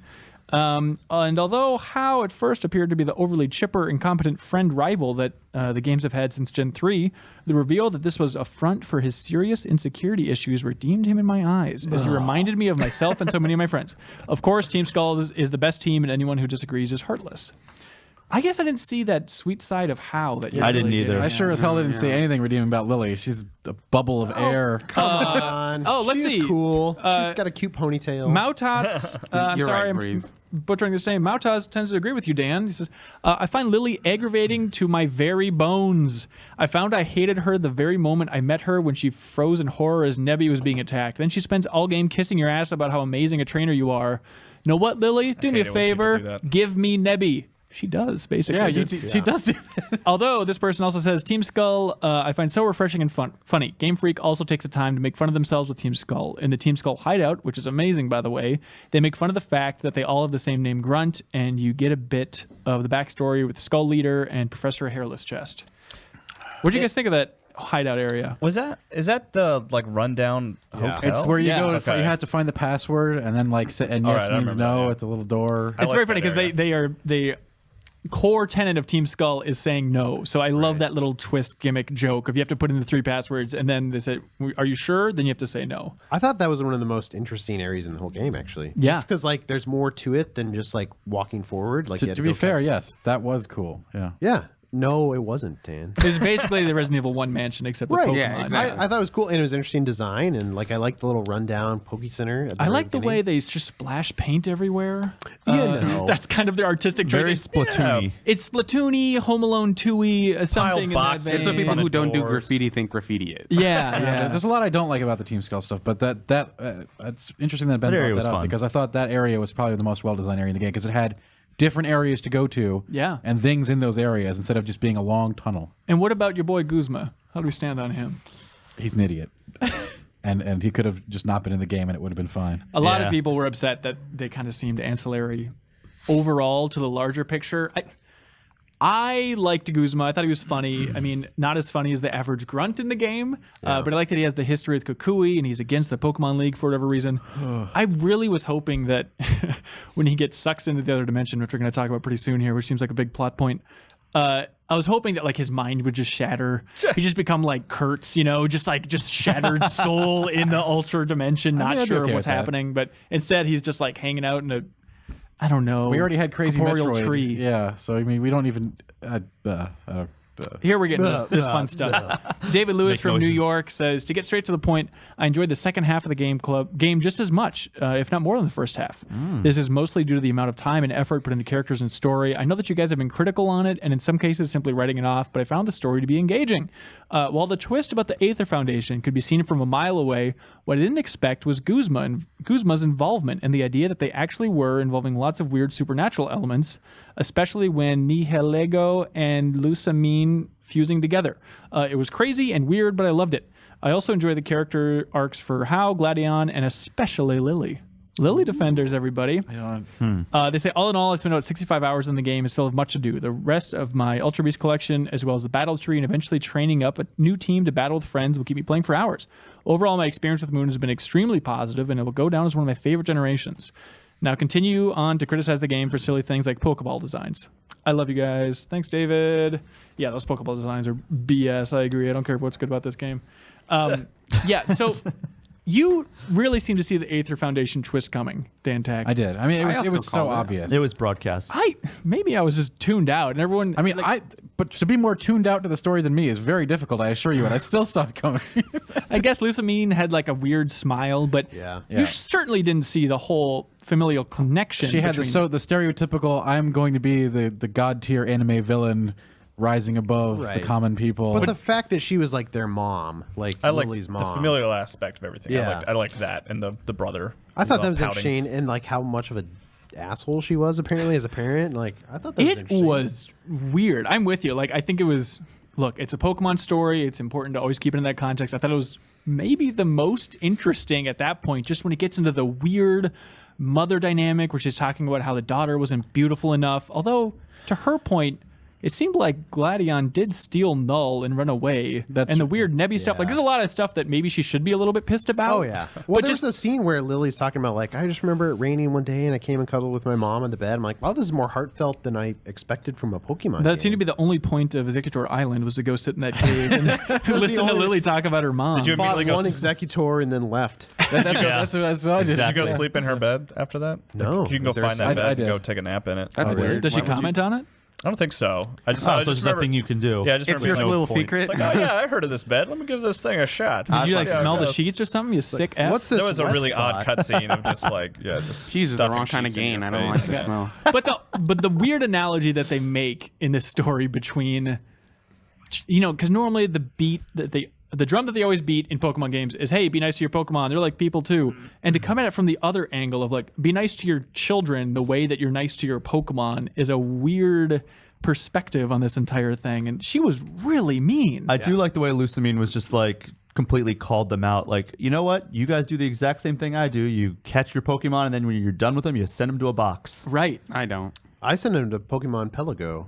And although How at first appeared to be the overly chipper, incompetent friend rival that the games have had since Gen 3, the reveal that this was a front for his serious insecurity issues redeemed him in my eyes, as he reminded me of myself and so many of my friends. Of course, Team Skull is the best team, and anyone who disagrees is heartless. I guess I didn't see that sweet side of How that you I really didn't either. did. I sure as hell didn't say anything redeeming about Lily. She's a bubble of air. Come on. let's She's see. cool. She's got a cute ponytail. Mautats, I'm You're sorry, right, I'm Breeze. butchering this name. Mautats tends to agree with you, Dan. He says, I find Lily aggravating to my very bones. I found I hated her the very moment I met her when she froze in horror as Nebby was being attacked. Then she spends all game kissing your ass about how amazing a trainer you are. You know what, Lily? Do me a hate it when people do favor. that. Give me Nebby. She does, basically. Yeah, she does do that. Although this person also says Team Skull I find so refreshing and funny. Game Freak also takes the time to make fun of themselves with Team Skull. In the Team Skull hideout, which is amazing by the way, they make fun of the fact that they all have the same name Grunt, and you get a bit of the backstory with Skull Leader and Professor Hairless Chest. What do you guys think of that hideout area? Is that the like rundown hotel? It's where you go. Okay. You have to find the password, and then like sit, and All yes right, I means remember no that, yeah. at the little door. It's like very funny that because the core tenet of Team Skull is saying no. So I love that little twist gimmick joke of you have to put in the 3 passwords, and then they say, "Are you sure?" Then you have to say no. I thought that was one of the most interesting areas in the whole game, actually. Yeah. Just because like there's more to it than just like walking forward. Like you had To go be fair, catch- yes, that was cool. Yeah. Yeah. No, it wasn't, Dan. It's basically the Resident Evil 1 mansion except with Right, Pokemon. yeah, exactly. I thought it was cool, and it was interesting design, and like I liked the little rundown Poke Center. At the I very like the way beginning. they just splash paint everywhere. No. That's kind of their artistic choice. Very Splatoony. It's Splatoony, Home Alone 2-y, something in that boxes. vein. It's what people Fun who don't do doors. graffiti think graffiti is. Yeah, Yeah, yeah. there's a lot I don't like about the Team Skull stuff, but it's interesting that Ben That area brought was that up fun. because I thought that area was probably the most well-designed area in the game because it had different areas to go to, Yeah. and things in those areas instead of just being a long tunnel. And what about your boy Guzma? How do we stand on him? He's an idiot, and he could have just not been in the game, and it would have been fine. A lot Yeah. of people were upset that they kind of seemed ancillary overall to the larger picture. I liked Guzma. I thought he was funny. I mean, not as funny as the average grunt in the game, but I like that he has the history with Kukui and he's against the Pokemon League for whatever reason. I really was hoping that when he gets sucked into the other dimension, which we're going to talk about pretty soon here, which seems like a big plot point, I was hoping that like his mind would just shatter. He'd just become like Kurtz, you know, just shattered soul in the ultra dimension, not I'd be sure okay what's with that. happening. But instead, he's just like hanging out in a, I don't know. We already had Crazy corporeal Metroid. tree. Yeah, so I mean, we don't even. Here we're getting this fun stuff. David Lewis make from New noises. York says, to get straight to the point, I enjoyed the second half of the game just as much, if not more than the first half. This is mostly due to the amount of time and effort put into characters and story. I know that you guys have been critical on it, and in some cases simply writing it off, but I found the story to be engaging. While the twist about the Aether Foundation could be seen from a mile away, what I didn't expect was Guzma's involvement and the idea that they actually were involving lots of weird supernatural elements, especially when Nihilego and Lusamine fusing together. It was crazy and weird, but I loved it. I also enjoy the character arcs for Hao, Gladion, and especially Lily. Lily Defenders, everybody. They say, all in all, I spent about 65 hours in the game and still have much to do. The rest of my Ultra Beast collection, as well as the battle tree and eventually training up a new team to battle with friends, will keep me playing for hours. Overall, my experience with Moon has been extremely positive, and it will go down as one of my favorite generations. Now continue on to criticize the game for silly things like Pokeball designs. I love you guys. Thanks, David. Yeah, those Pokeball designs are BS. I agree. I don't care what's good about this game. Yeah, so you really seem to see the Aether Foundation twist coming, Dan Tack. I did. I mean, it also was so called it. obvious. It was broadcast. Maybe I was just tuned out, and everyone. I mean, but to be more tuned out to the story than me is very difficult, I assure you, and I still saw it coming. I guess Lusamine had like a weird smile, but you certainly didn't see the whole familial connection. She had the between- stereotypical, I'm going to be the god tier anime villain rising above the Right. common people. But the fact that she was like their mom, like I like Lily's the mom. familial aspect of everything. Yeah. I liked that, and the brother. I thought that was pouting. interesting, and like how much of a asshole she was apparently as a parent. Like I thought that was It interesting. was weird. I'm with you. Like I think it was. Look, it's a Pokemon story. It's important to always keep it in that context. I thought it was maybe the most interesting at that point, just when it gets into the weird mother dynamic, where she's talking about how the daughter wasn't beautiful enough. Although, to her point, it seemed like Gladion did steal Null and run away. And the weird Nebby stuff. Like, there's a lot of stuff that maybe she should be a little bit pissed about. Oh yeah. Well, there's a scene where Lily's talking about like, I just remember it raining one day and I came and cuddled with my mom in the bed. I'm like, wow, this is more heartfelt than I expected from a Pokemon. That game. seemed to be the only point of Executor Island, was to go sit in that cave and listen to Lily talk about her mom. Did you Fought immediately go? one Executor and then left. that's what I did. Did you go sleep in her bed after that? No. You can go Is there a find scene? that bed I and did. go take a nap in it. That's weird. Does she comment on it? I don't think so. I just, Oh, I so just there's nothing you can do. Yeah, I just It's remember your little point. secret. It's like, oh yeah, I heard of this bed. Let me give this thing a shot. Did you like Yeah, smell yeah. the sheets or something? You sick F. What's this? There was a wet really spot? odd cutscene of just like just Cheese is the stuffing wrong kind of sheets in gain. your I don't like face. the smell. But the weird analogy that they make in this story between, you know, because normally the drum that they always beat in Pokemon games is, hey, be nice to your Pokemon. They're like people too. And to come at it from the other angle of like, be nice to your children the way that you're nice to your Pokemon is a weird perspective on this entire thing. And she was really mean. I do like the way Lusamine was just like completely called them out. Like, you know what? You guys do the exact same thing I do. You catch your Pokemon, and then when you're done with them, you send them to a box. Right. I don't. I sent him to Pokemon Pelago.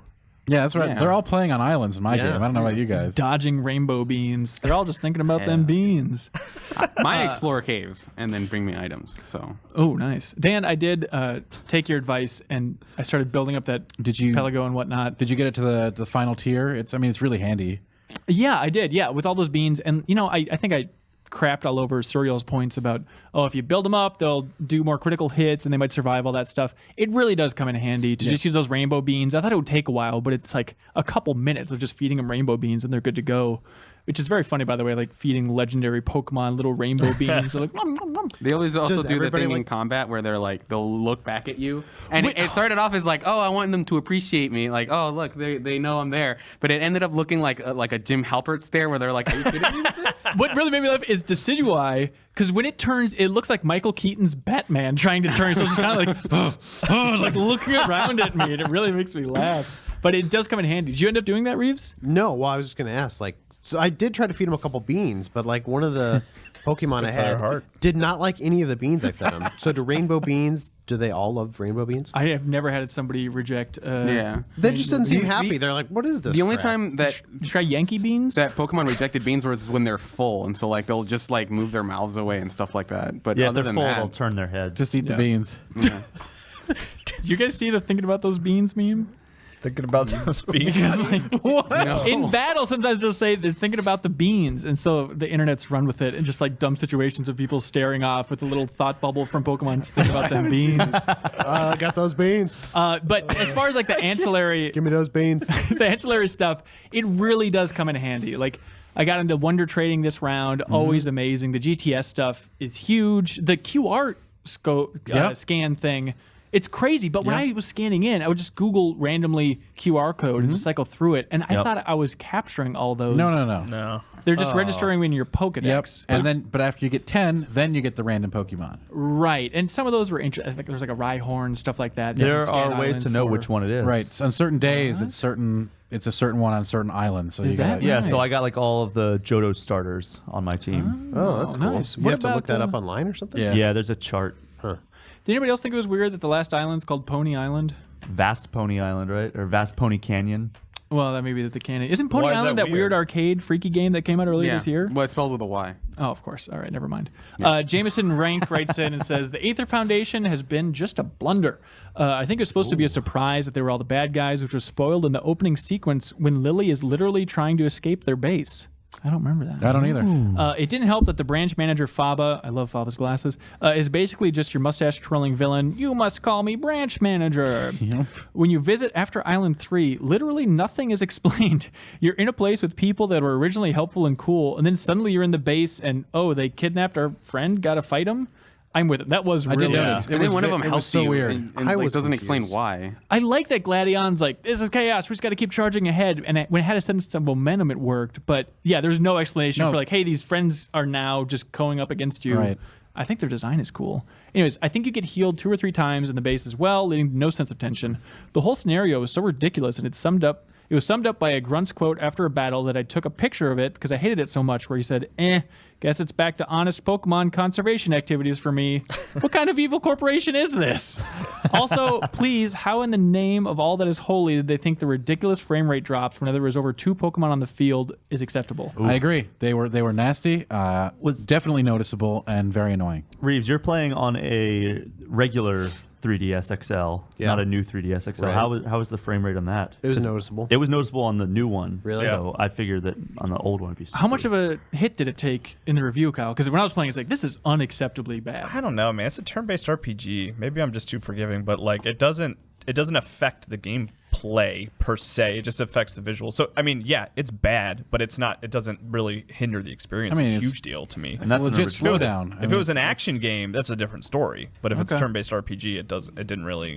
Yeah, that's right. Yeah. They're all playing on islands in my Yeah. game. I don't know about you guys. Dodging rainbow beans. They're all just thinking about them beans. Mine explore caves and then bring me items. So Oh, nice. Dan, I did take your advice, and I started building up that Did you Pelago and whatnot. Did you get it to the final tier? It's really handy. Yeah, I did. Yeah, with all those beans. And, you know, I think I crapped all over Suriel's points about, oh, if you build them up, they'll do more critical hits and they might survive, all that stuff. It really does come in handy to just use those rainbow beans. I thought it would take a while, but it's like a couple minutes of just feeding them rainbow beans and they're good to go. Which is very funny, by the way, like feeding legendary Pokemon little rainbow beans. They're like, nom, nom, nom. they always also Does do the everybody thing in like- combat where they're like they'll look back at you, and it started off as like, oh, I want them to appreciate me, like, oh, look, they know I'm there, but it ended up looking like a Jim Halpert stare where they're like, are you kidding me with this? What really made me laugh is Decidueye, because when it turns, it looks like Michael Keaton's Batman trying to turn. So it's kind of like, like looking around at me, and it really makes me laugh. But it does come in handy. Did you end up doing that, Reeves? No, well, I was just gonna ask. Like, so I did try to feed him a couple beans, but like one of the Pokemon I for their had heart. did not like any of the beans I fed him. So do rainbow beans? Do they all love rainbow beans? I have never had somebody reject. Yeah. They just didn't seem The- happy. They're like, "What is this?" The only crap?" time that Try Yankee beans. Pokemon rejected beans was when they're full, and so like they'll just like move their mouths away and stuff like that. But Yeah, other they're than full. that, They'll turn their heads. Just eat the beans. yeah. Did you guys see the thinking about those beans meme? Thinking about those beans. Because in battle, sometimes they'll say they're thinking about the beans, and so the internet's run with it, and just like dumb situations of people staring off with a little thought bubble from Pokemon, just thinking about them beans. I got those beans. But as far as like the ancillary, Give me those beans. the ancillary stuff, it really does come in handy. Like I got into Wonder Trading this round, always amazing. The GTS stuff is huge. The QR scan thing. It's crazy, but when I was scanning in, I would just Google randomly QR code and just cycle through it, and I thought I was capturing all those. No. They're just registering in your Pokedex. And but after you get 10, then you get the random Pokemon. Right, and some of those were interesting. I think there was like a Rhyhorn, stuff like that. There are ways to know which one it is. Right. So on certain days, it's a certain one on certain islands. So Is you that got Yeah, so I got like all of the Johto starters on my team. Oh, that's cool. nice. You What have to look about, that up online or something? Yeah. Yeah, there's a chart. Did anybody else think it was weird that the last island's called Pony Island? Vast Pony Island, right? Or Vast Pony Canyon. Well, that may be the canon. Isn't Pony Why is Island that that weird weird? arcade freaky game that came out earlier this year? Well, it's spelled with a Y. Oh, of course. All right, never mind. Jameson Rank writes in and says, the Aether Foundation has been just a blunder. I think it's supposed to be a surprise that they were all the bad guys, which was spoiled in the opening sequence when Lily is literally trying to escape their base. I don't remember that. I don't either. It didn't help that the branch manager, Faba, I love Faba's glasses, is basically just your mustache-twirling villain. You must call me branch manager. When you visit after Island 3, literally nothing is explained. You're in a place with people that were originally helpful and cool, and then suddenly you're in the base and, they kidnapped our friend, gotta fight him? I'm with it. That was I really did notice. And then one of them it was helps so you weird. and I like, was doesn't explain confused. why. I like that Gladion's like, this is chaos. We just got to keep charging ahead. And when it had a sense of momentum, it worked. But yeah, there's no explanation for like, hey, these friends are now just going up against you. Right. I think their design is cool. Anyways, I think you get healed 2 or 3 times in the base as well, leading to no sense of tension. The whole scenario was so ridiculous, and it was summed up by a Grunt's quote after a battle that I took a picture of it because I hated it so much, where he said, guess it's back to honest Pokemon conservation activities for me. What kind of evil corporation is this? Also, please, how in the name of all that is holy did they think the ridiculous frame rate drops whenever there was over 2 Pokemon on the field is acceptable? I agree. They were nasty. Was definitely noticeable and very annoying. Reeves, you're playing on a regular 3DS XL, not a new 3DS XL. Right. How was the frame rate on that? It was noticeable. It was noticeable on the new one. Really? So I figured that on the old one it'd be How much of a hit did it take in the review, Kyle? Because when I was playing, it's like, this is unacceptably bad. I don't know, man. It's a turn-based RPG. Maybe I'm just too forgiving, but like it doesn't affect the gameplay per se. It just affects the visual. So I mean, yeah, it's bad, but it's not. It doesn't really hinder the experience. I mean, it's a it's- huge deal to me. And that's a legit If it was slowdown. if it was an action game, that's a different story. But if it's a Okay. turn-based RPG, it didn't really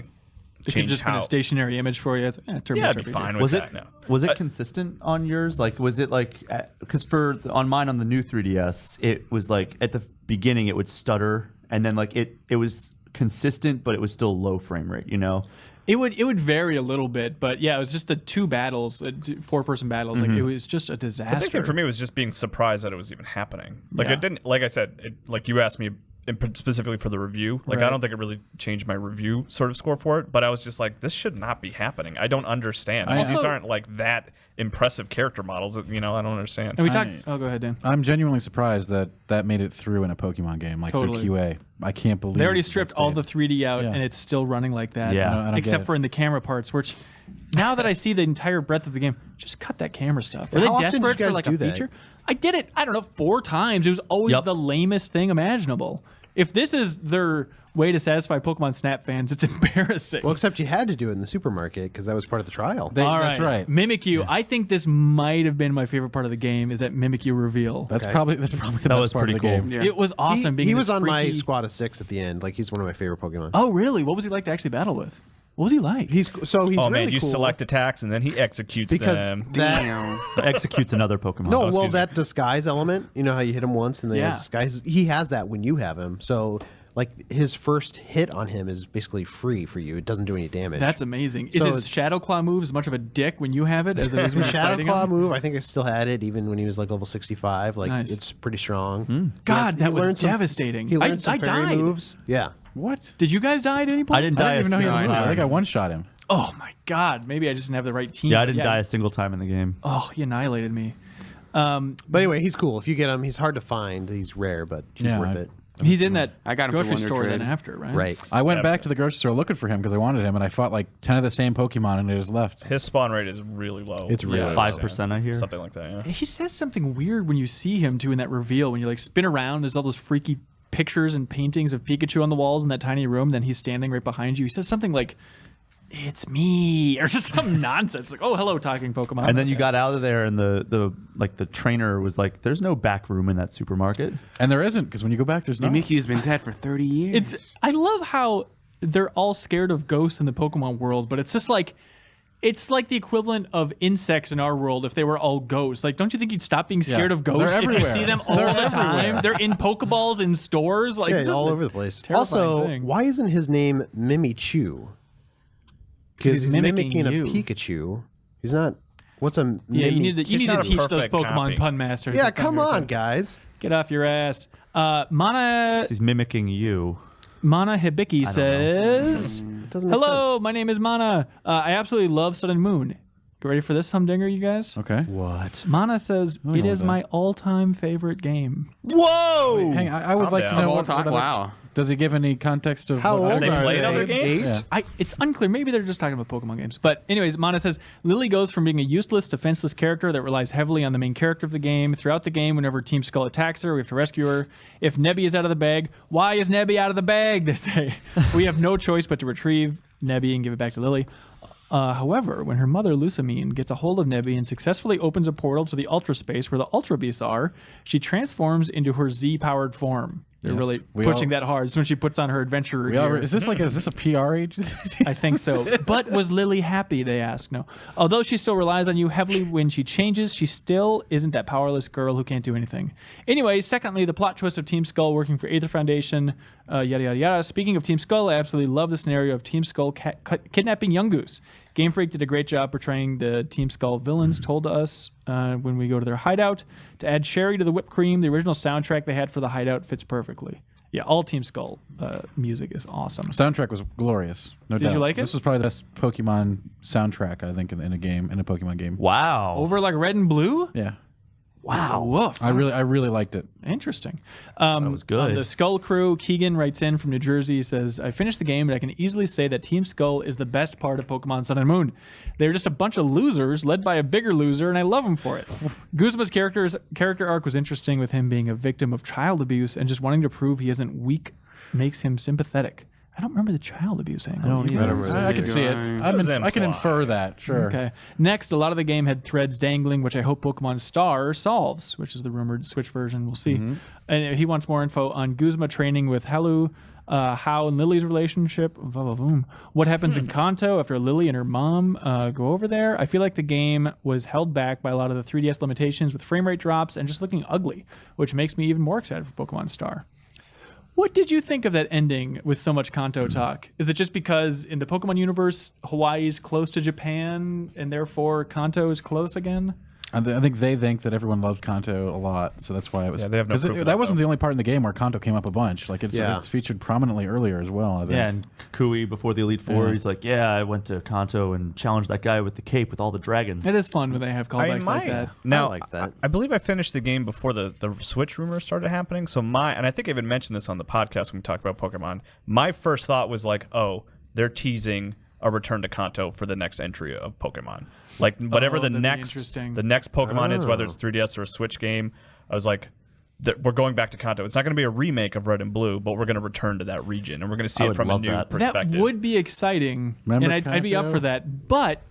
It could change just how. been a stationary image for you. Yeah, I'd be fine with Was that. it No. was it consistent on yours? Like, was it like because on mine on the new 3DS, it was like at the beginning it would stutter, and then like it was consistent, but it was still low frame rate. You know. It would vary a little bit, but yeah, it was just the 2 battles, 4-person battles. Like it was just a disaster. The big thing for me was just being surprised that it was even happening. Like it didn't. Like I said, like you asked me specifically for the review. Like I don't think it really changed my review sort of score for it. But I was just like, this should not be happening. I don't understand. These aren't like that impressive character models. That, I don't understand. And we talked. Oh, go ahead, Dan. I'm genuinely surprised that made it through in a Pokemon game, like Totally. through QA. I can't believe They already that stripped stayed. all the 3D out, Yeah. and it's still running like that. Yeah. I don't get Except it. for in the camera parts, which now that I see the entire breadth of the game, just cut that camera stuff. Were they How often did you desperate for guys like do a that? feature? I did it, I don't know, 4 times. It was always the lamest thing imaginable. If this is their way to satisfy Pokemon Snap fans, it's embarrassing. Well, except you had to do it in the supermarket because that was part of the trial. That's right. Mimikyu. I think this might have been my favorite part of the game, is that Mimikyu reveal. That's probably the That best was part of the pretty game. cool. It was awesome. being He in was this on my freaky- squad of 6 at the end. Like he's one of my favorite Pokemon. Oh, really? What was he like to actually battle with? What was he like? He's Oh really man, you cool select attacks and then he executes because them. that Executes another Pokemon. no, excuse well me. that disguise element. You know how you hit him once and then Yeah. his disguise. He has that when you have him. So like his first hit on him is basically free for you. It doesn't do any damage. That's amazing. Is So his Shadow Claw move as much of a dick when you have it as it is when the you're Shadow fighting Claw him? move. I think I still had it even when he was like level 65. Like Nice. it's pretty strong. God, He that was learned some- devastating. He I learned some fairy died. moves. Yeah. What? Did you guys die at any point? I didn't I die didn't even know he a had a single move. I think I time. one-shot him. Oh my God. Maybe I just didn't have the right team. Yeah, I but didn't die a single time in the game. Oh, he annihilated me. But anyway, he's cool. If you get him, he's hard to find. He's rare, but he's Yeah, worth it. He's in that I got him for grocery Wonder store Trade. then after, right? Right. I went back to the grocery store looking for him because I wanted him, and I fought like 10 of the same Pokemon, and they just left. His spawn rate is really low. It's really low. 5%, I hear. Something like that, yeah. He says something weird when you see him too in that reveal. When you like spin around, there's all those freaky pictures and paintings of Pikachu on the walls in that tiny room. Then he's standing right behind you. He says something like, "It's me," or just some nonsense like, "Oh, hello, talking Pokemon." And then you got out of there, and the trainer was like, "There's no back room in that supermarket." And there isn't, because when you go back, there's no. Mickey's been dead for 30 years. I love how they're all scared of ghosts in the Pokemon world, but it's just like. It's like the equivalent of insects in our world if they were all ghosts. Like, don't you think you'd stop being scared of ghosts They're if you everywhere. see them all the time? They're in Pokeballs in stores. Like, Yeah, this is all a over the place. terrifying Also, thing. why isn't his name Mimichu? Because he's mimicking a you. Pikachu. He's not. What's a Yeah, you need to He's teach not a those perfect Pokemon copy. pun masters. Yeah, that come your on, attention. guys. Get off your ass. Mana He's mimicking you. Hibiki says, Doesn't make "Hello, my name is Mana. I absolutely love Sun and Moon. Get ready for this, humdinger, you guys." Okay. sense. What? Mana says, know "It is that. my all-time favorite game." Whoa! Hang on, I would Calm like to down. know All what time? other- Wow. Does he give any context of How what old They are played they? other games? Eight? It's unclear. Maybe they're just talking about Pokemon games. But anyways, Mana says, Lily goes from being a useless, defenseless character that relies heavily on the main character of the game. Throughout the game, whenever Team Skull attacks her, we have to rescue her. If Nebby is out of the bag, why is Nebby out of the bag, they say. We have no choice but to retrieve Nebby and give it back to Lily. However, when her mother, Lusamine, gets a hold of Nebby and successfully opens a portal to the Ultra Space where the Ultra Beasts are, she transforms into her Z-powered form. They're Yes. really We pushing all- that hard. So when she puts on her adventure gear. Is this a PR agency? I think so. But was Lily happy, they ask? No. Although she still relies on you heavily when she changes, she still isn't that powerless girl who can't do anything. Anyway, secondly, the plot twist of Team Skull working for Aether Foundation, yada, yada, yada. Speaking of Team Skull, I absolutely love the scenario of Team Skull kidnapping Young Goose. Game Freak did a great job portraying the Team Skull villains told to us when we go to their hideout. To add cherry to the whipped cream, the original soundtrack they had for the hideout fits perfectly. Yeah, all Team Skull music is awesome. Soundtrack was glorious. No doubt. you like it? This was probably the best Pokemon soundtrack, I think, in a Pokemon game. Wow. Over like Red and Blue? Yeah. Wow. Woof. I really liked it. Interesting. That was good. The Skull Crew, Keegan writes in from New Jersey, says, I finished the game, and I can easily say that Team Skull is the best part of Pokemon Sun and Moon. They're just a bunch of losers led by a bigger loser, and I love them for it. Guzma's character arc was interesting, with him being a victim of child abuse and just wanting to prove he isn't weak makes him sympathetic. I don't remember the child abuse angle. I don't either. I can see it. I can infer that. Sure. Okay. Next, a lot of the game had threads dangling, which I hope Pokemon Star solves, which is the rumored Switch version. We'll see. And he wants more info on Guzma training with Halu, How and Lily's relationship. What happens in Kanto after Lily and her mom go over there? I feel like the game was held back by a lot of the 3DS limitations with frame rate drops and just looking ugly, which makes me even more excited for Pokemon Star. What did you think of that ending with so much Kanto talk? Is it just because in the Pokemon universe, Hawaii's close to Japan and therefore Kanto is close again? I think they think that everyone loved Kanto a lot, so that's why it was. Yeah, they have no 'cause proof of that that, wasn't though. the only part in the game where Kanto came up a bunch. Like it's featured prominently earlier as well. I think. Yeah, and Kui before the Elite Four, he's like, yeah, I went to Kanto and challenged that guy with the cape with all the dragons. It is fun when they have callbacks like that. Now, I like that. I believe I finished the game before the Switch rumors started happening. So and I think I even mentioned this on the podcast when we talked about Pokemon. My first thought was like, oh, they're teasing a return to Kanto for the next entry of Pokemon. Like whatever the that'd be next interesting. Pokemon is, whether it's 3DS or a Switch game. I was like, we're going back to Kanto. It's not going to be a remake of Red and Blue, but we're going to return to that region, and we're going to see I it would from a love new that. perspective. That would be exciting, Remember and I'd be up Kanto? for that. But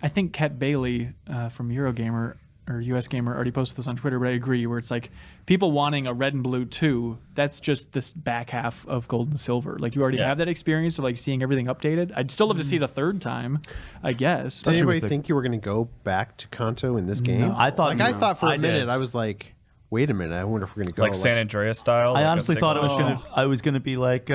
I think Kat Bailey from Eurogamer or US Gamer already posted this on Twitter, but I agree, where it's like people wanting a Red and Blue 2, that's just this back half of Gold and Silver. Like you already have that experience of like seeing everything updated. I'd still love to see it a third time, I guess. Did anybody think you were going to go back to Kanto in this game? I thought I thought for a I minute, did. I was like, wait a minute, I wonder if we're going to go like San Andreas style. I like a honestly thought it was single- gonna be like,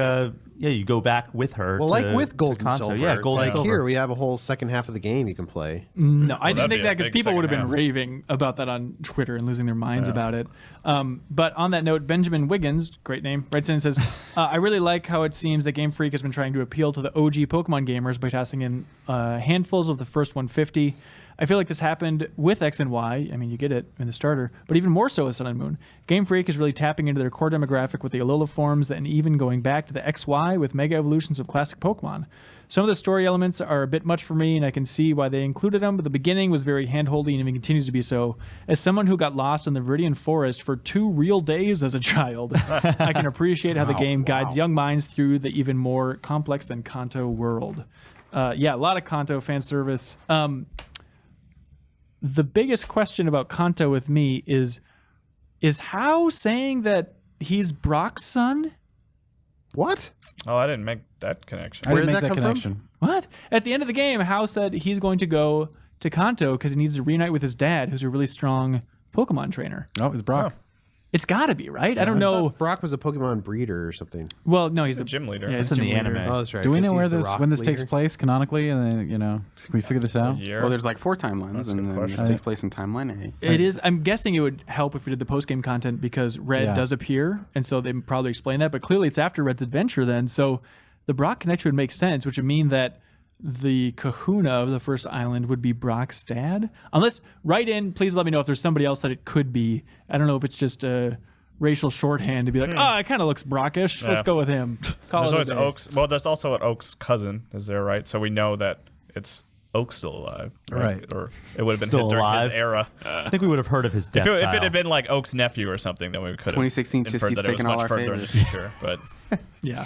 yeah, you go back with her. Well, like with Gold to and Kanto. Silver. Yeah, It's Gold and like Silver. here we have a whole second half of the game you can play. No, I didn't that'd think be a that because big people would have been second half. raving about that on Twitter and losing their minds about it. But on that note, Benjamin Wiggins, great name, writes in and says, I really like how it seems that Game Freak has been trying to appeal to the OG Pokemon gamers by tossing in handfuls of the first 150. I feel like this happened with X and Y. I mean, you get it in the starter, but even more so with Sun and Moon. Game Freak is really tapping into their core demographic with the Alola forms and even going back to the XY with Mega Evolutions of classic Pokemon. Some of the story elements are a bit much for me, and I can see why they included them, but the beginning was very hand-holdy and even continues to be so. As someone who got lost in the Viridian Forest for 2 real days as a child, I can appreciate how the game guides young minds through the even more complex than Kanto world. Yeah, a lot of Kanto fan service. The biggest question about Kanto with me is How saying that he's Brock's son? What? Oh, I didn't make that connection. I didn't make did that that come connection. from? What? At the end of the game, How said he's going to go to Kanto because he needs to reunite with his dad, who's a really strong Pokemon trainer. Oh, it's Brock. It's got to be, right? I don't know. Brock was a Pokemon breeder or something. Well, no, he's The gym leader. Yeah, he's It's in gym the leader. anime. Oh, that's right. Do we 'cause know he's where the rock when this takes leader. place canonically? And then, can we figure this out? Year. Well, there's like 4 timelines, That's a and good then question. this takes place in timeline A. It is. I'm guessing it would help if we did the post game content because Red Yeah. does appear, and so they probably explain that. But clearly, it's after Red's adventure then. So the Brock connection would make sense, which would mean that the Kahuna of the first island would be Brock's dad. Unless, write in, please let me know if there's somebody else that it could be. I don't know if it's just a racial shorthand to be like, it kind of looks Brockish. Yeah. Let's go with him. Call There's it a always day. Oak's. Well, there's also an Oak's cousin, is there, right? So we know that it's Oak's still alive, Right. Or it would have been Still hit during his alive. era. I think we would have heard of his death. If it Kyle. had been like Oak's nephew or something, then we could have 2016 just inferred keeps that it was taking all much our further in the favorites. future. But Yeah.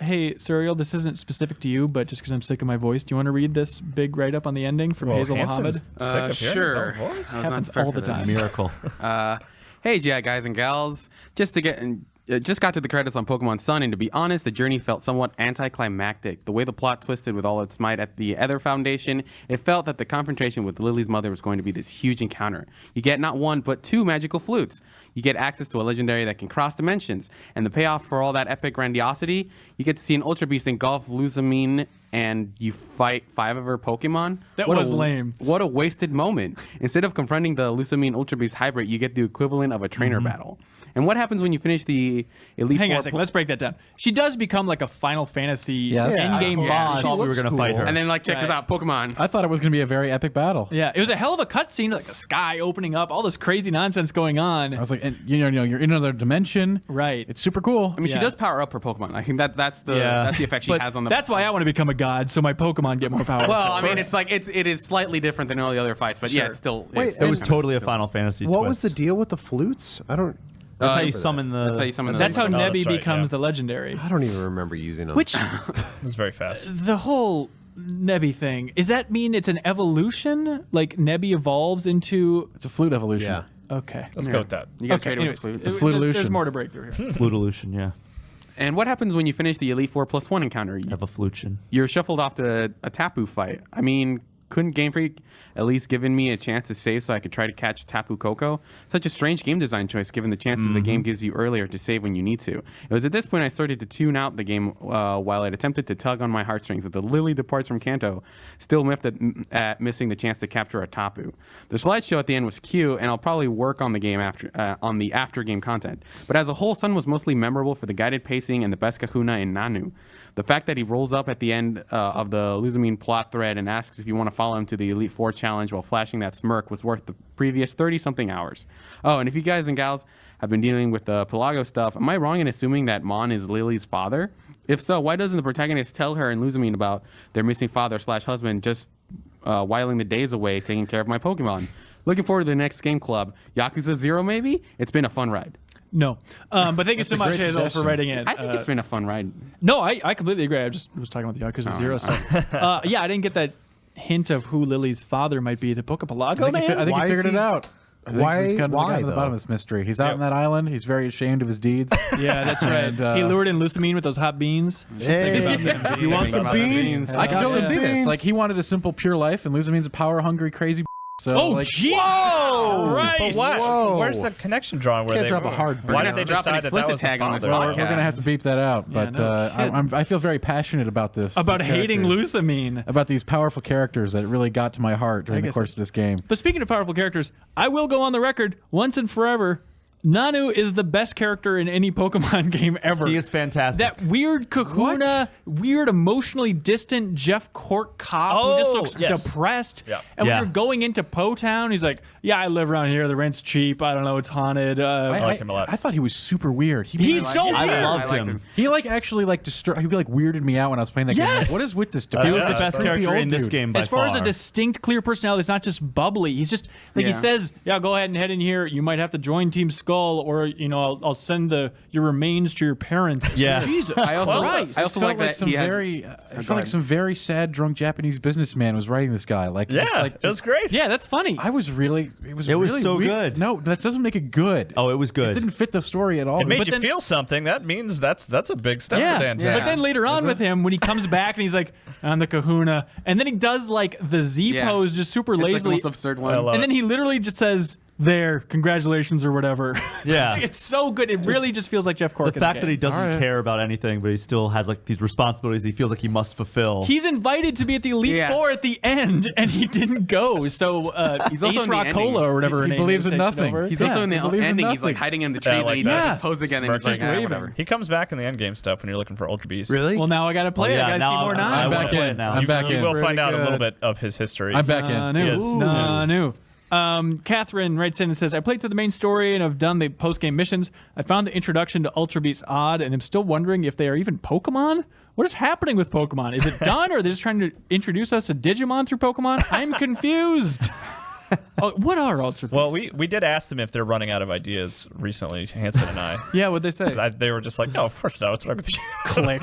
Hey, Serial, this isn't specific to you, but just because I'm sick of my voice, do you want to read this big write-up on the ending from Hazel Hanson's Muhammad? sick of hearing his own Sure. voice. I was not Happens prepared all for the this. time. Miracle. Hey, GI guys and gals. Just got to the credits on Pokemon Sun, and to be honest, the journey felt somewhat anticlimactic. The way the plot twisted with all its might at the Ether Foundation, it felt that the confrontation with Lily's mother was going to be this huge encounter. You get not 1, but 2 magical flutes. You get access to a legendary that can cross dimensions. And the payoff for all that epic grandiosity, you get to see an Ultra Beast engulf Lusamine, and you fight 5 of her Pokemon. That What was a- lame. What a wasted moment. Instead of confronting the Lusamine Ultra Beast hybrid, you get the equivalent of a trainer battle. And what happens when you finish the Elite Hang on Four a second. Let's break that down. She does become like a Final Fantasy Yes. in-game Yeah. boss. I thought we were going to fight her. And then check it out, Pokemon. I thought it was going to be a very epic battle. Yeah, it was a hell of a cutscene, like the sky opening up, all this crazy nonsense going on. I was like, and, you're in another dimension. Right. It's super cool. I mean, she Yeah. does power up her Pokemon. I think that's the effect she But has on the. that's why I want to become a god, so my Pokemon get more powerful. Well, I mean, it is slightly different than all the other fights, but yeah, it's still. Wait, it's It was And- totally a Final Fantasy What twist. was the deal with the flutes? I don't. That's how you remember summon the. That's how you summon the- That's how Oh, Nebby that's right, becomes yeah. the legendary. I don't even remember using them. Which, It's very fast. the whole Nebby thing, does that mean it's an evolution? Like Nebby evolves into... It's a flute evolution. Yeah. Okay. Let's go with that. You got to Okay, trade it with anyways, the flutes. Flute there's evolution. more to break through here. Flute yeah. And what happens when you finish the Elite 4+1 encounter? Evolution. You're shuffled off to a Tapu fight. I mean, couldn't Game Freak at least given me a chance to save so I could try to catch Tapu Koko? Such a strange game design choice given the chances the game gives you earlier to save when you need to. It was at this point I started to tune out the game while it attempted to tug on my heartstrings with the Lily departs from Kanto, still miffed at missing the chance to capture a Tapu. The slideshow at the end was cute, and I'll probably work on the game on the after game content. But as a whole, Sun was mostly memorable for the guided pacing and the best Kahuna in Nanu. The fact that he rolls up at the end of the Lusamine plot thread and asks if you want to follow him to the Elite Four challenge while flashing that smirk was worth the previous 30-something hours. Oh, and if you guys and gals have been dealing with the Pelago stuff, am I wrong in assuming that Mon is Lily's father? If so, why doesn't the protagonist tell her and Lusamine about their missing father/husband just whiling the days away taking care of my Pokemon? Looking forward to the next game club. Yakuza 0 maybe? It's been a fun ride. No. But thank you so much, great Hazel, for suggestion. writing it. I think it's been a fun ride. No, I completely agree. I just was talking about the Yakuza Zero stuff. Yeah, I didn't get that hint of who Lily's father might be. The Pokepelago man? I think Why he is figured he- it out. I think Why- he's kind of why, got to the bottom though? of this mystery. He's out on that island. He's very ashamed of his deeds. Yeah, that's right. And, He lured in Lusamine with those hot beans. Hey, you want some beans? I can got totally some see this. beans. Like he wanted a simple, pure life, and Lusamine's a power-hungry, crazy. So, Oh, like, jeez! But Christ! why? Whoa. Where's the connection drawn? Where Can't they, drop a hard Why beat. did they Drop an decide that that explicit was the tag on this father? well, we're podcast. gonna have to beep that out. But no shit. I feel very passionate about this. About these hating characters. Lusamine. About these powerful characters that really got to my heart during the guess course of this game. But speaking of powerful characters, I will go on the record once and forever. Nanu is the best character in any Pokemon game ever. He is fantastic. That weird kahuna, weird emotionally distant Jeff Cork cop who just looks depressed. Yeah. And when you're going into Po Town, he's like, yeah, I live around here. The rent's cheap. I don't know. It's haunted. I like him a lot. I thought he was super weird. He's so weird. I loved him. He like actually like he like weirded me out when I was playing that game. Yes! Like, what is with this? He was the best creepy character old in this dude. game by As far as far. a distinct, clear personality, it's not just bubbly. He's just like he says, "Yeah, go ahead and head in here. You might have to join Team Skull, or I'll send your remains to your parents." Yeah. Jesus I also Christ. like that some he has. I felt like some very sad drunk Japanese businessman was writing this guy. Like Yeah, just like that's great. Yeah, that's funny. I was really It was really so weird. good. No, that doesn't make it good. Oh, it was good. It didn't fit the story at all. It made But you then- feel something. That means that's a big step for Dan. But Tack. then later on with him, when he comes back and he's like, I'm the kahuna, and then he does like the Z pose just super It's like the lazily. most absurd one. I love And then he literally just says, there, congratulations or whatever. Yeah. It's so good. It really just feels like Jeff Cork. the fact that he doesn't care about anything, but he still has like these responsibilities he feels like he must fulfill. He's invited to be at the Elite Yeah. Four at the end, and he didn't go. So He's also Ace in the Rock ending. Cola or whatever her He name believes is, in takes it nothing. over. He's Yeah, also in he the believes in ending. He's like nothing. hiding in the tree. Yeah, then like he that. does his pose again, and he's Smirks like, just whatever. He comes back in the end game stuff when you're looking for Ultra Beast. Well, now I got to play it. I got to see more I now. I'm wanna back play in. it now. I'm back You in. will find out a little Pretty bit of his history. I'm back in. Nanu. Yes. Nanu. Catherine writes in and says, I played through the main story and have done the post-game missions. I found the introduction to Ultra Beasts odd, and I'm still wondering if they are even Pokemon? What is happening with Pokemon? Is it done, or are they just trying to introduce us to Digimon through Pokemon? I'm confused. What are Ultra Beasts? Well, we did ask them if they're running out of ideas recently, Hanson and I. Yeah, what'd they say? They were just like, no, of course not. What's wrong with you? Click.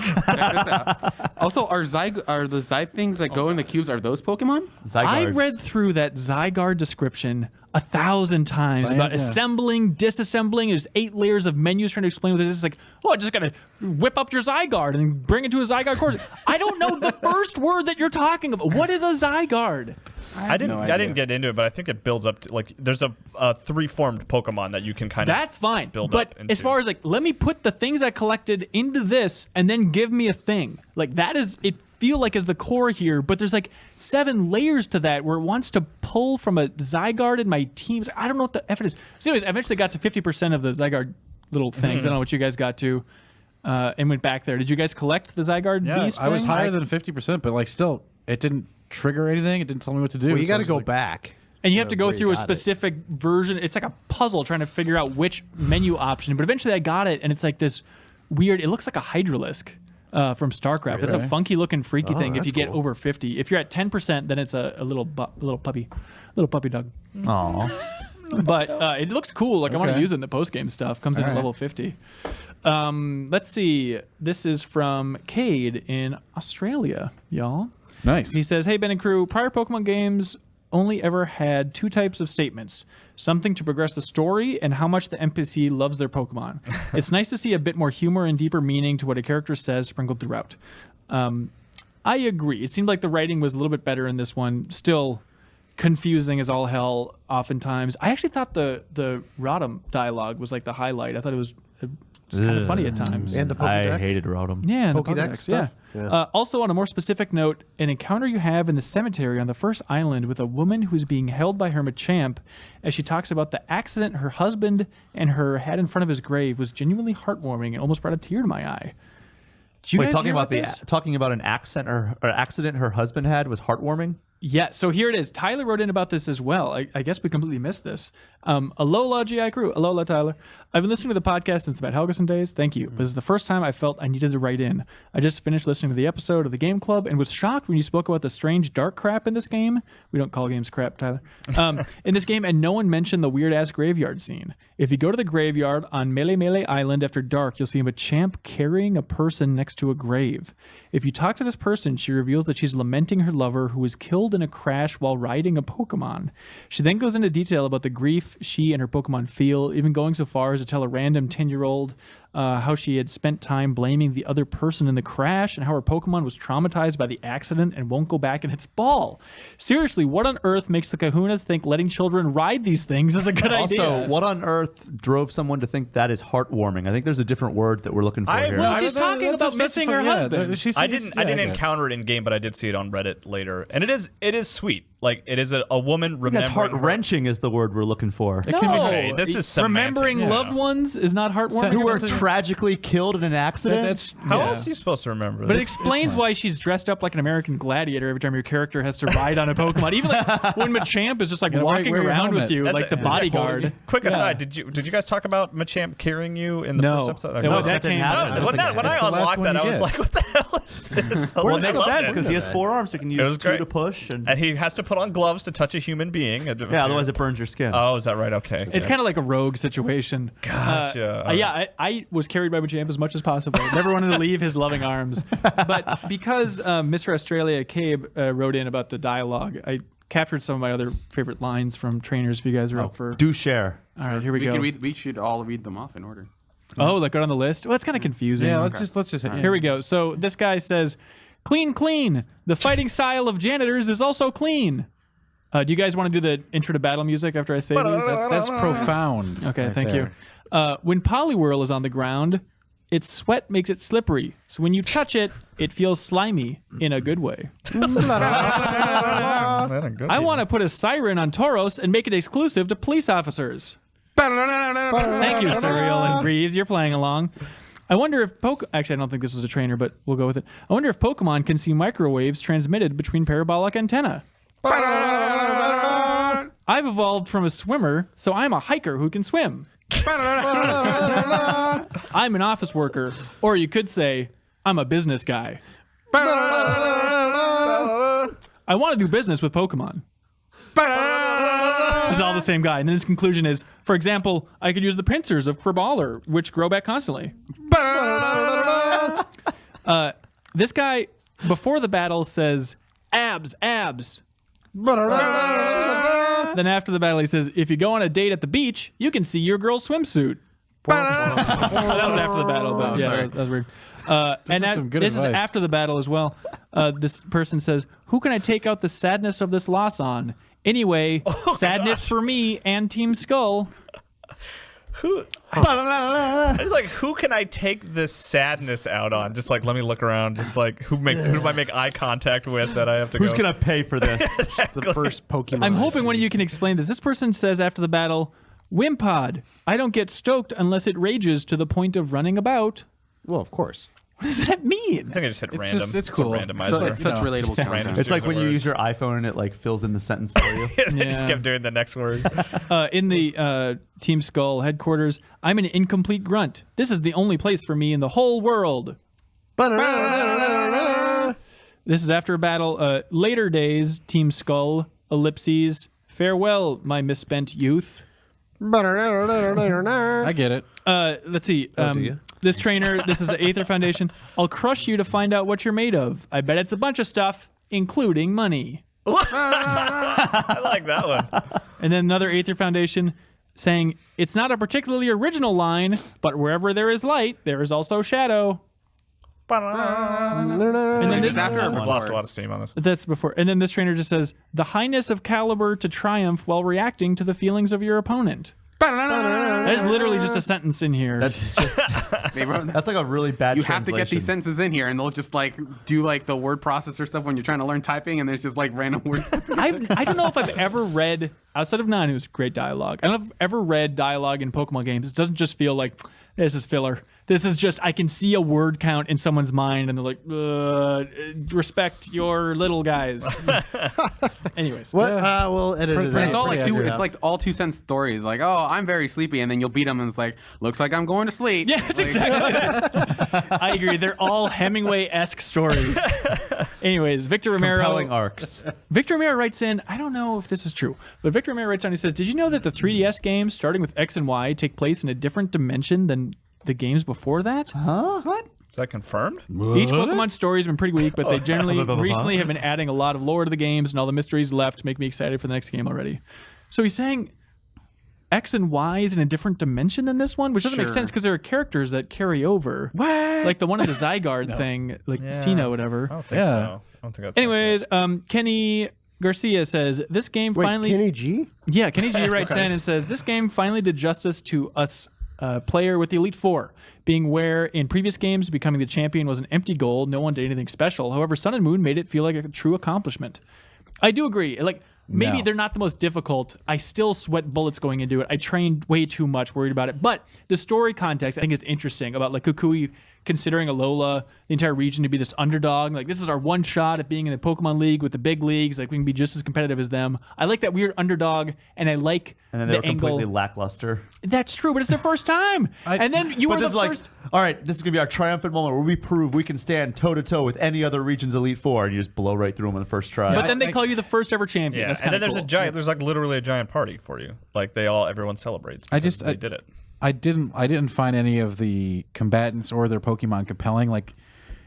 Also, are the Zy things that go in the cubes, are those Pokemon? I Zygardes. read through that Zygarde description 1,000 times about assembling, disassembling. There's 8 layers of menus trying to explain what this is. It's like, oh, I just got to whip up your Zygarde and bring it to a Zygarde course. I don't know the first word that you're talking about. What is a Zygarde? I didn't get into it, but I think it builds up to like there's a 3-formed Pokemon that you can kind of That's fine. build But up into. as far as like, let me put the things I collected into this and then give me a thing. Like that is, it feel like is the core here, but there's like 7 layers to that where it wants to pull from a Zygarde in my teams. I don't know what the F it is. So anyways, I eventually got to 50% of the Zygarde little things. I don't know what you guys got to and went back there. Did you guys collect the Zygarde beast I was thing? higher than 50%, but like still, it didn't trigger anything. It didn't tell me what to do. Well, you so got I to was go like, back. And you have to go where you through a got it. specific version. It's like a puzzle trying to figure out which menu option. But eventually I got it, and it's like this weird, it looks like a Hydralisk from StarCraft. It's a funky looking freaky thing if you get over 50. If you're at 10%, then it's a little puppy dog. Aw. But it looks cool. Like I want to use it in the post-game stuff. Comes in at level 50. Let's see. This is from Cade in Australia, y'all. Nice. He says, hey, Ben and crew, prior Pokemon games only ever had 2 types of statements. Something to progress the story and how much the NPC loves their Pokemon. It's nice to see a bit more humor and deeper meaning to what a character says sprinkled throughout. I agree. It seemed like the writing was a little bit better in this one. Still confusing as all hell oftentimes. I actually thought the Rotom dialogue was like the highlight. I thought it was kind of funny at times. And the I Pokédex. hated Rotom. Yeah, and the Pokédex Pokédex, stuff? yeah. Yeah. Also, on a more specific note, an encounter you have in the cemetery on the first island with a woman who's being held by her Machamp as she talks about the accident her husband and her had in front of his grave was genuinely heartwarming and almost brought a tear to my eye. Did you Wait, guys talking hear about this? talking about an accent or accident her husband had was heartwarming. Yeah, so here it is. Tyler wrote in about this as well. I guess we completely missed this. Alola, GI crew. Alola, Tyler. I've been listening to the podcast since the Matt Helgeson days. Thank you. This is the first time I felt I needed to write in. I just finished listening to the episode of the Game Club and was shocked when you spoke about the strange dark crap in this game. We don't call games crap, Tyler. In this game, and no one mentioned the weird-ass graveyard scene. If you go to the graveyard on Mele Mele Island after dark, you'll see a Machamp carrying a person next to a grave. If you talk to this person, she reveals that she's lamenting her lover who was killed in a crash while riding a Pokemon. She then goes into detail about the grief she and her Pokemon feel, even going so far as to tell a random 10-year-old how she had spent time blaming the other person in the crash and how her Pokemon was traumatized by the accident and won't go back in its ball. Seriously, what on earth makes the Kahunas think letting children ride these things is a good idea? Also, what on earth drove someone to think that is heartwarming? I think there's a different word that we're looking for here. Well, she's talking about missing her husband. I didn't encounter it in game, but I did see it on Reddit later, and it is sweet. Like it is a woman remembering. That's heart wrenching is the word we're looking for. No, Okay, this is remembering semantics, loved yeah. ones is not heartwarming. Who were tragically killed in an accident. How else are you supposed to remember? But it this? explains why she's dressed up like an American gladiator every time your character has to ride on a Pokemon. Even like when Machamp is just like walking wear your around with helmet. you, That's like the a- bodyguard. Quick aside, did you guys talk about Machamp carrying you in the No. first episode? No, Okay. that came out. When I It's the last unlocked one that, you I was get. like, "What the hell is this?" Well, it I makes loved sense it. because he has 4 arms, so he can It use was 2 great. to push. And he has to put on gloves to touch a human being. yeah, otherwise it burns your skin. Oh, is that right? Okay. It's kind of like a rogue situation. Gotcha. Yeah, I was carried by Machamp as much as possible. Never wanted to leave his loving arms. But because Mr. Australia Cabe wrote in about the dialogue, I captured some of my other favorite lines from trainers if you guys are up for. Do share. All right, here we go. We should all read them off in order. Oh, like go on the list? Well, it's kind of confusing. Yeah, let's just Here we go. So this guy says, clean, clean. The fighting style of janitors is also clean. Do you guys want to do the intro to battle music after I say these? That's profound. Okay, right thank there. you. When Poliwhirl is on the ground, its sweat makes it slippery. So when you touch it, it feels slimy in a good way. I want to put a siren on Tauros and make it exclusive to police officers. Thank you, Serial and Greaves. You're playing along. I wonder if Actually, I don't think this was a trainer, but we'll go with it. I wonder if Pokemon can see microwaves transmitted between parabolic antennae. I've evolved from a swimmer, so I'm a hiker who can swim. I'm an office worker, or you could say, I'm a business guy. I want to do business with Pokemon. This is all the same guy. And then his conclusion is, for example, I could use the pincers of Crabballer, which grow back constantly. This guy, before the battle, says, abs, abs. Then after the battle, he says, if you go on a date at the beach, you can see your girl's swimsuit. That was after the battle, but yeah, that was weird. This is after the battle as well. This person says, who can I take out the sadness of this loss on? Anyway, sadness for me and Team Skull. It's like, who can I take this sadness out on? Just like, let me look around. Just like, who do I make eye contact with that I have to Who's go? going to pay for this? The first Pokemon. I'm hoping one of you can explain this. This person says after the battle, Wimpod, I don't get stoked unless it rages to the point of running about. Well, of course. What does that mean? I think I just hit random. it's cool. a randomizer. It's such relatable Random content. It's like series when of you words. use your iPhone and it like fills in the sentence for you. I just Yeah. kept doing the next word. In the Team Skull headquarters, I'm an incomplete grunt. This is the only place for me in the whole world. This is after a battle. Later days, Team Skull, ellipses. Farewell, my misspent youth. I get it. Let's see. do you? This trainer, this is the Aether Foundation. I'll crush you to find out what you're made of. I bet it's a bunch of stuff, including money. I like that one. And then another Aether Foundation saying, it's not a particularly original line, but wherever there is light, there is also shadow. And then this, after or We've before? lost a lot of steam on this. that's before. And then this trainer just says, the highness of caliber to triumph while reacting to the feelings of your opponent. That is literally just a sentence in here. That's just They wrote- that's like a really bad you have to get these translation. sentences in here, and they'll just like do like the word processor stuff when you're trying to learn typing, and there's just like random words. I don't know if I've ever read, outside of Nine, who's great dialogue, I don't know if I've ever read dialogue in Pokemon games. It doesn't just feel like, this is filler. This is just, I can see a word count in someone's mind, and they're like, respect your little guys. Anyways. What? We'll edit it And out. it's all like Pretty two. accurate. It's like all 2 cent stories. Like, oh, I'm very sleepy, and then you'll beat them, and it's like, looks like I'm going to sleep. Yeah, it's Like- exactly that. I agree. They're all Hemingway-esque stories. Anyways, Victor Romero. Compelling arcs. Victor Romero writes in, I don't know if this is true, but Victor Romero writes in, he says, did you know that the 3DS games, starting with X and Y, take place in a different dimension than the games before that? What? Is that confirmed? Each Pokemon story has been pretty weak, but they generally recently have been adding a lot of lore to the games, and all the mysteries left make me excited for the next game already. So he's saying X and Y is in a different dimension than this one, which doesn't make Sure. sense because there are characters that carry over. What? Like the one in the Zygarde thing, like Sinnoh, whatever. I don't think Yeah. so. I don't think that's Anyways, Kenny Garcia says, this game Wait, finally... Kenny G? Yeah, Kenny G writes in and says, this game finally did justice to us player with the Elite Four, being where in previous games becoming the champion was an empty goal. No one did anything special. However, Sun and Moon made it feel like a true accomplishment. I do agree. Like, maybe No. they're not the most difficult. I still sweat bullets going into it. I trained way too much, worried about it. But the story context, I think, is interesting about like Kukui considering Alola, the entire region, to be this underdog. Like, this is our one shot at being in the Pokemon League with the big leagues. Like, we can be just as competitive as them. I like that weird underdog, and I like And then they the were angle. completely lackluster. That's true, but it's their first time. And then you But were this the is first. all right, this is going to be our triumphant moment where we prove we can stand toe-to-toe with any other region's Elite Four, and you just blow right through them on the first try. But then they call you the first ever champion. Yeah, That's and kind then of there's cool. a giant. There's like literally a giant party for you. Like everyone celebrates. I because just- they did it. I didn't find any of the combatants or their Pokemon compelling. Like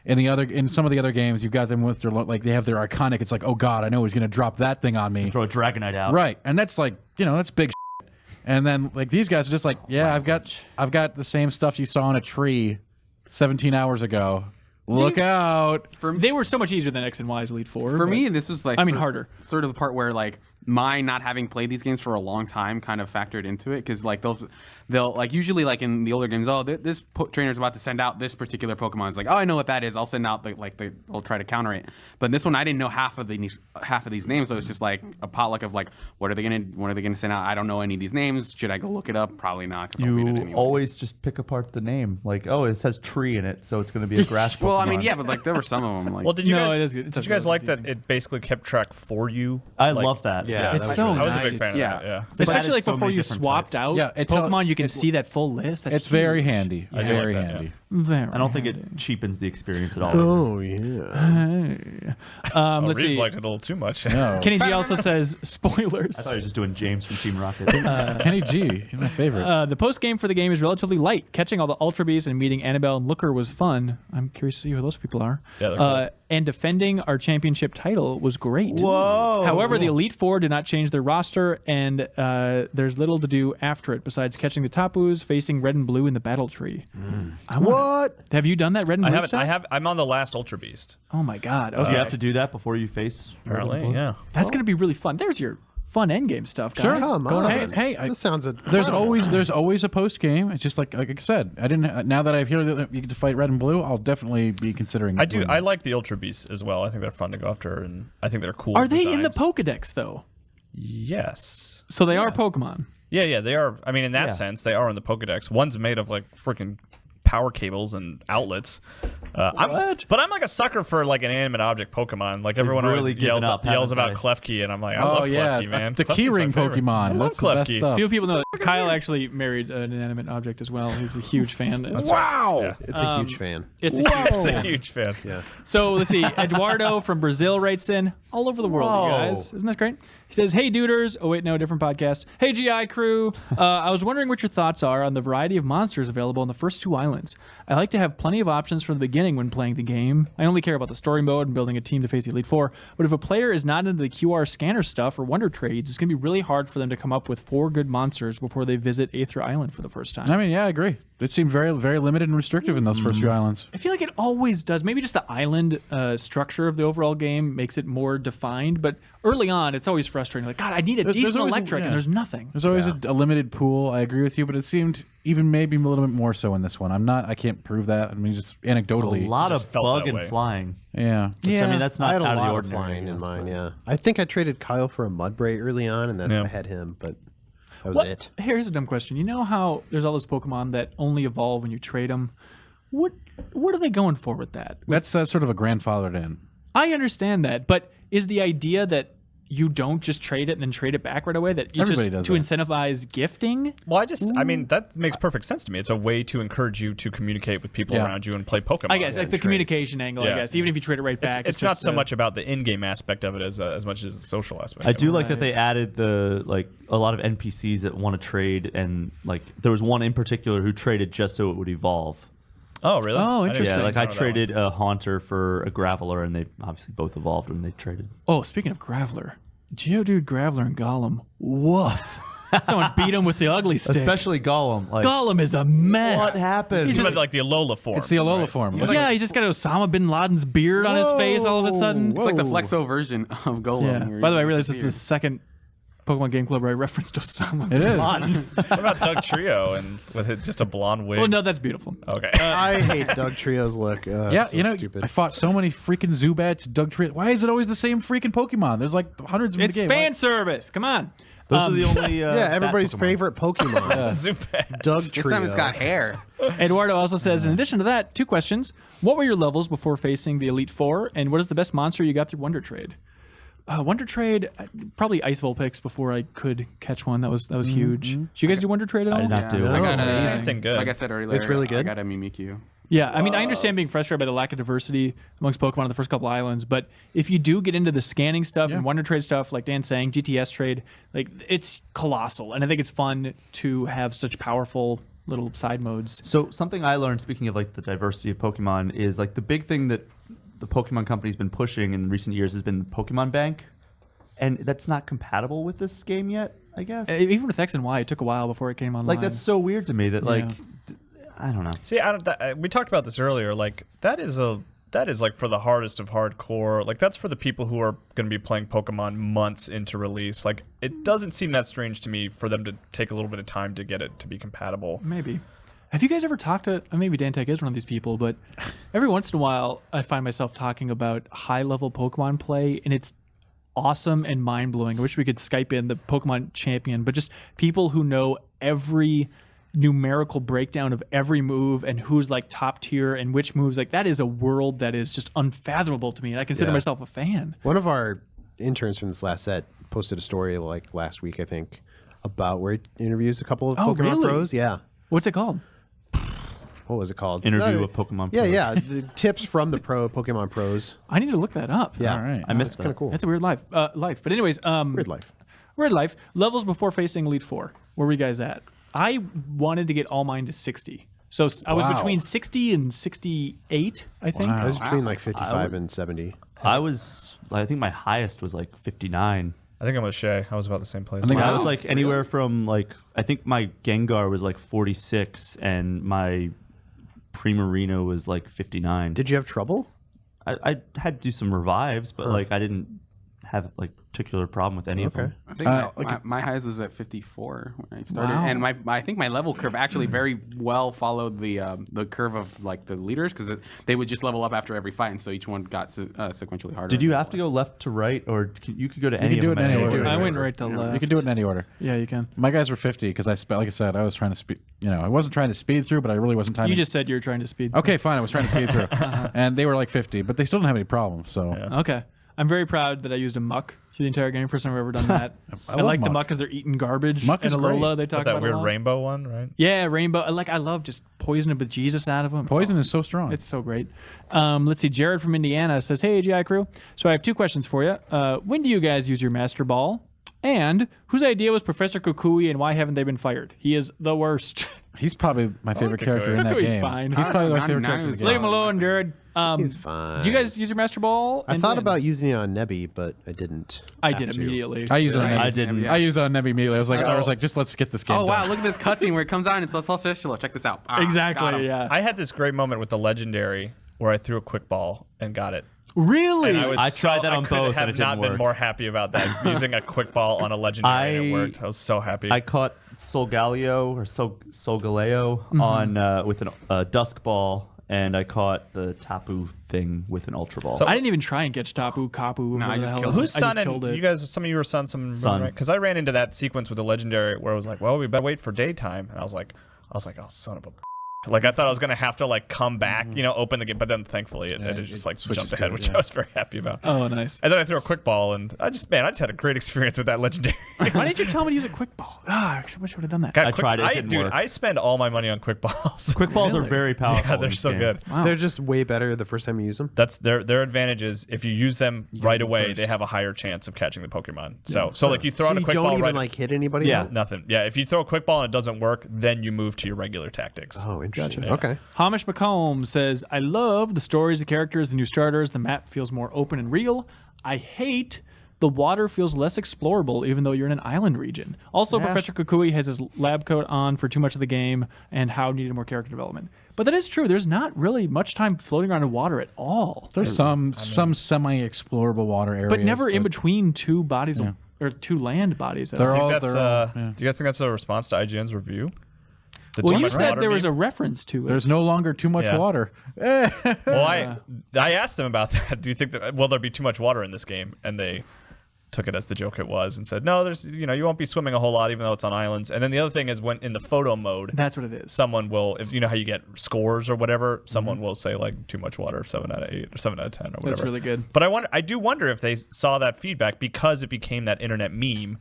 in some of the other games, you've got them with their like they have their iconic. It's like, oh god, I know he's gonna drop that thing on me. throw a Dragonite out. Right, and that's like that's big. Shit. And then like these guys are just like, yeah, I've got the same stuff you saw in a tree 17 hours ago. Look out! They were so much easier than X and Y's Elite Four. For but- me, this was like harder. Sort of the part where like my not having played these games for a long time kind of factored into it because like they'll like usually like in the older games, this trainer's about to send out this particular Pokemon. It's like, oh, I know what that is. I'll send out I'll try to counter it. But in this one, I didn't know half of these names, so it's just like a potluck of like, what are they gonna send out? I don't know any of these names. Should I go look it up? Probably not. 'Cause I'll read it You anyway. always just pick apart the name. Like, oh, it says tree in it, so it's going to be a grass Pokemon. Well, I mean, yeah, but like there were some of them. Like, Well, did you No, guys? it is good. It's Did you guys really like that it basically kept track for you? I Like, love that. Yeah, It's that was so really I was a nice. big fan Yeah. of that. Yeah. They've Especially added like so before many you different swapped types. out Yeah, Pokemon, you can see that full list. That's It's very huge. handy. I do Very like that, handy. Very I don't think handy. it cheapens the experience at all. Oh yeah. Let's Reeves see. liked it a little too much. No, Kenny G also says spoilers. I thought you were just doing James from Team Rocket. Kenny G, he's my favorite. The post game for the game is relatively light. Catching all the Ultra Beasts and meeting Annabelle and Looker was fun. I'm curious to see who those people are. Yeah, they're And defending our championship title was great. Whoa. However, the Elite Four did not change their roster, and there's little to do after it besides catching the Tapus, facing Red and Blue in the battle tree. What? Have you done that Red and I Blue haven't. stuff? I'm on the last Ultra Beast. Oh my God. Do Okay. you have to do that before you face? Apparently, yeah. That's going to be really fun. There's your fun endgame stuff, guys. Come Going on. on. Hey, this sounds there's incredible. always a post game. It's just like I said. I didn't. Now that I've heard that you get to fight Red and Blue, I'll definitely be considering. I do. doing I that. like the Ultra Beasts as well. I think they're fun to go after, and I think they're cool. Are they in the designs. Pokedex, though? Yes. So they are Pokemon. Yeah, they are. I mean, in that sense, they are in the Pokedex. One's made of like freaking power cables and outlets. But I'm like a sucker for like an animate object Pokemon. Like everyone really always given up, yells haven't about they? Klefki, and I'm like, I Oh love yeah, Klefki, man. the Klefki's my keyring favorite. Pokemon. I love That's the best Klefki. stuff. Few people know that Kyle actually married an inanimate object as well. He's a huge fan. Wow. Yeah. It's a huge fan. It's It's a huge fan. Yeah. So let's see. Eduardo from Brazil writes in all over the world, you Whoa. guys. Isn't that great? He says, "Hey, duders." Oh wait, no, different podcast. Hey, GI crew. I was wondering what your thoughts are on the variety of monsters available on the first two islands. I like to have plenty of options from the beginning when playing the game. I only care about the story mode and building a team to face the Elite Four. But if a player is not into the QR scanner stuff or Wonder Trades, it's going to be really hard for them to come up with 4 good monsters before they visit Aether Island for the first time. I mean, yeah, I agree. It seemed very, very limited and restrictive in those first few islands. I feel like it always does. Maybe just the island structure of the overall game makes it more defined. But early on, it's always frustrating. Like, God, I need a There's decent always a- electric, yeah. and there's nothing. There's always a limited pool. I agree with you, but it seemed even maybe a little bit more so in this one. I can't prove that. I mean, just A anecdotally. lot just of felt bug that and way. flying. Yeah. Which, I mean, that's not I had a out of the lot of ordinary. flying in yes, mine. but- Yeah. I think I traded Kyle for a Mudbray early on, and then Yeah. I had him, but that was What? it. Here's a dumb question. You know how there's all those Pokemon that only evolve when you trade them? What are they going for with that? That's sort of a grandfathered in. I understand that, but is the idea that you don't just trade it and then trade it back right away? That it's Everybody just does to that. incentivize gifting? Well, I mean, that makes perfect sense to me. It's a way to encourage you to communicate with people Yeah. around you and play Pokemon. I guess like the communication angle. I Yeah. guess even if you trade it right back, It's not just so much about the in-game aspect of it as much as the social aspect. I of do it. like that they added the like a lot of NPCs that want to trade, and like there was one in particular who traded just so it would evolve. Oh, really? Oh, I didn't interesting. Yeah, like know I that one. traded a Haunter for a Graveler, and they obviously both evolved when they traded. Oh, speaking of Graveler, Geodude, Graveler, and Golem. Woof! Someone beat him with the ugly stick. Especially Gollum. Like, Golem is a mess. what happened? He's like the Alola form. It's the Alola form. Yeah, he's just got Osama bin Laden's beard on his face all of a sudden. It's like the Flexo version of Golem. Yeah. where By the way, I he's realized this is the weird. second Pokemon Game Club where I referenced Osama. It is. What about Doug Trio and with just a blonde wig? Well, no, that's beautiful. Okay. I hate Doug Trio's look. Yeah, so you know, stupid. I fought so many freaking Zubats, Doug Trio. Why is it always the same freaking Pokemon? There's like hundreds of them in It's the game. fan service. Come on. Those are the only. yeah, everybody's fat Pokemon. favorite Pokemon. Zubat. Doug This Trio. time it's got hair. Eduardo also says, in addition to that, 2 questions. What were your levels before facing the Elite Four? And what is the best monster you got through Wonder Trade? Wonder Trade, probably Ice Vulpix before I could catch one. That was huge. Did you guys do Wonder Trade at all? I did not do. No. I got Anything good. Like I said earlier, It's really good? I got a Mimikyu. Yeah, I mean, I understand being frustrated by the lack of diversity amongst Pokemon on the first couple islands, but if you do get into the scanning stuff and Wonder Trade stuff, like Dan's saying, GTS Trade, like it's colossal, and I think it's fun to have such powerful little side modes. So something I learned, speaking of like the diversity of Pokemon, is like the big thing that the Pokemon company's been pushing in recent years has been the Pokemon Bank, and that's not compatible with this game yet, I guess. Even with X and Y, it took a while before it came online. Like that's so weird to me that like I don't know. See, we talked about this earlier. Like that is like for the hardest of hardcore. Like that's for the people who are going to be playing Pokemon months into release. Like it doesn't seem that strange to me for them to take a little bit of time to get it to be compatible. Maybe. Have you guys ever talked to, maybe Dan Tech is one of these people, but every once in a while I find myself talking about high-level Pokemon play, and it's awesome and mind-blowing. I wish we could Skype in the Pokemon champion, but just people who know every numerical breakdown of every move and who's like top tier and which moves, like that is a world that is just unfathomable to me, and I consider myself a fan. One of our interns from this last set posted a story like last week, I think, about where he interviews a couple of Pokemon really? pros. Yeah. What's it called? What was it called? Interview with Pokemon Yeah, pros. yeah. The tips from the Pokemon pros. I need to look that up. Yeah. All right. I missed Kind of cool. That's a weird life. But anyways, Weird life. Weird life. Levels before facing Elite Four. Where were you guys at? I wanted to get all mine to 60. So I was between 60 and 68, I think. I was between like 55 and 70. I think my highest was like 59. I think I'm with Shay. I was about the same place. I think I was like anywhere from like, I think my Gengar was like 46 and my Primarina was like 59. Did you have trouble? I had to do some revives, but like I didn't have like particular problem with any of them. I think my highest was at 54 when I started, and I think my level curve actually very well followed the curve of like the leaders, because they would just level up after every fight, and so each one got sequentially harder. Did you have to go left to right, or you could go to any can do of it them? in at any any order. I went right to left. You can do it in any order. Yeah, you can. My guys were 50 because like I said, I was trying to speed. You know, I wasn't trying to speed through, but I really wasn't trying. You just said you were trying to speed. Okay, fine. I was trying to speed through, and they were like 50, but they still didn't have any problems. So Okay. I'm very proud that I used a muck through the entire game. First time I've ever done that. I love like the Muck. muck because they're eating garbage. Muck and is Alola, great. they Is talk that about weird a lot. rainbow one, right? Yeah, rainbow. I love just poisoning with Jesus out of them. poison is so strong. It's so great. Let's see. Jared from Indiana says, "Hey, AGI crew. So I have 2 questions for you. When do you guys use your Master Ball? And whose idea was Professor Kukui, and why haven't they been fired? He is the worst." He's probably my favorite character in that Kukui's game. fine. He's probably my favorite None character in is the Leave game. him alone, Jared. He's fine. Did you guys use your Master Ball? I And thought when? about using it on Nebby, but I didn't. I have did to. immediately. I used it on Nebby. I didn't. I used it on Nebby immediately. I was like, just let's get this game. Oh wow! done. Look at this cutscene where it comes out and it's Let's All Fistula. Check this out. Ah, got Exactly. him. Yeah. I had this great moment with the legendary where I threw a quick ball and got it. Really? And I tried that on I could both, have and it not didn't been work. more happy about that. Using a quick ball on a legendary and it worked. I was so happy. I caught Solgaleo or Solgaleo on with a dusk ball, and I caught the Tapu thing with an ultra ball. So- I didn't even try and catch Tapu, Kapu. No, I just killed killed him. Who's I Sun just killed and it. you guys? Some of you were Sun, some Sun. right? Because I ran into that sequence with the legendary where it was like, well, we better wait for daytime, and I was like, oh, son of a. Like I thought I was gonna have to like come back, open the game, but then thankfully it just like switches jumped ahead, to it, which yeah. I was very happy about. Oh, nice. And then I threw a quick ball, and I just had a great experience with that legendary. Why didn't you tell me to use a quick ball? I wish I would have done that. God, I tried it, it didn't dude, work. I spend all my money on quick balls. Quick balls are very powerful. yeah, in they're this so game. good. Wow. They're just way better the first time you use them. That's their advantage is if you use them right them away, first. they have a higher chance of catching the Pokemon. So like you throw So out a you quick don't ball even right. like hit anybody. Yeah. with it? Nothing. Yeah, if you throw a quick ball and it doesn't work, then you move to your regular tactics. Oh, interesting. Gotcha. Okay. Hamish McComb says, I love the stories, the characters, the new starters. The map feels more open and real. I hate the water feels less explorable, even though you're in an island region. Also, Professor Kukui has his lab coat on for too much of the game and how needed more character development. But that is true. There's not really much time floating around in water at all. There's some semi-explorable water areas, But never in between 2 bodies of or 2 land bodies. They're all. Do you Yeah. guys think that's a response to IGN's review? Well, you said there was a reference to it. There's no longer too much water. Well, I asked them about that. Do you think that will there be too much water in this game? And they took it as the joke it was and said, no, there's you won't be swimming a whole lot even though it's on islands. And then the other thing is when in the photo mode, that's what it is. Someone will, if you know how you get scores or whatever, someone will say like too much water, 7 out of 8 or 7 out of 10 or whatever. That's really good. But I do wonder if they saw that feedback because it became that internet meme.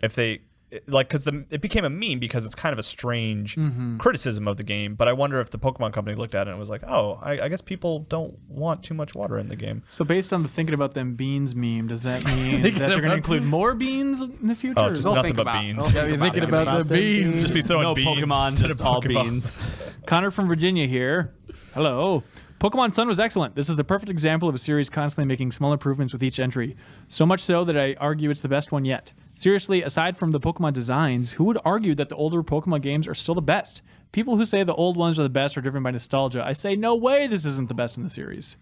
If they because it became a meme because it's kind of a strange criticism of the game. But I wonder if the Pokemon company looked at it and was like, oh, I guess people don't want too much water in the game. So based on the thinking about them beans meme, does that mean that they're going to include more beans in the future? Oh, just nothing but beans. You're thinking about the beans. Just be throwing No beans Pokemon, instead just of all Pokeballs. beans. Connor from Virginia here. Hello. Pokemon Sun was excellent. This is the perfect example of a series constantly making small improvements with each entry. So much so that I argue it's the best one yet. Seriously, aside from the Pokemon designs, who would argue that the older Pokemon games are still the best? People who say the old ones are the best are driven by nostalgia. I say, no way this isn't the best in the series.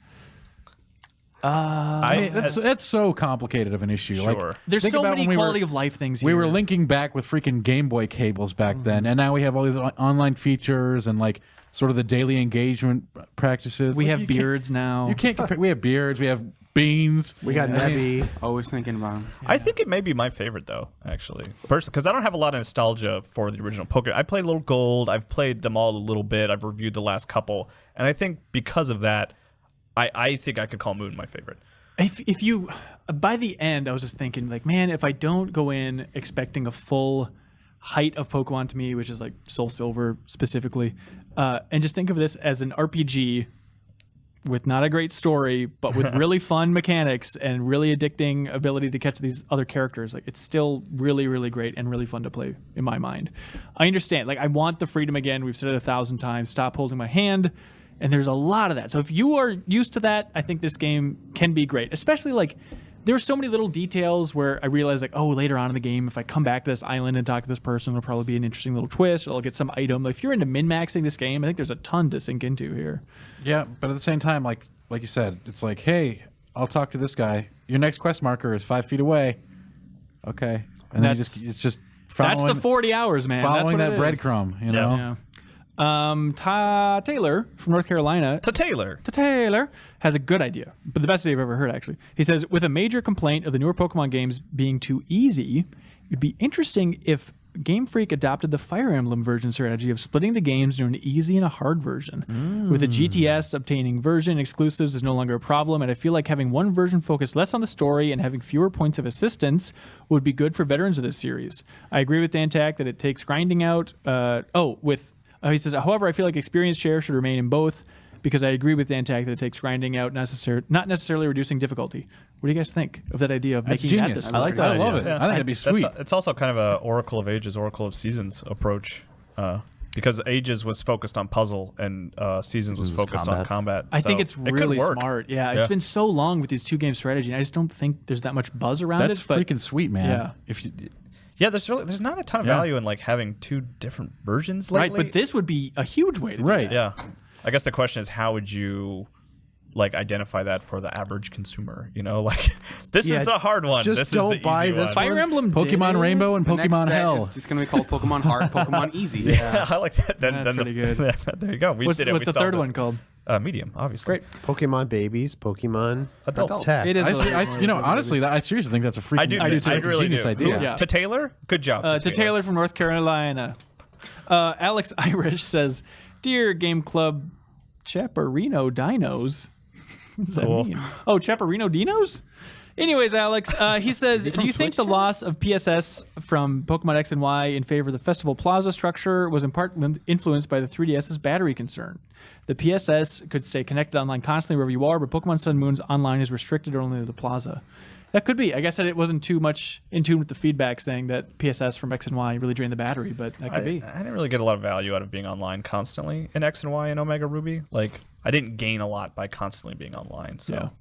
I mean, that's so complicated of an issue. Sure. Like, There's think so about many when quality of life things here. We were linking back with freaking Game Boy cables back then, and now we have all these online features and like sort of the daily engagement practices. We Like, have you can't- beards now. You can't compare. We have beards. We have beans. We got Nebby. Always thinking about him. I think it may be my favorite though, actually, personally, because I don't have a lot of nostalgia for the original Pokemon. I played Little Gold. I've played them all a little bit. I've reviewed the last couple, and I think because of that, I think I could call Moon my favorite. If you, by the end, I was just thinking like, man, if I don't go in expecting a full height of Pokemon to me, which is like Soul Silver specifically, and just think of this as an RPG with not a great story, but with really fun mechanics and really addicting ability to catch these other characters. Like, it's still really, really great and really fun to play in my mind. I understand. Like, I want the freedom again. We've said it 1,000 times. Stop holding my hand. And there's a lot of that. So if you are used to that, I think this game can be great. Especially like there's so many little details where I realize like, oh, later on in the game, if I come back to this island and talk to this person, it'll probably be an interesting little twist, or I'll get some item. Like, if you're into min-maxing this game, I think there's a ton to sink into here. Yeah, but at the same time, like you said, it's like, hey, I'll talk to this guy. Your next quest marker is 5 feet away. Okay, and then it's just following, that's the 40 hours, man. Following that's what that it is. breadcrumb, you know. Yeah. Taylor from North Carolina. Taylor has a good idea, but the best idea I've ever heard, actually. He says, with a major complaint of the newer Pokemon games being too easy, it'd be interesting if Game Freak adopted the Fire Emblem version strategy of splitting the games into an easy and a hard version. With the GTS, obtaining version exclusives is no longer a problem, and I feel like having one version focus less on the story and having fewer points of assistance would be good for veterans of this series. I agree with Dan Tack that it takes grinding out. He says, however, I feel like experience share should remain in both because I agree with Dan Tack that it takes grinding out, not necessarily reducing difficulty. What do you guys think of that idea of That's making genius. that this I like that. I love it. Yeah. I think that'd be sweet. It's also kind of a Oracle of Ages, Oracle of Seasons approach. Because Ages was focused on puzzle and Seasons was focused on combat. I think it's really it smart. Yeah, it's been so long with these 2-game strategy, and I just don't think there's that much buzz around That's it. But freaking sweet, man. Yeah. Yeah, there's not a ton of value in like having 2 different versions lately. Right, but this would be a huge way to do that. Yeah. I guess the question is, how would you like identify that for the average consumer? You know, like this is the hard one. Just this don't is the buy easy this one. Fire Emblem Pokemon did. Rainbow and The next Pokemon set Hell. is just going to be called Pokemon Hard, Pokemon Easy. Yeah, I like that. That's pretty good. There you go. We What's did it. the We third solved it. one called? Medium, obviously. Great. Pokemon Babies, Pokemon Adults. Tack. It is. Honestly, I seriously think that's a freaking I really genius do. idea. Yeah. To Taylor, good job. To Taylor from North Carolina. Alex Irish says, "Dear Game Club Chaparino Dinos." What does that mean? Oh, Chaparino Dinos? Anyways, Alex, he says, do you think the loss of PSS from Pokemon X and Y in favor of the Festival Plaza structure was in part influenced by the 3DS's battery concern? The PSS could stay connected online constantly wherever you are, but Pokemon Sun and Moon's online is restricted only to the Plaza. That could be. I guess that it wasn't too much in tune with the feedback saying that PSS from X and Y really drained the battery, but that could be. I didn't really get a lot of value out of being online constantly in X and Y and Omega Ruby. Like, I didn't gain a lot by constantly being online. So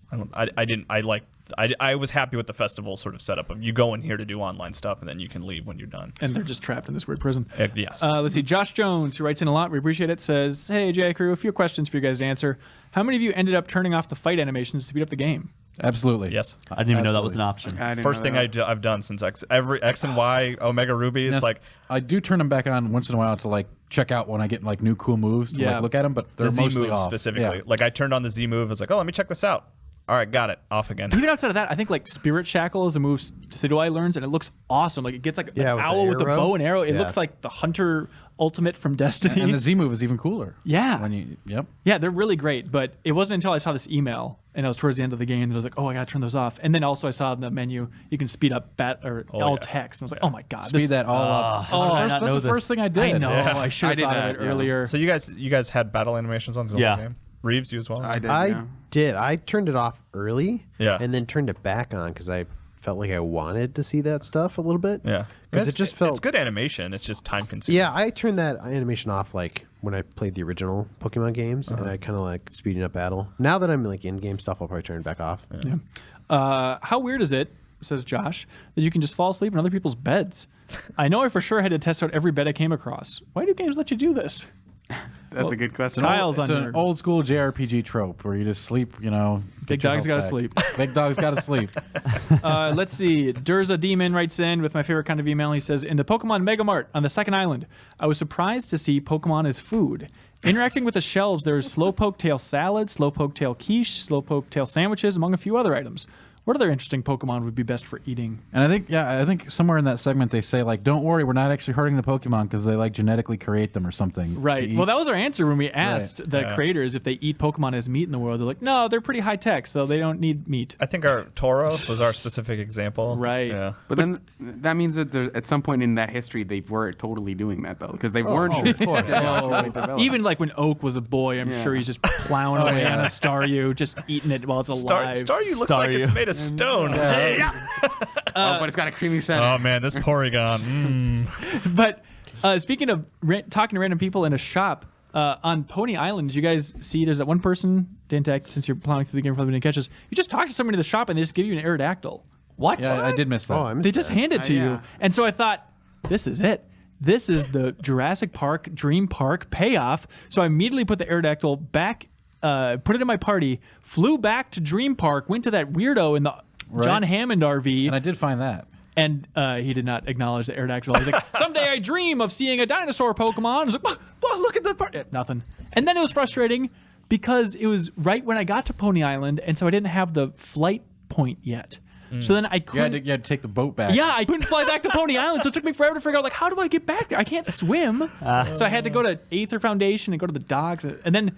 I was happy with the festival sort of setup of you go in here to do online stuff and then you can leave when you're done. And they're just trapped in this weird prison. Yes. Let's see. Josh Jones, who writes in a lot, we appreciate it, says, "Hey, J Crew, a few questions for you guys to answer. How many of you ended up turning off the fight animations to speed up the game? Absolutely. Yes. I didn't even know that was an option. First thing I've done since X and Y Omega Ruby. It's Yes, like I do turn them back on once in a while to like check out when I get like new cool moves to like look at them, but they're the Z mostly move off. specifically. Yeah. Like I turned on the Z move. I was like, oh, let me check this out. All right, got it. Off again. Even outside of that, I think like Spirit Shackle is a move Sidoi learns, and it looks awesome. Like it gets like an with the owl with a arrow. bow and arrow. It Yeah. looks like the Hunter Ultimate from Destiny. And the Z move is even cooler. Yeah. When you, yep. Yeah, they're really great. But it wasn't until I saw this email and I was towards the end of the game that I was like, oh, I gotta turn those off. And then also I saw in the menu you can speed up all text, and I was like, oh my god, Speed that all up. That's the first thing I did. I know. I should have I did thought that, of it earlier. So you guys had battle animations on the whole game? Reeves, you as well? I did. I did. I turned it off early. Yeah. And then turned it back on because I felt like I wanted to see that stuff a little bit. Yeah. Because it just felt. It's good animation. It's just time consuming. Yeah, I turned that animation off like when I played the original Pokemon games, and I kind of like speeding up battle. Now that I'm like in-game stuff, I'll probably turn it back off. How weird is it, says Josh, that you can just fall asleep in other people's beds? I know I for sure had to test out every bed I came across. Why do games let you do this? That's a good question. Kyle's It's on an there. old school JRPG trope where you just sleep, Big get your dog's health gotta back. sleep. Big dog's gotta sleep. Let's see. Durza Demon writes in with my favorite kind of email. He says, in the Pokemon Mega Mart on the second island, I was surprised to see Pokemon as food. Interacting with the shelves, there is Slowpoke Tail salad, Slowpoke Tail quiche, Slowpoke Tail sandwiches, among a few other items. What other interesting Pokemon would be best for eating? And I think somewhere in that segment they say like, don't worry, we're not actually hurting the Pokemon because they like genetically create them or something. to Right. eat. Well, that was our answer when we asked the creators if they eat Pokemon as meat in the world. They're like, no, they're pretty high tech, so they don't need meat. I think our Tauros was our specific example. Right. Yeah. But then that means that at some point in that history they were totally doing that though, because they weren't. of course. Even like when Oak was a boy, I'm sure he's just plowing away on a Staryu, just eating it while it's alive. Staryu looks like it's made of stone. But it's got a creamy center. Oh man, this Porygon. But speaking of talking to random people in a shop, on Pony Island, did you guys see there's that one person, Dantac, since you're plowing through the game for the catches, you just talk to somebody in the shop and they just give you an Aerodactyl. What? Yeah, I did miss that. Oh, I missed They just that. hand it to yeah. you. And so I thought, this is it. This is the Jurassic Park Dream Park payoff. So I immediately put the Aerodactyl back, put it in my party, flew back to Dream Park, went to that weirdo in the John Hammond RV. And I did find that. And he did not acknowledge the Aerodactyl. He's like, someday I dream of seeing a dinosaur Pokemon. I was like, whoa, look at the part. Nothing. And then it was frustrating because it was right when I got to Pony Island, and so I didn't have the flight point yet. So then I couldn't. You had to take the boat back. Yeah, I couldn't fly back to Pony Island, so it took me forever to figure out, like, how do I get back there? I can't swim. So I had to go to Aether Foundation and go to the docks, and then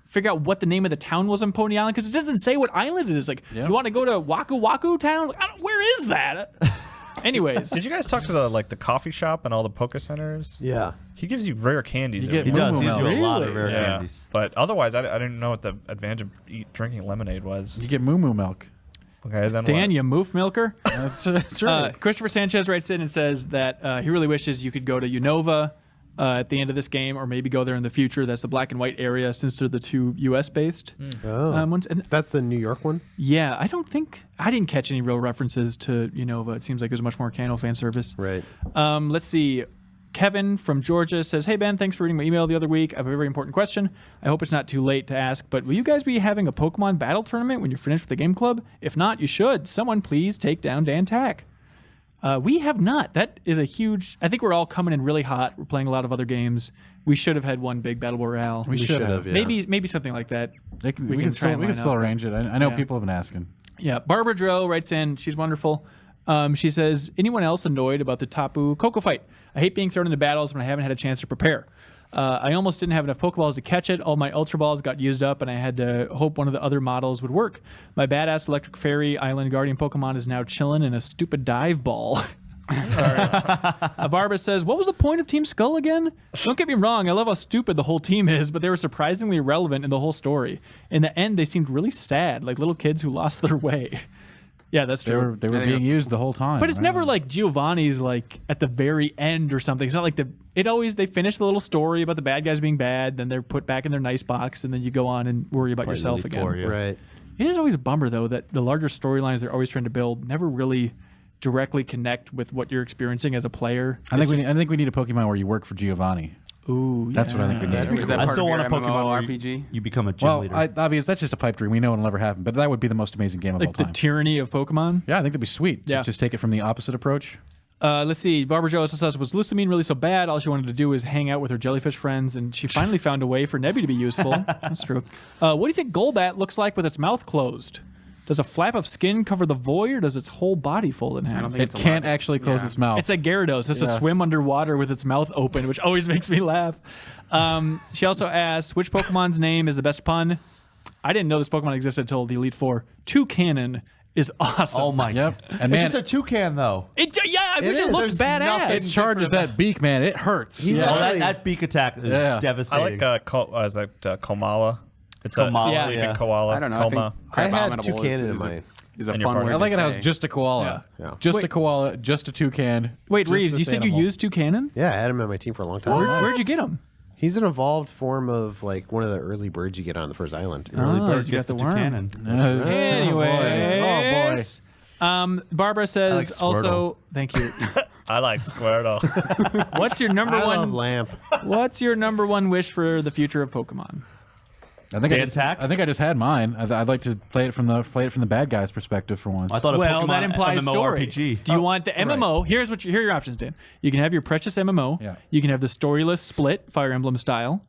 figure out what the name of the town was on Pony Island, because it doesn't say what island it is. Like, do you want to go to Waku Waku Town? Like, where is that? Anyways. Did you guys talk to the coffee shop and all the Poke Centers? Yeah. He gives you rare candies. You get He does. He Moo gives Moo you a lot of Really? rare candies. But otherwise, I didn't know what the advantage of drinking lemonade was. You get Moo Moo milk. Okay, then Dan, what? you moof milker. That's right. Christopher Sanchez writes in and says that he really wishes you could go to Unova at the end of this game, or maybe go there in the future. That's the black and white area, since they're the two U.S. based ones. And That's the New York one? yeah, I didn't catch any real references to Unova. It seems like it was much more Kano fan service. Right. Let's see. Kevin from Georgia says, hey, Ben, thanks for reading my email the other week. I have a very important question. I hope it's not too late to ask, but will you guys be having a Pokemon battle tournament when you're finished with the game club? If not, you should. Someone please take down Dan Tack. We have not. That is a huge... I think we're all coming in really hot. We're playing a lot of other games. We should have had one big Battle Royale. We should have. Yeah. Maybe something like that. We can still arrange it. I know Yeah. people have been asking. Yeah, Barbara Dro writes in. She's wonderful. She says, anyone else annoyed about the Tapu Coco fight? I hate being thrown into battles when I haven't had a chance to prepare. I almost didn't have enough Pokeballs to catch it. All my Ultra Balls got used up, and I had to hope one of the other models would work. My badass Electric Fairy Island Guardian Pokemon is now chilling in a stupid dive ball. Barbara says, what was the point of Team Skull again? Don't get me wrong, I love how stupid the whole team is, but they were surprisingly irrelevant in the whole story. In the end, they seemed really sad, like little kids who lost their way. Yeah, that's true. They were being used the whole time. But it's never like Giovanni's like at the very end or something. It's not like they finish the little story about the bad guys being bad, then they're put back in their nice box, and then you go on and worry about yourself again. Right. It is always a bummer though that the larger storylines they're always trying to build never really directly connect with what you're experiencing as a player. I think we need a Pokemon where you work for Giovanni. Ooh, That's what I think we need. Is that I part still of want your a Pokemon where RPG? you become a gym Well, leader. obvious that's just a pipe dream. We know it'll never happen, but that would be the most amazing game of all like the time. tyranny of Pokemon. Yeah, I think that'd be sweet. Yeah. Just take it from the opposite approach. Let's see. Barbara Jo also says, was Lucamine really so bad? All she wanted to do was hang out with her jellyfish friends, and she finally found a way for Nebby to be useful. That's true. What do you think Golbat looks like with its mouth closed? Does a flap of skin cover the void, or does its whole body fold in half? I don't think It it's a can't lot. actually close its mouth. It's like Gyarados, just to Yeah. swim underwater with its mouth open, which always makes me laugh. She also asks, which Pokemon's name is the best pun? I didn't know this Pokemon existed until the Elite Four. Toucanon is awesome. oh my Yep. god! And It's man, just a toucan though. I wish it is. looked badass. it charges that beak, man. It hurts. He's Oh, actually- that beak attack is Yeah. I devastating. like Komala. It's Komala, a sleeping yeah. koala. I don't know. Coma. I I think had Crabominable toucan in is my. is a And your fun partner. word I like to it how say. it's just a koala. Yeah. Just a koala, just a toucan. Wait, just Reeves, this you said animal. you used Toucanon? Yeah, I had him on my team for a long time. Where'd you get him? He's an evolved form of like one of the early birds you get on the first island. Early Oh, bird you gets got the the worm. toucan. Anyways. Barbara says I like also, thank you. I like Squirtle. What's your number I love one? lamp. What's your number one wish for the future of Pokemon? I think Dan Tack? I think I just had mine. I'd like to play it from the bad guy's perspective for once. I thought a Well, Pokemon that implies story. MMORPG. Do you want the MMO? Here are your options, Dan. You can have your precious MMO. Yeah. You can have the storyless split, Fire Emblem style,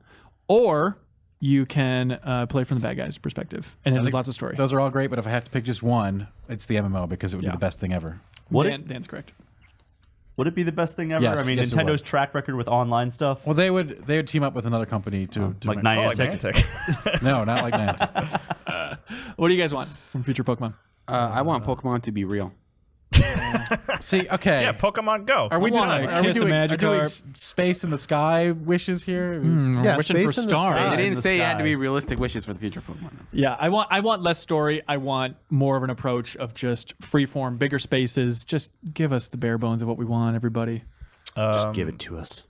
or you can play from the bad guy's perspective, and there's lots of story. Those are all great, but if I have to pick just one, it's the MMO because it would be the best thing ever. Dan's correct. Would it be the best thing ever? Yes, I mean, yes, it Nintendo's would. track record with online stuff. Well, they would team up with another company to like make- Niantic. No, not like Niantic. What do you guys want from future Pokemon? I want Pokemon to be real. See, okay. Yeah, Pokemon Go. Are we I just wanna are we kiss a doing, Magikarp. space in the sky wishes here? Yeah, Wishing space for in the stars. sky. They in didn't the say it had to sky. be realistic wishes for the future Pokemon. Yeah, I want less story. I want more of an approach of just freeform, bigger spaces. Just give us the bare bones of what we want, everybody. Just give it to us.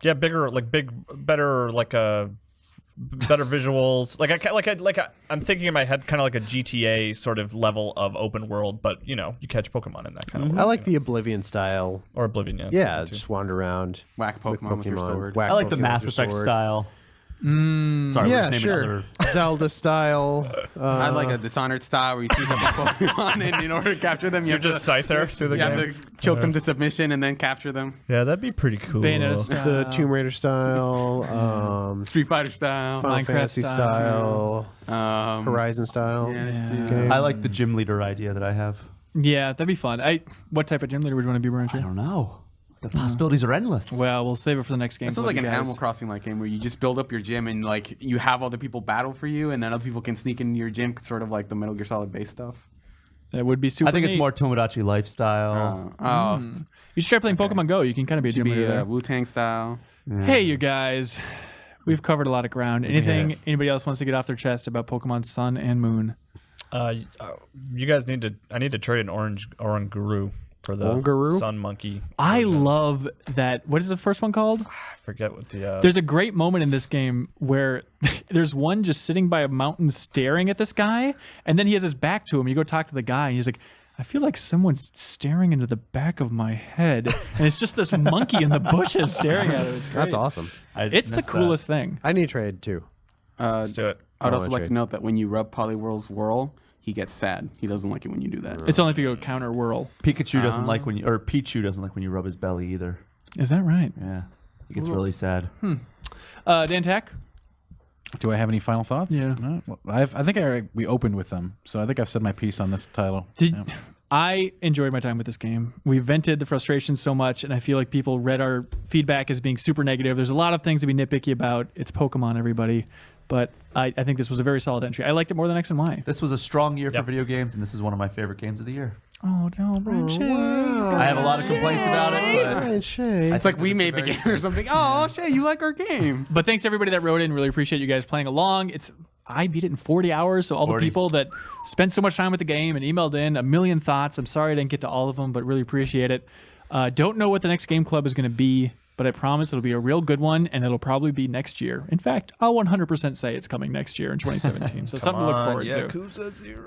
Yeah, better visuals. I'm thinking in my head kind of like a GTA sort of level of open world, but you catch Pokemon in that kind of I world, like the Oblivion style. or Oblivion. Yeah, Yeah, something too. just wander around. Whack with Pokemon with your sword. whack I like the Pokemon Mass with your Effect sword. style. Sorry, we're Yeah, just naming sure. other- Zelda style. I like a Dishonored style where you sneak up a Pokemon, and in order to capture them, you You're have just to, Scyther through the you have game. to choke them to submission and then capture them. Yeah, that'd be pretty cool. Bayonetta style. The Tomb Raider style. Street Fighter style. Final Minecraft Fantasy style. style. Horizon style. Yeah. I like the gym leader idea that I have. Yeah, that'd be fun. What type of gym leader would you want to be, I Brancher? don't know. The possibilities are endless. Well, we'll save it for the next game. It sounds like an Animal Crossing like game where you just build up your gym and like you have other people battle for you, and then other people can sneak into your gym, sort of like the Metal Gear Solid base stuff. That would be super. I think it's neat. more Tomodachi lifestyle. You should try playing Pokemon Go. You can kind of be a Should gym be leader there. Wu-Tang style. Hey, you guys. We've covered a lot of ground. Anything anybody else wants to get off their chest about Pokemon Sun and Moon? You guys need to. I need to trade an Oranguru for the Oranguru? Sun Monkey. I love that. What is the first one called? I forget what the. There's a great moment in this game where there's one just sitting by a mountain staring at this guy, and then he has his back to him. You go talk to the guy, and he's like, I feel like someone's staring into the back of my head. And it's just this monkey in the bushes staring at it. It's great. That's awesome. It's the coolest thing. I need to trade too. Let's do it. I'd I also wanna like to trade. note that when you rub Poliwhirl's whirl, he gets sad. He doesn't like it when you do that. It's only if you go counter whirl. Pikachu doesn't like when you, or Pichu doesn't like when you rub his belly either. Is that right? Yeah, he gets really sad. Dan Tack? Do I have any final thoughts? Yeah. No? Well, I think we opened with them, so I think I've said my piece on this title. I enjoyed my time with this game. We vented the frustration so much, and I feel like people read our feedback as being super negative. There's a lot of things to be nitpicky about. It's Pokemon, everybody. But I think this was a very solid entry. I liked it more than X and Y. This was a strong year for video games, and this is one of my favorite games of the year. Oh, no, Branch. I have a lot of complaints about it, but It's like we made the game or something. Oh, Shay, you like our game. But thanks to everybody that wrote in. Really appreciate you guys playing along. I beat it in 40 hours, so all 40. the people that spent so much time with the game and emailed in a million thoughts. I'm sorry I didn't get to all of them, but really appreciate it. Don't know what the next game club is going to be, but I promise it'll be a real good one, and it'll probably be next year. In fact, I'll 100% say it's coming next year in 2017. So something to look forward to. Yakuza 0.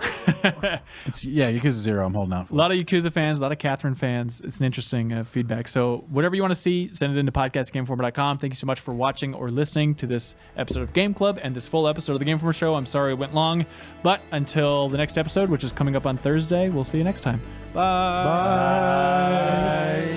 Yakuza 0. I'm holding out for. A lot of Yakuza fans, a lot of Catherine fans. It's an interesting feedback. So whatever you want to see, send it into podcast@GameInformer.com. Thank you so much for watching or listening to this episode of Game Club and this full episode of the Game Informer Show. I'm sorry it went long, but until the next episode, which is coming up on Thursday, we'll see you next time. Bye. Bye.